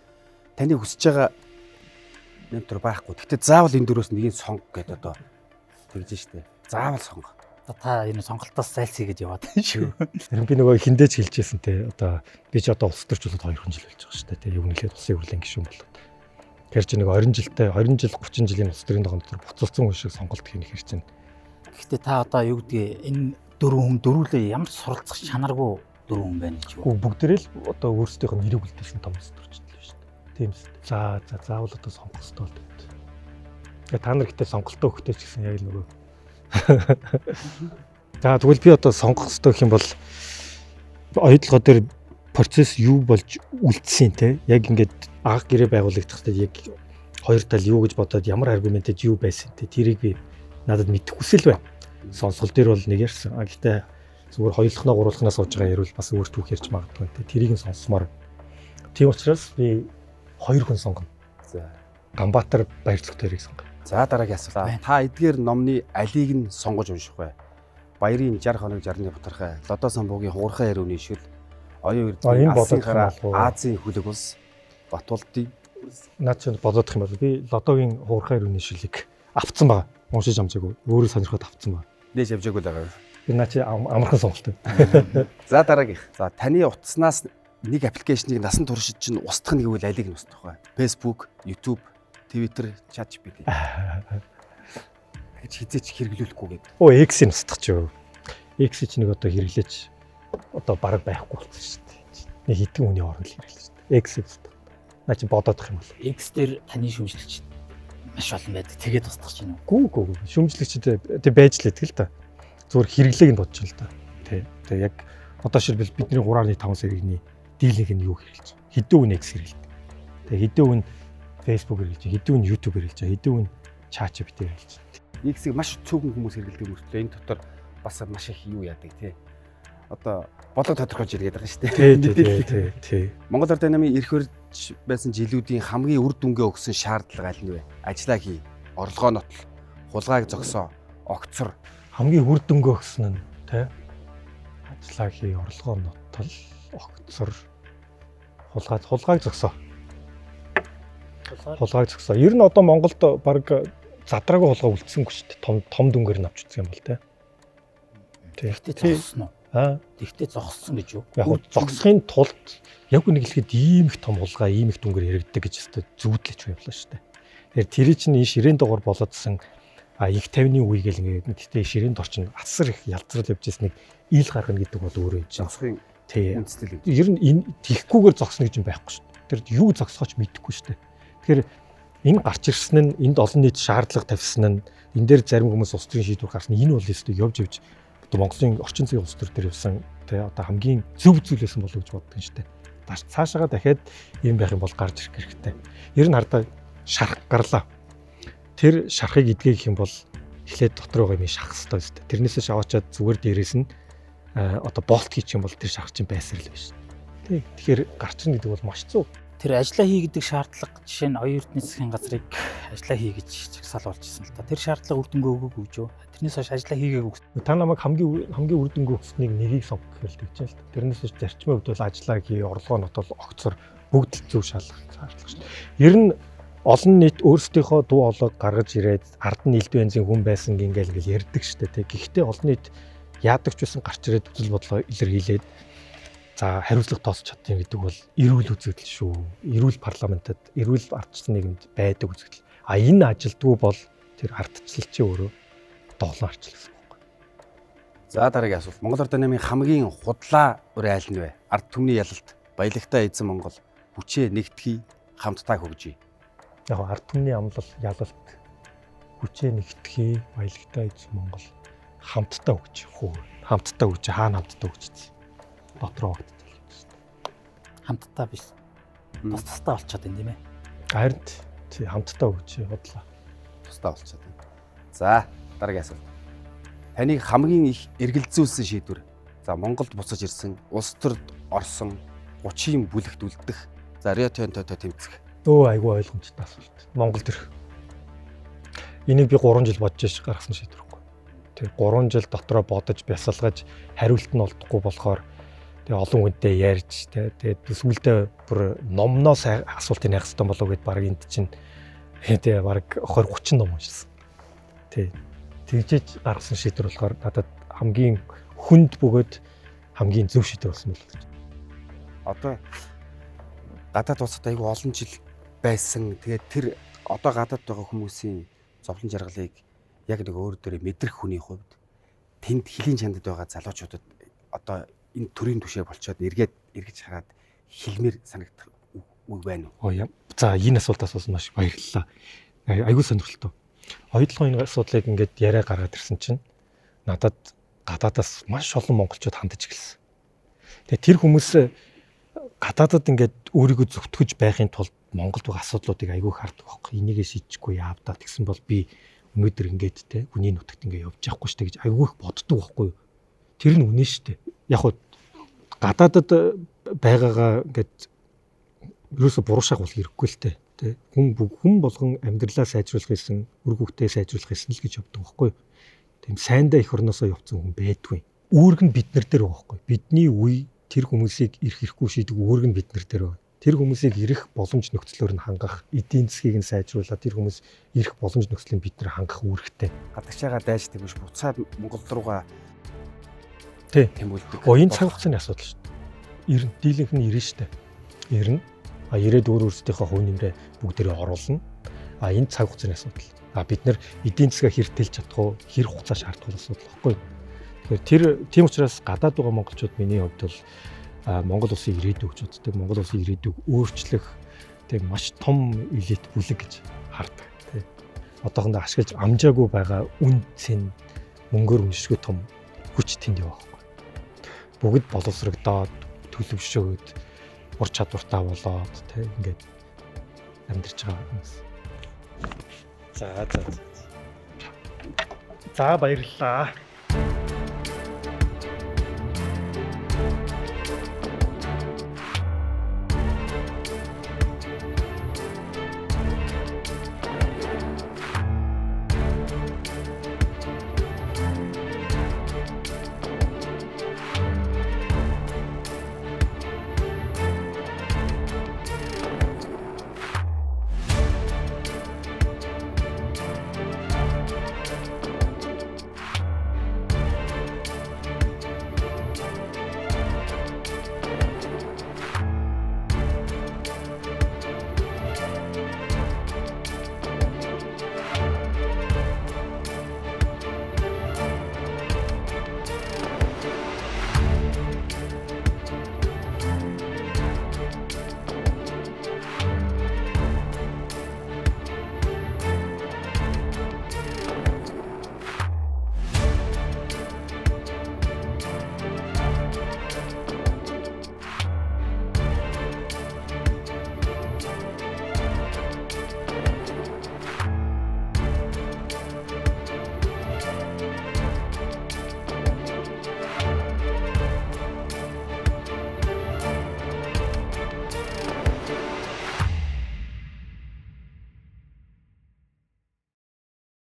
таны хүсэж байгаа ментор байхгүй. Гэхдээ заавал энэ дөрөөс нэгийг сонго гэдэг одоо тэгж штэ. Заавал сонго. Та энэ сонголтоос зайлсхий гэж яваад байна шүү. Тэр би нөгөө хиндэж хэлжсэн те одоо би ч одоо улс төрч болоод 2 жил болж байгаа штэ те юу нэлээд улсын хурлын гишүүн болоод. Тэр чинь нэг 20 жил 30 жилийн улс төрийн доgon дотор буцалсан хүн шиг сонголт хийх хэрэг чинь. Гэхдээ та одоо юу гэдгийг энэ дөрвөн хүн дөрвөлээ ямар ч суралцах чанаргүй дөрвөн хүн байна гэж юу? Бүгдээрээ л одоо өөрсдийнх нь нэрийг үлдээсэн том улс төрчтэй шүү дээ. Тийм үү. За заавал одоо сонгох хэрэгтэй бол дээ. Тэгээ та нар ихтэй сонголтоо өгөхтэй ч гэсэн яг л нөгөө. За тэгвэл би одоо сонгох хэрэгтэй гэх юм бол ойдлогоо дээр процесс юу болж үлдсэн те яг ингээд анх гэрээ байгуулагдах хэрэгтэй яг хоёр тал юу гэж бодоод ямар аргументэд юу байсан те тэрийг би надад мэдэх хүсэл байна. Сонсгол дээр бол нэг ярьсан. Гэхдээ зүгээр хоёулахнаа гурвуулахнаа сууж байгаа ярил бас өөр түүх ярьж магадгүй те тэрийг нь сонсомоор. Тийм учраас би 2 хүн сонгоно. За Ганбаатар Баярцаг хоёрыг сонгоно. За дараагийн асуулт. Та эдгээр номны алийг нь сонгож унших вэ? Баярын 60 хоног 60-ны бутархай, Лодо самбуугийн хугархай яриуны шүл, оюун эрдэнэ Асын гараа, Азийн хүлэг улс, Батулдын наад чинь бодох юм бол би Лодогийн хугархай яриуны шүлийг авцсан байгаа. Уншиж амжаагүй. Өөрөө сонирхоод авцсан байна. Нээж явжаагүй л байгаа. Би наа чи амархан сонголт. За дараагийн. За таны утаснаас нэг аппликейшнийг насан туршид чинь устгах нэг үйл алийг нь устгах бай. Facebook, YouTube, Twitter, ChatGPT. Гэж хизээч хэрэглүүлэхгүй гэдэг. X-ийг устгах ч юу. X чи нэг одоо хэрэглээч одоо бараг байхгүй болсон шүү дээ. Нэг хитэн хүний хооронд хэрэглэж шүү дээ. X-ийг устгах. Наа чи бодоодох юм бол. X дээр таны шүүмжлэгч маш олон байдаг. Тэгээд устгах чинь үү? Гүү. Шүүмжлэгчтэй тэг байж л итгэл та. Зүгээр хэрэглээг нь бодож л та. Тэг яг одоо шилбэл бидний 3.5 сая иргэний дийлэнх нь юу хэрэглэж байгаа. Хэдэн хүн X хэрэглэдэг. Тэгээ хэдэн хүн Facebook хэрэглэж байгаа, хэдэн хүн YouTube хэрэглэж байгаа, хэдэн хүн ChatGPT хэрэглэж байгаа. X-ийг маш цөөхөн хүмүүс хэрэглэдэг мөртлөө энэ дотор бас маш их юу яадаг тий. Одоо бодлого тодорхойлж иргээд байгаа шүү дээ. Тий. Монгол Ард Динамын ирэх өрж байсан жилүүдийн хамгийн үр дүнгээ өгсөн шаардлага аль нь вэ? Ажлаа хий, орлогоо нотол, хулгайг зогсоо, огцор. Хамгийн үр дүнгээ өгсөн нь тий. Ажлаа хий, орлогоо нотол, огцор, хулгайг зогсоо. Хулгайг зогсоо. Ер нь одоо Монголд баг задраагүй хулгай үлдсэнгүй шүү дээ. Том дүнгээр нь авч үзсэн юм бол тий. Тэгтээ зогссон уу? Тэгтээ зогссон гэж юу? Яг зогсохын тулд яг үнийг хэлэхэд ийм их том хулгай, ийм их дүнгээр яригддаг гэж өстой зүудлэж явлаа шүү дээ. Тэгэхээр тэр чинь энэ ширээн догоор болоодсэн их 50-ны үе гэл ингээд тэгтээ ширээнд орчин асар их ялцрал явж ирсэн нэг ил гаргана гэдэг бол өөрөө юм чинь. Зогсохын тий. үндэслэл юм. Ер нь энэ тихгүүгээр зогсно гэж юм байхгүй шүү дээ. Тэр юу зогсохооч мэдэхгүй шүү дээ. Тэгэхээр энэ гарч ирсэн нь энд олон нийт шаардлага тавьсан нь энэ дээр зарим хүмүүс улс төрийн шийдвэр гаргасан энэ бол өстой явж одоо Монголын орчин зүйн улс төр дээр явсан тий одоо хамгийн зөв зүйлсэн болов гэж боддог юм шүү дээ. Цаашаага дахиад юм байх юм бол гарч ирэх хэрэгтэй. Ер нь хардаа шарах гарлаа. Тэр шарахыг эдгэх юм бол эхлээд дотор байгаа юм шахах хэрэгтэй шүү дээ. Тэрнээсээ шаваачаад зүгээр дээрээс нь одоо болт хийчих юм бол тэр шарах чинь байсаар л биш. Тий. Тэгэхээр гарч ирнэ гэдэг бол маш зөв. Тэр ажиллаа хий гэдэг шаардлага жишээ нь оюун эрдэнэ засгийн газрыг ажиллаа хий гэж чагсаалуулж ирсэн л та. Тэр шаардлага үр дүнгээ өгөөгүй юу? Тэрнээс хойш ажиллаа хийгээгүй. Та намайг хамгийн үр дүнгээ өгснгийг нэгийг сонгох хэрэгтэй гэж байна л та. Тэрнээс хойш зарчмын хувьд бол ажиллаа хий, орлогоо нотол, огцор бүгд л зөв шалгах шаардлага шүү дээ. Ер нь олон нийт өөрсдийнхөө дуу хоолойг гаргаж ирээд ард нь элдв янзын хүн байсан гингээл ярьдаг шүү дээ. Гэхдээ олон нийт яадаг ч байсан гарч ирээд үзэл бодлоо илэрхийлээд за хариуцлага тооцож чадсан гэдэг бол эрүүл үзэгдэл шүү. Эрүүл парламентад, эрүүл ардчлал нийгэмд байдаг үзэгдэл. Энэ ажилтгүй бол тэр ардчлал чи өөрөө доолон арчил гэсэн үг байна. За дараагийн асуулт. Монгол Ард Динамын хамгийн худлаа үр айл нь вэ? Ард түмний ялалт, баялагтай эзэн Монгол хүчээ нэгтгэе, хамтдаа хөгжиж. Яг ард түмний амлал, ялалт, хүчээ нэгтгэе, баялагтай эзэн Монгол хамтдаа хөгжиж. Хамтдаа хөгжиж, хаана хамтдаа хөгжиж. Дотроо хөгжиж. Хамтдаа биш. Тусдаа болчиход байна тийм ээ. Харин тий хамтдаа хөгжиж бодлоо. Тусдаа болчиход байна. За дараагийн асуулт. Таныг хамгийн их эргэлзүүлсэн шийдвэр. За Монголд буцаж ирсэн, улс төрд орсон 30-ийн бүлэгт үлдэх. За Рио Тинто тэмцэх. Айгүй ойлгомжтой асуулт. Монголд ирэх. Энийг би 3 жил бодож ш гаргасан шийдвэр байхгүй. Тэр 3 жил дотроо бодож бясалгаж хариулт нь олдохгүй болохоор тэгээ олон хүнтэй ярьж тэгээд сүүлдээ бүр номноос асуултыг хайх хэрэгтэй болов гэд баг энд чинь тэгээ баг 20-30 ном уншсан. Тэгжээж гаргасан шийдвэр болохоор надад хамгийн хүнд бөгөөд хамгийн зөв шийдвэр болсон болов гэж. Одоо гадаад улсад айгүй олон жил байсан. Тэгээд тэр одоо гадаад байгаа хүмүүсийн зовлон жаргалыг яг нэг өөр дөрөө мэдрэх хүний хувьд тэнд хилийн чандад байгаа залуучуудад одоо энэ төрийн түшээ болчоод эргэж хараад хилмээр санагдах үг байна уу? За энэ асуултаас бас маш баярлалаа. Айгүй сонирхолтой. Хоёулаа энэ асуудлыг ингээд яриа гаргаад ирсэн чинь надад гадаадаас маш олон монголчууд хандаж эхэлсэн. Тэгээ тэр хүмүүс гадаадад ингээд өөрийгөө зөвтгөж байхын тулд Монголд байгаа асуудлуудыг айгүй хардаг байхгүй. Энийгээ шийдэхгүй яавдаа тэгсэн бол би өнөөдөр ингээд те хүний нутагт ингээд явж явахгүй штэ гэж айгүй их боддог байхгүй. Тэр нь үнэн штэ. Яг хуу гадаадад байгаагаа ингээд ерөөсө буруушаах бол хэрэггүй л те. Хүн болгон амьдралаа сайжруулах гэсэн, үр хөвгтөө сайжруулах гэсэн л гэж явдаг байхгүй. Тийм сайндаа их орносоо явцсан хүн байдгүй. Үүрэг нь бид нар дээр байгаа байхгүй. Бидний үе тэр хүмүүсийг ирэх хэрэггүй шийдэг үүрэг нь бид нар дээр байна. Тэр хүмүүсийг ирэх боломж нөхцлөөр нь хангах, эдийн засгийг нь сайжруулаад тэр хүмүүс ирэх боломж нөхцөлийг бид нар хангах үүрэгтэй. Гадагшаага дайж тэгвэж буцаад Монгол руугаа тэмүүлдэг. Энэ цаг хугацааны асуудал шүү дээ. Ирнэ, дийлэнх нь ирнэ шүү дээ. Ирнэ. Ирээд өөрсдийнхөө хувь нэмрээ бүгдээрээ оруулна. Энэ цаг хугацааны асуудал. Бид нар эдийн засгаа хэртэлж чадах уу, хэр хугацаа шаардах асуудал байхгүй. Тэгэхээр тийм учраас гадаад байгаа монголчууд миний хувьд бол Монгол улсын ирээдүйг гэж үздэг. Монгол улсын ирээдүйг өөрчлөх тэг маш том элит бүлэг гэж хардаг. Тэг. Одоохондоо ашиглаж амжаагүй байгаа үн цэн мөнгөөр үнэшгүй том хүч тэнд яваа байхгүй. Бүгд боловсрогдоод төлөвшөөд ур чадвартай болоод тий ингээд амьдарч байгаа хүмүүс. За баярлалаа.